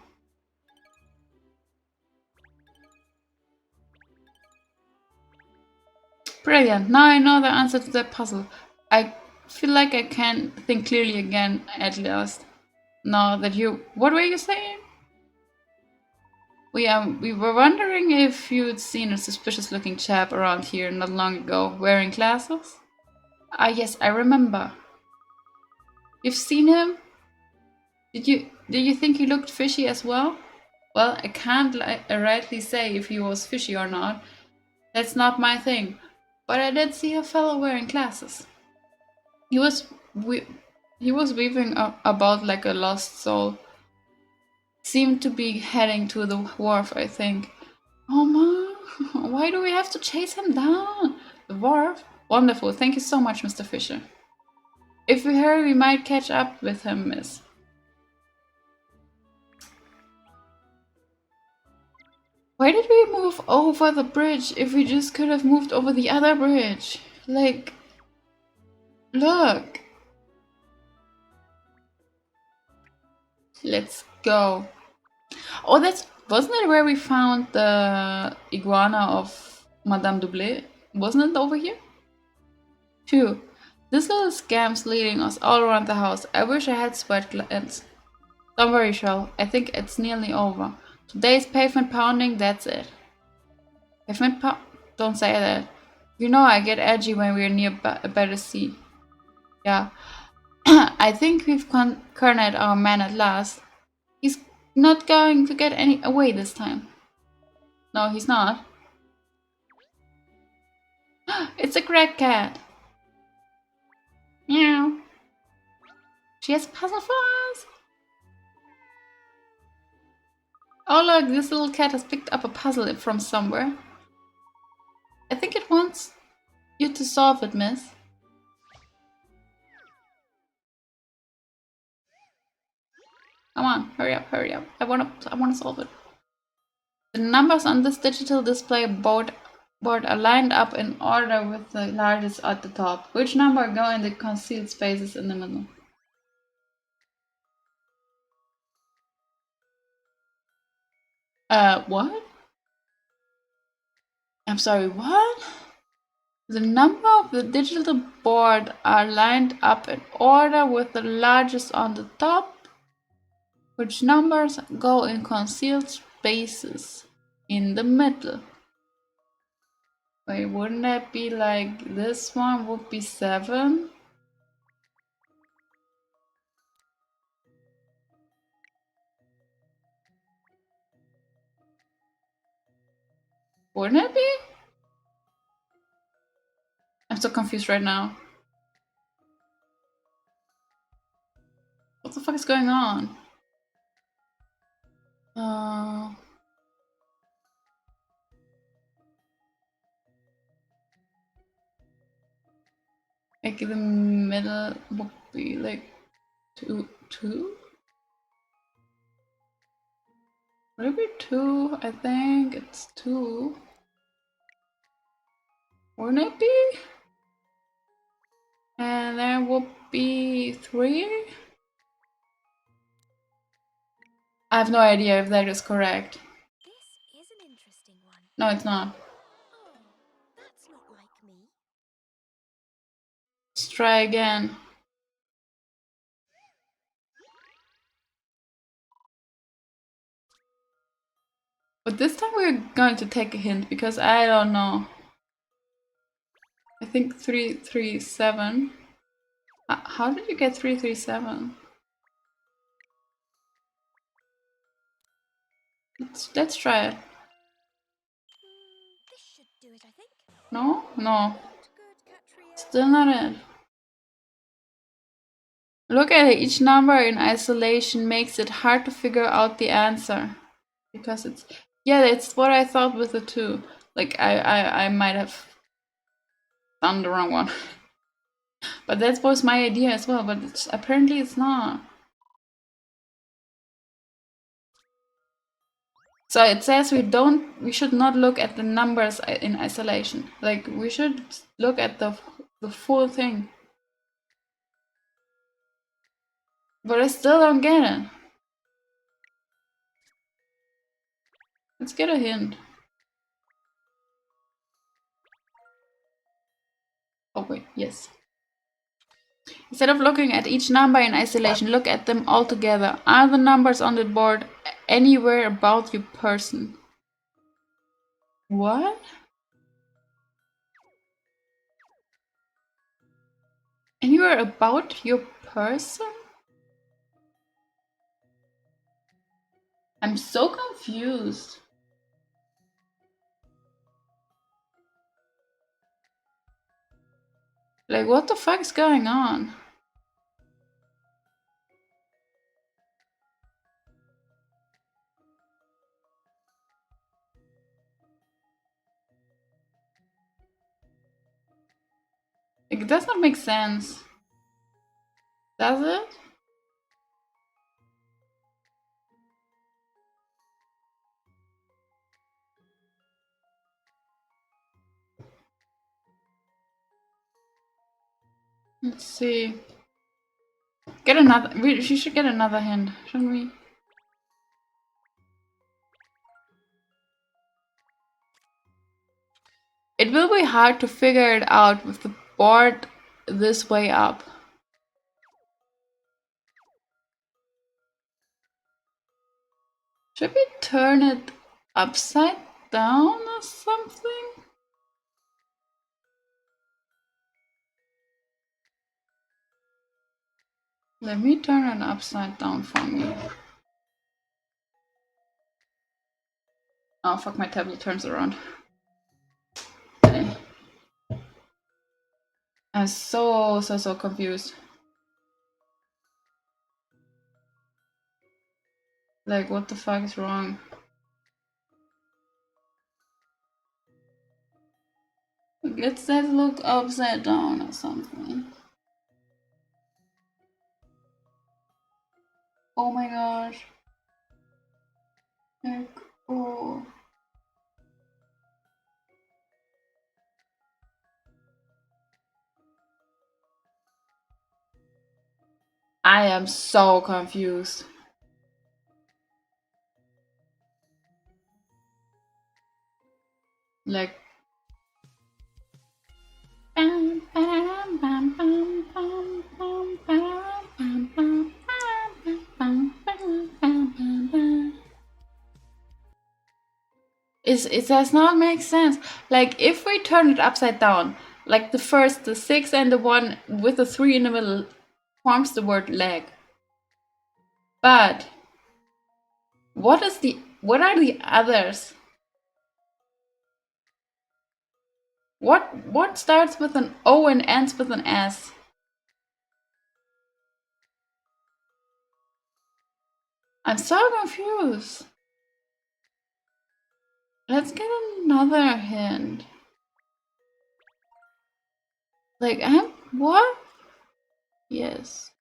A: Brilliant. Now I know the answer to that puzzle. I feel like I can think clearly again at last. Now that you... What were you saying? We were wondering if you'd seen a suspicious looking chap around here not long ago, wearing glasses? Ah yes, I remember. You've seen him? Did you think he looked fishy as well? Well, I can't rightly say if he was fishy or not. That's not my thing. But I did see a fellow wearing glasses. He was weaving about like a lost soul. Seemed to be heading to the wharf, I think. Oh man, why do we have to chase him down? The wharf? Wonderful, thank you so much, Mr. Fisher. If we hurry, we might catch up with him, miss. Why did we move over the bridge if we just could have moved over the other bridge? Like, look. Let's go. Oh, wasn't it where we found the iguana of Madame Doublé? Wasn't it over here? Phew. This little scam's leading us all around the house. I wish I had sweat glands. Don't worry, Shell. I think it's nearly over. Today's pavement pounding, that's it. Pavement pound? Don't say that. You know I get edgy when we're near a better sea. Yeah. I think we've cornered our man at last. He's not going to get any away this time. No, he's not. It's a crack cat. Meow. She has a puzzle for us. Oh look, this little cat has picked up a puzzle from somewhere. I think it wants you to solve it, miss. Come on, hurry up, hurry up. I wanna solve it. The numbers on this digital display board are lined up in order with the largest at the top. Which number go in the concealed spaces in the middle? What? I'm sorry, what? The number of the digital board are lined up in order with the largest on the top, which numbers go in concealed spaces in the middle. Wait, wouldn't that be like this one would be 7? Wouldn't it be? I'm so confused right now. What the fuck is going on? Like the middle would be like 2? Would it be 2? I think it's 2. Wouldn't it be? And there would be 3? I have no idea if that is correct.
B: This is an interesting one.
A: No, it's not.
B: Oh, that's not like me.
A: Let's try again. But this time we're going to take a hint because I don't know. I think 337. How did you get 337? Let's try it.
B: This should do it, I think.
A: No? No.
B: Not good, Catriona.
A: Still not it. Look at it. Each number in isolation makes it hard to figure out the answer. Because it's... Yeah, it's what I thought with the 2. Like, I might have done the wrong one. But that was my idea as well, but apparently it's not. So it says we should not look at the numbers in isolation. Like, we should look at the full thing. But I still don't get it. Let's get a hint. Oh wait, yes. Instead of looking at each number in isolation, look at them all together. Are the numbers on the board anywhere about your person? What? Anywhere about your person? I'm so confused. Like, what the fuck is going on? Like, it does not make sense. Does it? Let's see. Get another. She should get another hint, shouldn't we? It will be hard to figure it out with the board this way up. Should we turn it upside down or something? Let me turn it upside down for me. Oh fuck, my tablet turns around. Okay. I'm so confused. Like, what the fuck is wrong? Let's look upside down or something. Oh my gosh. Like, oh. I am so confused. Like, It does not make sense. Like if we turn it upside down, like the 6 and the 1 with the 3 in the middle forms the word leg. But what are the others? What starts with an O and ends with an S? I'm so confused. Let's get another hint. Like, what? Yes.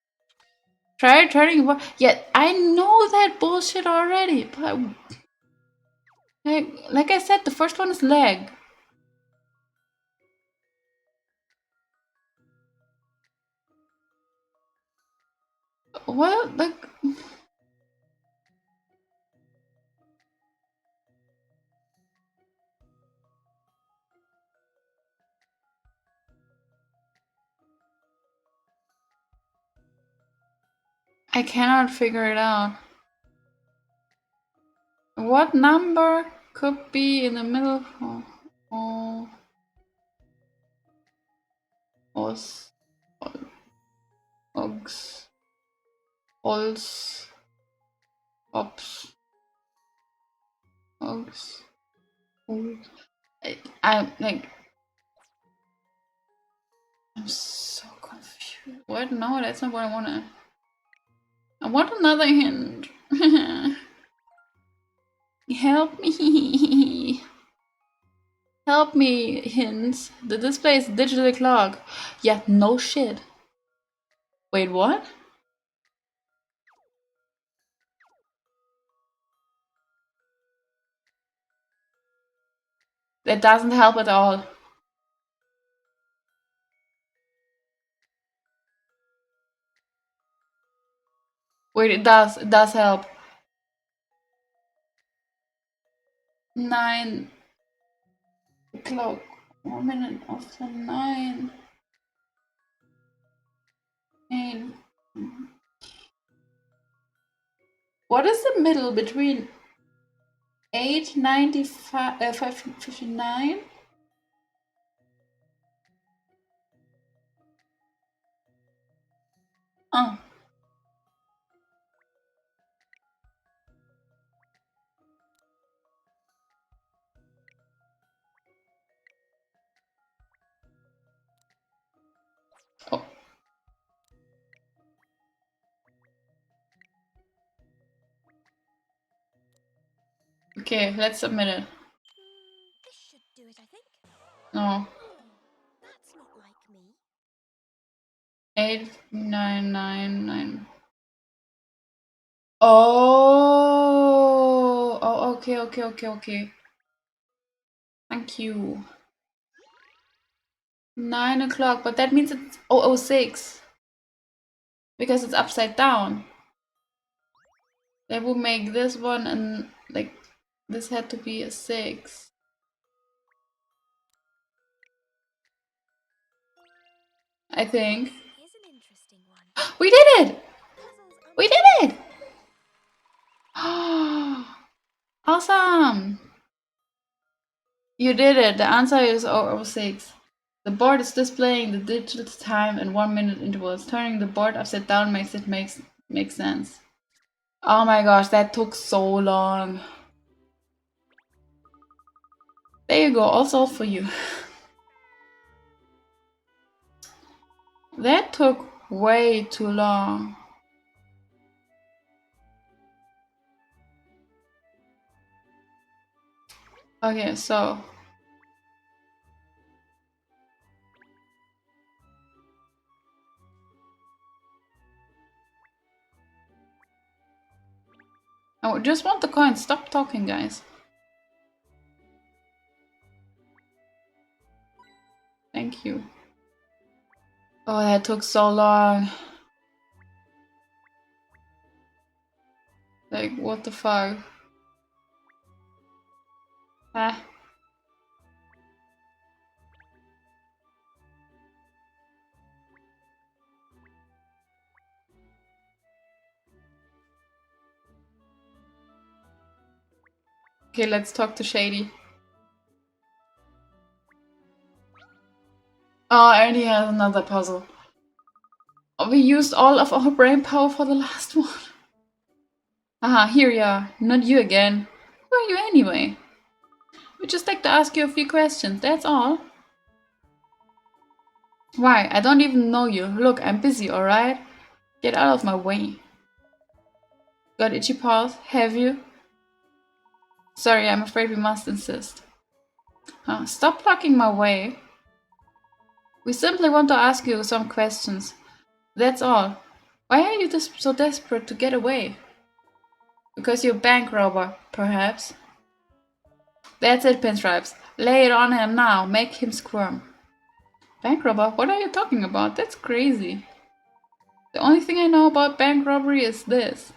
A: Try turning what? Yeah, I know that bullshit already, but like I said, the first one is leg. What? Like, I cannot figure it out. What number could be in the middle? Oh, os, ogs, ols, ops, ogs, ogs. I'm like, I'm so confused. What? No, that's not what I wanna. I want another hint. Help me. Help me, hints. The display is digital clock. Yeah, no shit. Wait, what? That doesn't help at all. Wait, it does. It does help. 9 o'clock. 1 minute after 9. 8. What is the middle between 8:95, 5:59? Oh. Oh. Okay, let's submit it.
B: This should do it, I think.
A: No.
B: That's not like me.
A: 8999. Oh. Oh, okay. Thank you. 9 o'clock, but that means it's 006. Because it's upside down. That would make this one and like this had to be a 6. I think.
B: Here's an interesting one.
A: We did it!
B: Puzzles are
A: We did it! Awesome! You did it. The answer is 006. The board is displaying the digital time in 1 minute intervals. Turning the board upside down makes it make sense. Oh my gosh, that took so long. There you go, all solved for you. That took way too long. Okay, so I just want the coin. Stop talking, guys. Thank you. Oh, that took so long. Like, what the fuck? Ah. Okay, let's talk to Shady. Oh, Ernie has another puzzle. Oh, we used all of our brain power for the last one. Aha, here you are. Not you again. Who are you anyway? We'd just like to ask you a few questions, that's all. Why? I don't even know you. Look, I'm busy, alright? Get out of my way. Got itchy paws? Have you? Sorry, I'm afraid we must insist. Stop blocking my way. We simply want to ask you some questions. That's all. Why are you so desperate to get away? Because you're a bank robber, perhaps? That's it, Pinstripes. Lay it on him now. Make him squirm. Bank robber? What are you talking about? That's crazy. The only thing I know about bank robbery is this.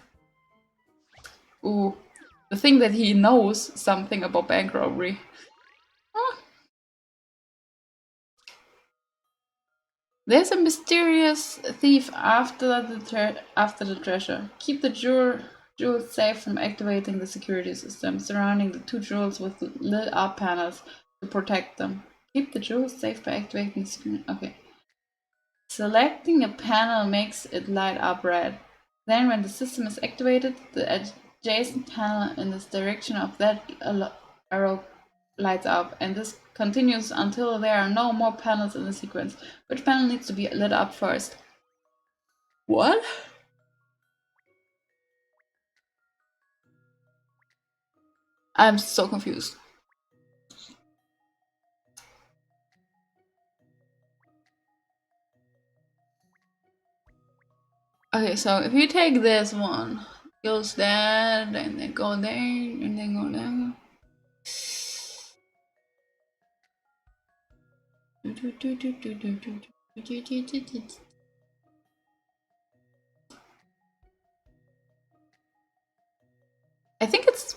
A: Ooh, the thing that he knows something about bank robbery. Huh. There's a mysterious thief after the treasure. Keep the jewels safe from activating the security system, surrounding the 2 jewels with lit up panels to protect them. Keep the jewels safe by activating the security. Okay. Selecting a panel makes it light up red. Then when the system is activated, the adjacent panel in this direction of that arrow lights up, and this continues until there are no more panels in the sequence. Which panel needs to be lit up first? What? I'm so confused. Okay, so if you take this one, goes there, and then go there, and then go there. I think it's...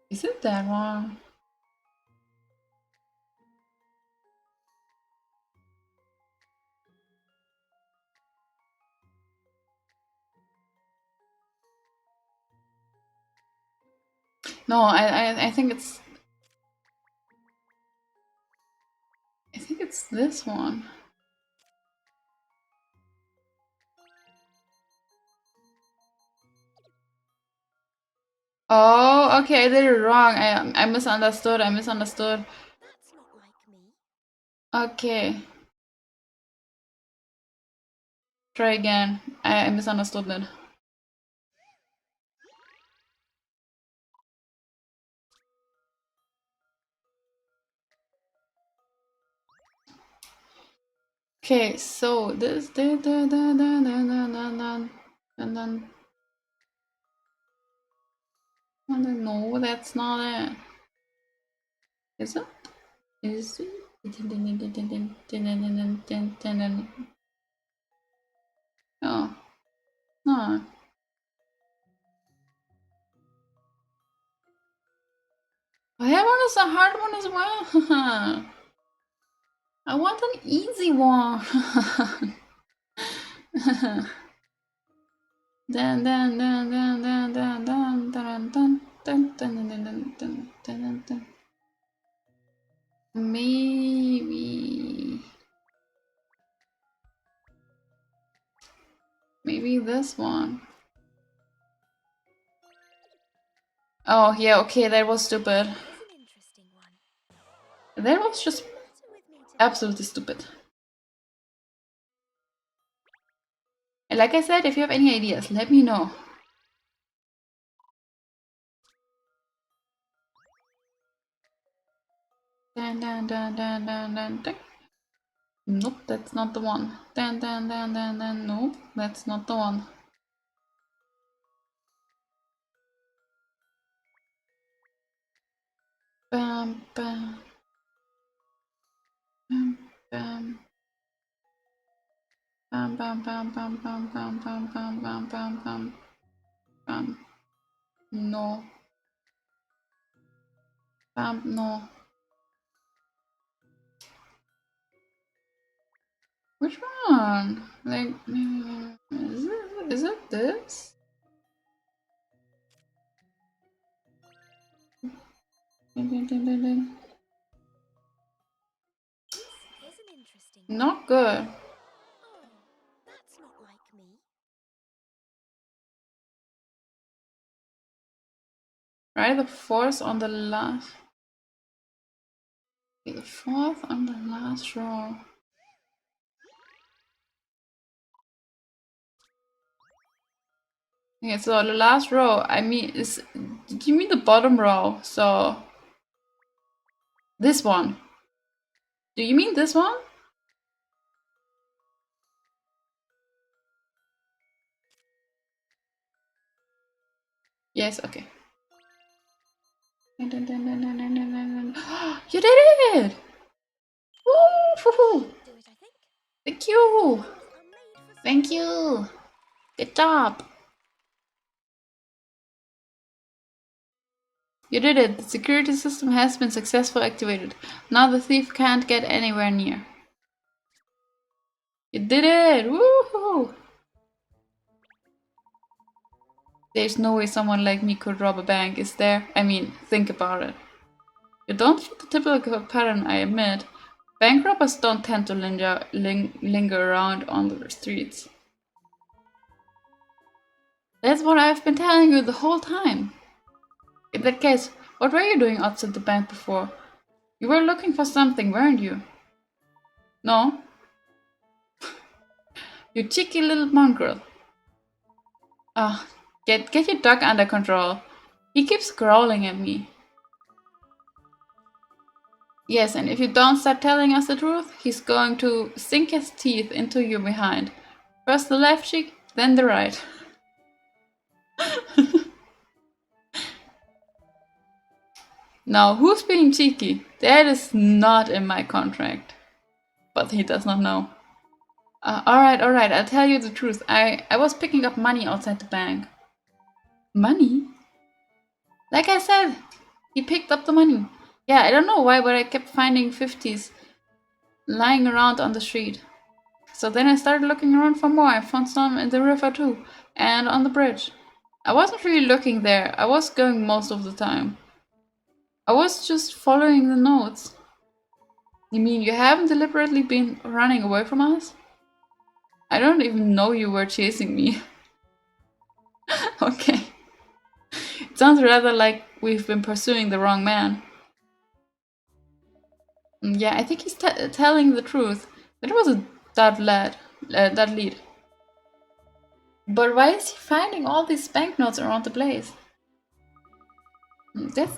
A: Is it that one? No, I think it's... I think it's this one. Oh, okay, I did it wrong. I misunderstood. I misunderstood.
B: That's not like me.
A: Okay. Try again. I misunderstood it. Okay, so this and then no, that's not it. Is it? Is it? Oh, no. That one is a hard one as well. I want an easy one. Maybe this one. Oh yeah, okay, that was stupid.
B: Here's an interesting one.
A: That was just
B: What's the matter with me today?
A: absolutely stupid. And like I said, if you have any ideas, let me know. Nope, that's not the one. Nope, that's not the one. Bam, bam. Bam, bam. Bam, bam, bam, bam, bam, bam, bam, bam, bam, bam, bam, bam. No. Bam, no. Which one? Like, is it this?
B: This is an interesting
A: Not good.
B: Oh, that's not like me.
A: Right, the fourth on the last. The fourth on the last row. Okay, so the last row, I mean, do you mean the bottom row? So, this one. Do you mean this one? Yes, okay. You did it! Woo!
B: Do it, I think.
A: Thank you!
B: These are made for
A: Thank
B: speed.
A: you! Good job! You did it! The security system has been successfully activated. Now the thief can't get anywhere near. You did it! Woohoo! There's no way someone like me could rob a bank, is there? I mean, think about it. You don't fit the typical pattern, I admit. Bank robbers don't tend to linger around on the streets. That's what I've been telling you the whole time. In that case, what were you doing outside the bank before? You were looking for something, weren't you? No? You cheeky little mongrel. Ah, get your dog under control. He keeps growling at me. Yes, and if you don't start telling us the truth, he's going to sink his teeth into you behind. First the left cheek, then the right. Now, who's being cheeky? That is not in my contract. But he does not know. Alright, I'll tell you the truth. I was picking up money outside the bank. Money? Like I said, he picked up the money. Yeah, I don't know why, but I kept finding 50s lying around on the street. So then I started looking around for more. I found some in the river too, and on the bridge. I wasn't really looking there. I was going most of the time. I was just following the notes. You mean you haven't deliberately been running away from us? I don't even know you were chasing me. Okay. It sounds rather like we've been pursuing the wrong man. Yeah, I think he's telling the truth. That was a that lead. But why is he finding all these banknotes around the place? That's...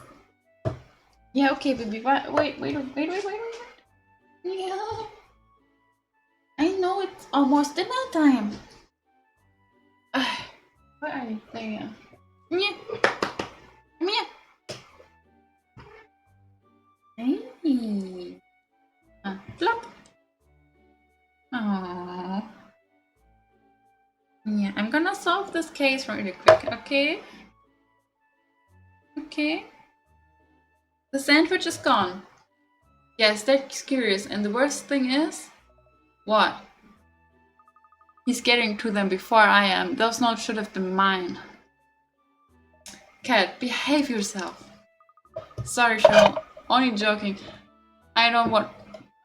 A: Yeah, okay, baby. Wait. Yeah. I know it's almost dinner time. Where are you? There you are. Yeah. Come here. Hey. Plop. Aww. Yeah, I'm gonna solve this case really quick, okay? Okay. The sandwich is gone. Yes, that's curious. And the worst thing is... What? He's getting to them before I am. Those notes should have been mine. Cat, behave yourself. Sorry, Cheryl. Only joking. I don't want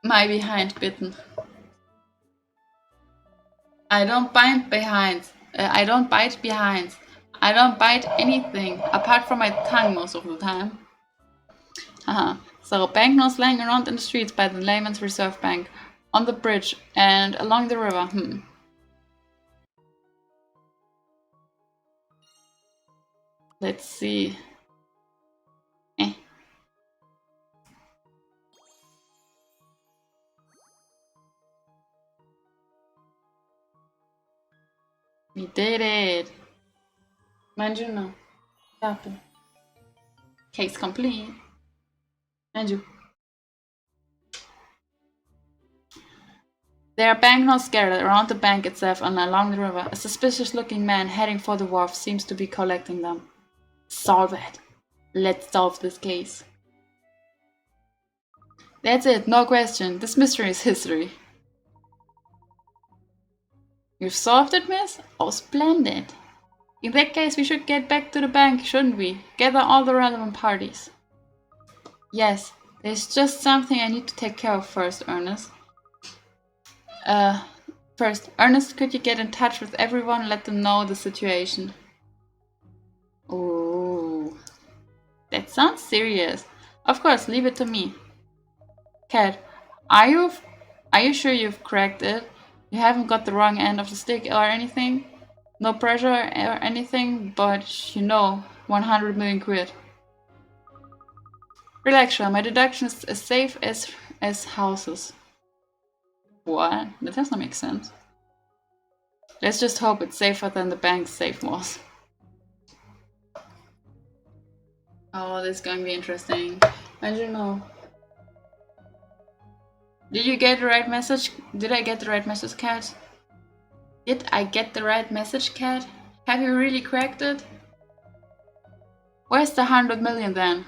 A: my behind bitten. I don't bite behind. I don't bite behind. I don't bite anything apart from my tongue most of the time. Haha. So banknotes lying around in the streets by the Layman's Reserve Bank, on the bridge, and along the river. Let's see. Eh. We did it. Mind you, no. Happen. Case complete. Mind you. There are banknotes scattered around the bank itself and along the river. A suspicious-looking man heading for the wharf seems to be collecting them. Solve it. Let's solve this case. That's it, no question. This mystery is history. You've solved it, miss? Oh, splendid. In that case, we should get back to the bank, shouldn't we? Gather all the relevant parties. Yes, there's just something I need to take care of first, Ernest. First, Ernest, could you get in touch with everyone, let them know the situation? Oh, that sounds serious. Of course, leave it to me. Cat, are you sure you've cracked it? You haven't got the wrong end of the stick or anything? No pressure or anything, but 100 million quid. Relax, Sean, my deduction is as safe as houses. What? That doesn't make sense. Let's just hope it's safer than the bank's safe was. Oh, this is going to be interesting. I don't know. Did you get the right message? Did I get the right message, Cat? Did I get the right message, Cat? Have you really cracked it? Where's the 100 million then?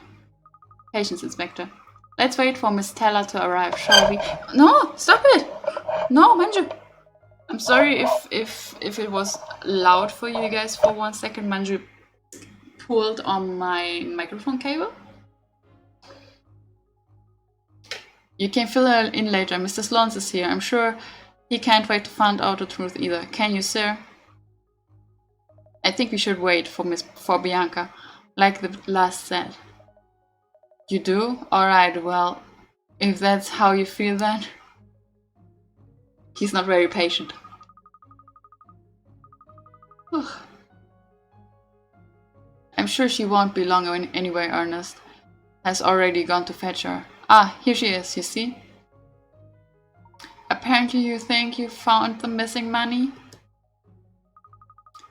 A: Patience, Inspector. Let's wait for Miss Teller to arrive, shall we? No! Stop it! No, Manju! I'm sorry if it was loud for you guys for 1 second. Manju pulled on my microphone cable. You can fill her in later. Mr. Sloans is here. I'm sure he can't wait to find out the truth either. Can you, sir? I think we should wait for Bianca, like the last said. You do? Alright, well, if that's how you feel then. He's not very patient. I'm sure she won't be long anyway, Ernest has already gone to fetch her. Ah, here she is, you see? Apparently you think you found the missing money?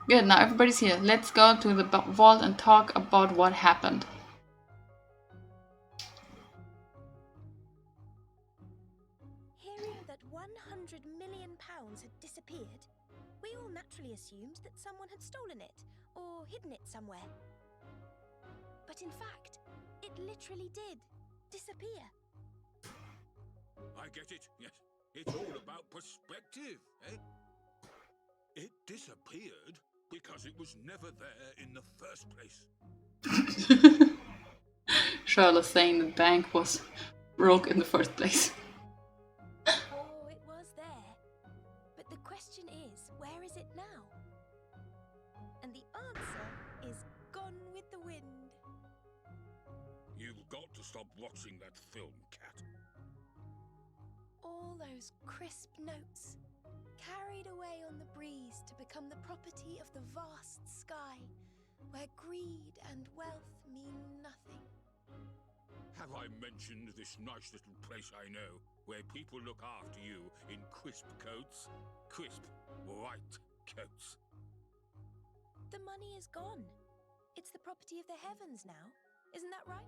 A: Good, now everybody's here. Let's go to the vault and talk about what happened.
B: Hearing that £100 million had disappeared, we all naturally assumed that someone had stolen it or hidden it somewhere. But in fact, it literally did disappear.
D: I get it, yes. It's all about perspective, eh? It disappeared because it was never there in the first place.
A: Charlotte saying the bank was broke in the first place.
B: Oh, it was there. But the question is, where is it now? And the answer is gone with the wind.
D: You've got to stop watching that film, Cat.
B: All those crisp notes, carried away on the breeze to become the property of the vast sky, where greed and wealth mean nothing.
D: Have I mentioned this nice little place I know, where people look after you in crisp coats? Crisp, white coats.
B: The money is gone. It's the property of the heavens now. Isn't that right?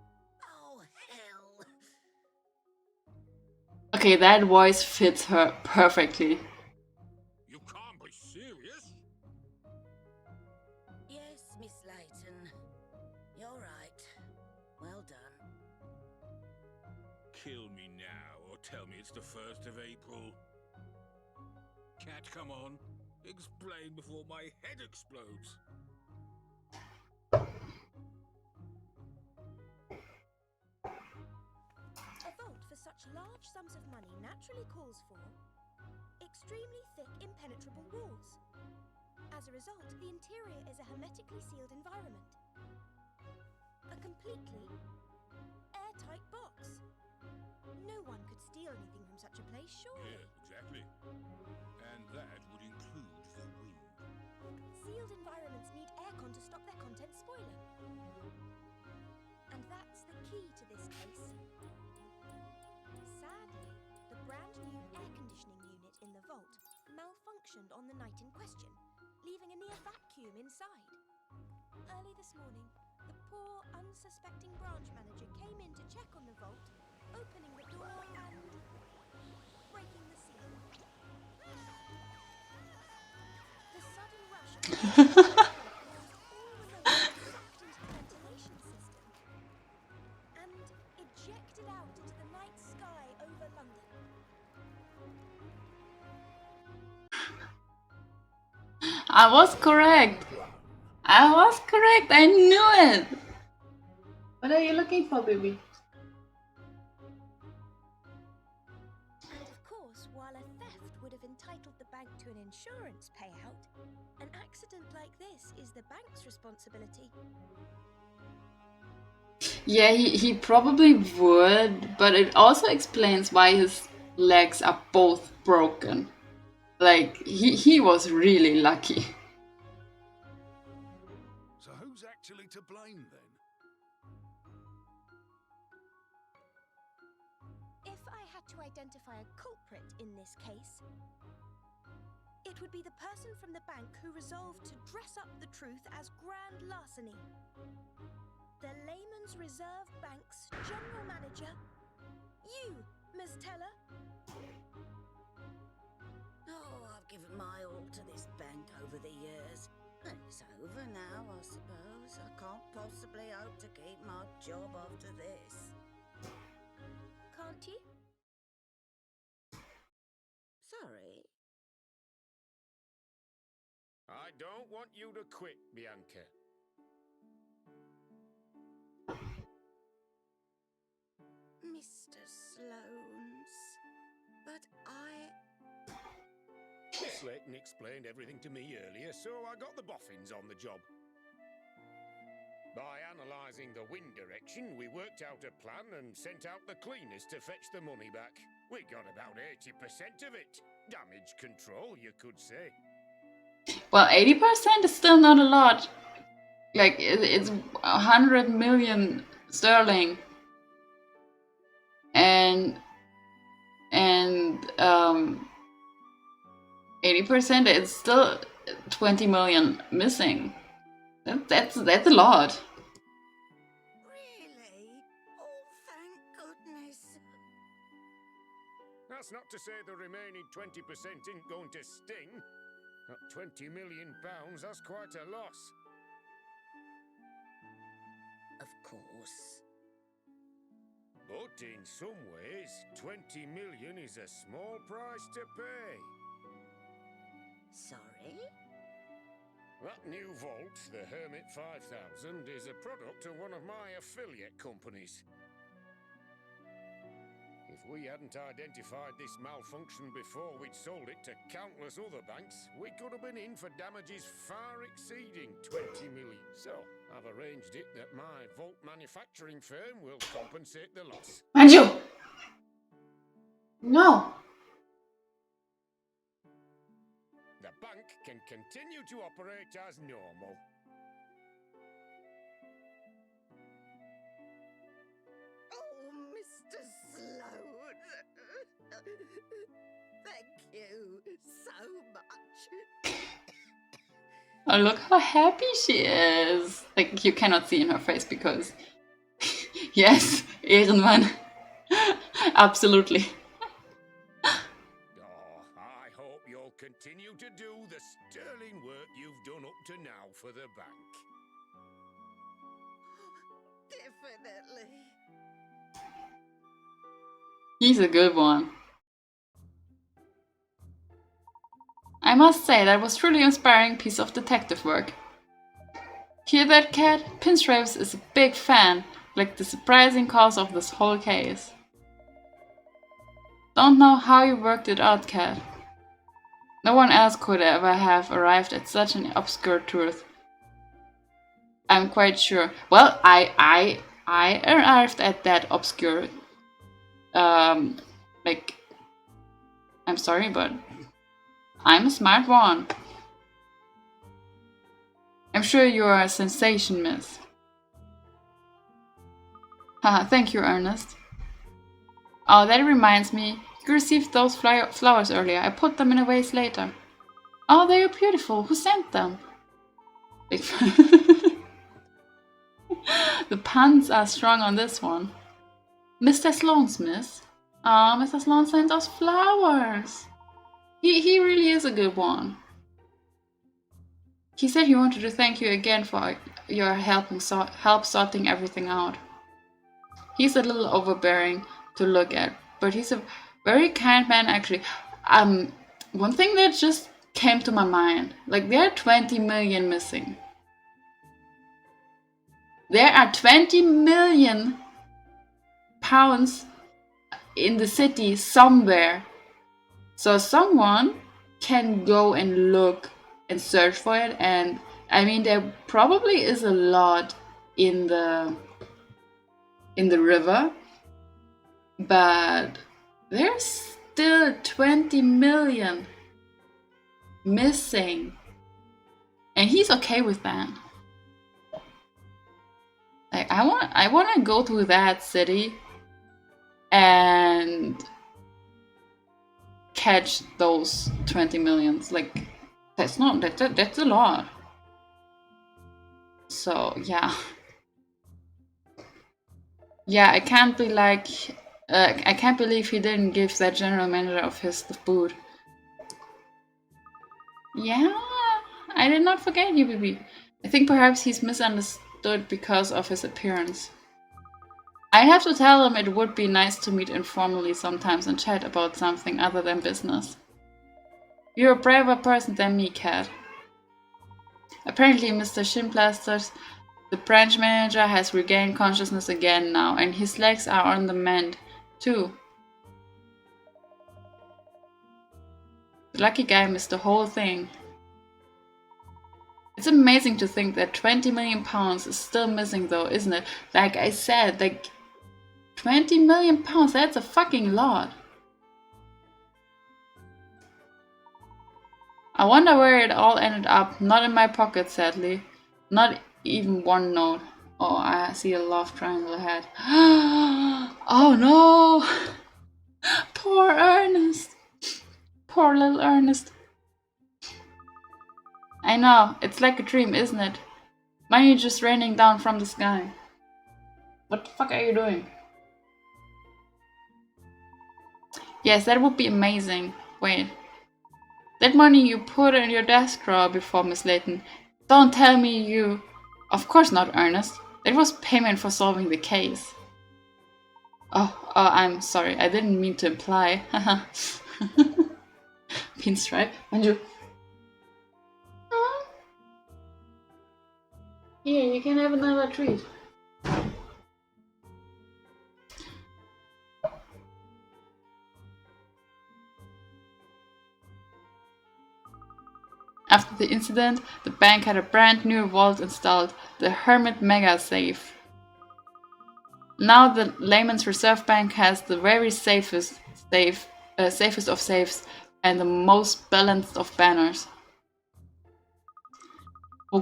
B: Oh, hell.
A: Okay, that voice fits her perfectly.
D: You can't be serious?
E: Yes, Miss Layton. You're right. Well done.
D: Kill me now, or tell me it's the 1st of April. Cat, come on. Explain before my head explodes.
B: A vault for such large sums of money naturally calls for extremely thick, impenetrable walls. As a result, the interior is a hermetically sealed environment. A completely airtight box. No one could steal anything from such a place, surely.
D: Yeah, exactly. And that would include the wind.
B: Sealed environments need aircon to stop their contents spoiling. And that's the key to this case. Sadly, the brand new air conditioning unit in the vault malfunctioned on the night in question, leaving a near vacuum inside. Early this morning, the poor, unsuspecting branch manager came in to check on the vault, opening the door and breaking the seal. The sudden rush of caused all the motion sucked into the ventilation system and ejected out into the night sky over London.
A: I was correct. I knew it. What are you looking for, baby?
B: an insurance payout, an accident like this is the bank's responsibility.
A: Yeah, he probably would, but it also explains why his legs are both broken. Like, he was really lucky.
D: So who's actually to blame then?
B: If I had to identify a culprit in this case, it would be the person from the bank who resolved to dress up the truth as grand larceny. The Layman's Reserve Bank's general manager, you, Miss Teller.
E: Oh, I've given my all to this bank over the years. And it's over now, I suppose. I can't possibly hope to keep my job after this.
B: Can't you?
E: Sorry.
F: I don't want you to quit, Bianca.
E: Mr. Sloanes, but
F: Miss Layton explained everything to me earlier, so I got the boffins on the job. By analysing the wind direction, we worked out a plan and sent out the cleaners to fetch the money back. We got about 80% of it. Damage control, you could say.
A: Well, 80% is still not a lot. Like, it's 100 million sterling. And 80% is still 20 million missing. That's a lot.
E: really? Oh, thank goodness.
F: That's not to say the remaining 20% isn't going to sting. At £20 million, that's quite a loss.
E: Of course.
F: But in some ways, 20 million is a small price to pay.
E: Sorry?
F: That new vault, the Hermit 5000, is a product of one of my affiliate companies. If we hadn't identified this malfunction before we'd sold it to countless other banks, we could have been in for damages far exceeding 20 million. So, I've arranged it that my vault manufacturing firm will compensate the loss.
A: Manju! No!
F: The bank can continue to operate as normal.
E: Oh, Mr. Sloan. Thank you so much.
A: Oh, look how happy she is. Like, you cannot see in her face because... yes, Ehrenmann. Absolutely.
F: Oh, I hope you'll continue to do the sterling work you've done up to now for the bank.
E: Definitely.
A: He's a good one. I must say, that was truly inspiring piece of detective work. Hear that, Cat? Pinstripes is a big fan, like the surprising cause of this whole case. Don't know how you worked it out, Cat. No one else could ever have arrived at such an obscure truth. I'm quite sure. Well, I arrived at that obscure... like... I'm sorry, but... I'm a smart one. I'm sure you are a sensation, miss. Haha, thank you, Ernest. Oh, that reminds me. You received those flowers earlier. I put them in a vase later. Oh, they are beautiful. Who sent them? Big The puns are strong on this one. Mr. Sloane's, miss. Ah, Mr. Sloane sent us flowers. He really is a good one. He said he wanted to thank you again for your help sorting everything out. He's a little overbearing to look at, but he's a very kind man actually. One thing that just came to my mind, like there are 20 million missing. There are 20 million pounds in the city somewhere. So someone can go and look and search for it, and I mean there probably is a lot in the river, but there's still 20 million missing, and he's okay with that. Like I want to go to that city and catch those 20 millions. Like that's a lot. So yeah, I can't be like I can't believe he didn't give that general manager of his the food. Yeah, I did not forget you, baby. I think perhaps he's misunderstood because of his appearance. I have to tell him it would be nice to meet informally sometimes and chat about something other than business. You're a braver person than me, Cat. Apparently, Mr. Shinplasters, the branch manager, has regained consciousness again now, and his legs are on the mend, too. The lucky guy missed the whole thing. It's amazing to think that 20 million pounds is still missing though, isn't it? Like I said, like 20 million pounds, that's a fucking lot. I wonder where it all ended up. Not in my pocket, sadly. Not even one note. Oh, I see a love triangle ahead. Oh no! Poor Ernest. Poor little Ernest. I know, it's like a dream, isn't it? Money just raining down from the sky. What the fuck are you doing? Yes, that would be amazing. Wait. That money you put in your desk drawer before, Miss Layton. Don't tell me you... Of course not, Ernest. That was payment for solving the case. Oh, I'm sorry. I didn't mean to imply. Haha. Pinstripe. Manju. Here, you can have another treat. After the incident, the bank had a brand new vault installed, the Hermit Mega Safe. Now the Layman's Reserve Bank has the very safest of safes and the most balanced of banners. Who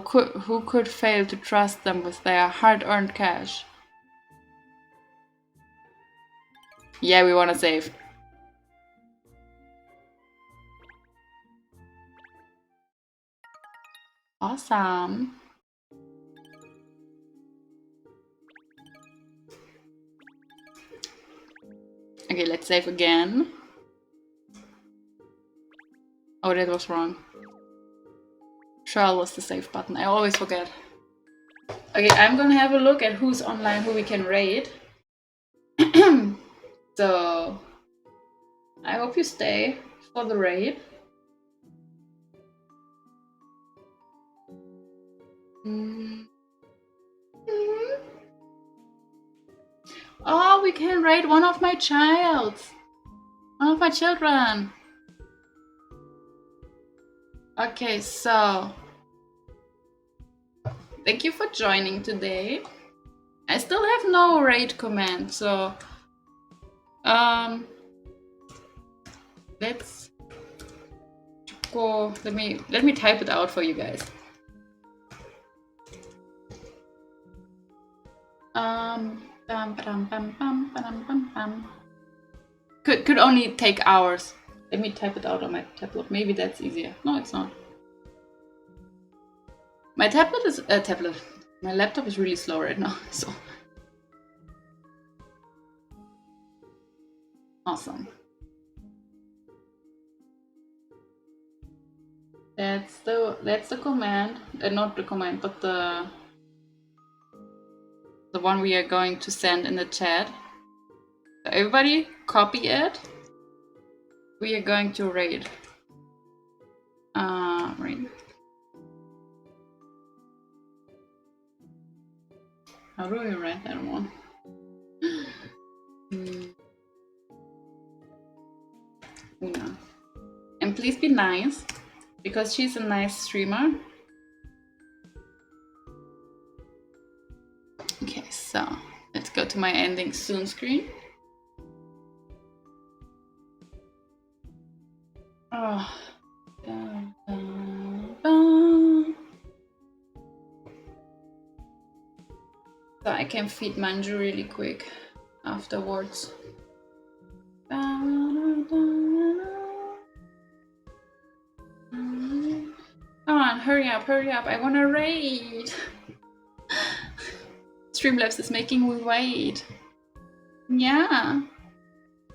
A: could fail to trust them with their hard-earned cash? Yeah, we want to save. Awesome. Okay, let's save again. Oh, that was wrong. Trial was the save button. I always forget. Okay, I'm gonna have a look at who's online, who we can raid. So, I hope you stay for the raid. Oh, we can raid one of my children. Okay, so thank you for joining today. I still have no raid command, so let's go. Let me type it out for you guys. Could only take hours. Let me type it out on my tablet. Maybe that's easier. No, it's not. My tablet is My laptop is really slow right now. So awesome. That's the command. Not the command, but the one we are going to send in the chat. So everybody copy it. We are going to raid. Raid. How do we write that one? Una. And please be nice, because she's a nice streamer. Okay, so let's go to my ending soon screen. Oh. Dun, dun, dun. So I can feed Manju really quick afterwards. Come on, hurry up, I wanna raid. Streamlabs is making me wait. Yeah.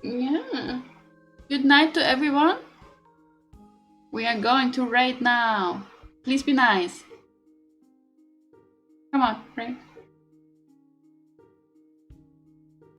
A: Good night to everyone. We are going to raid now. Please be nice. Come on, raid.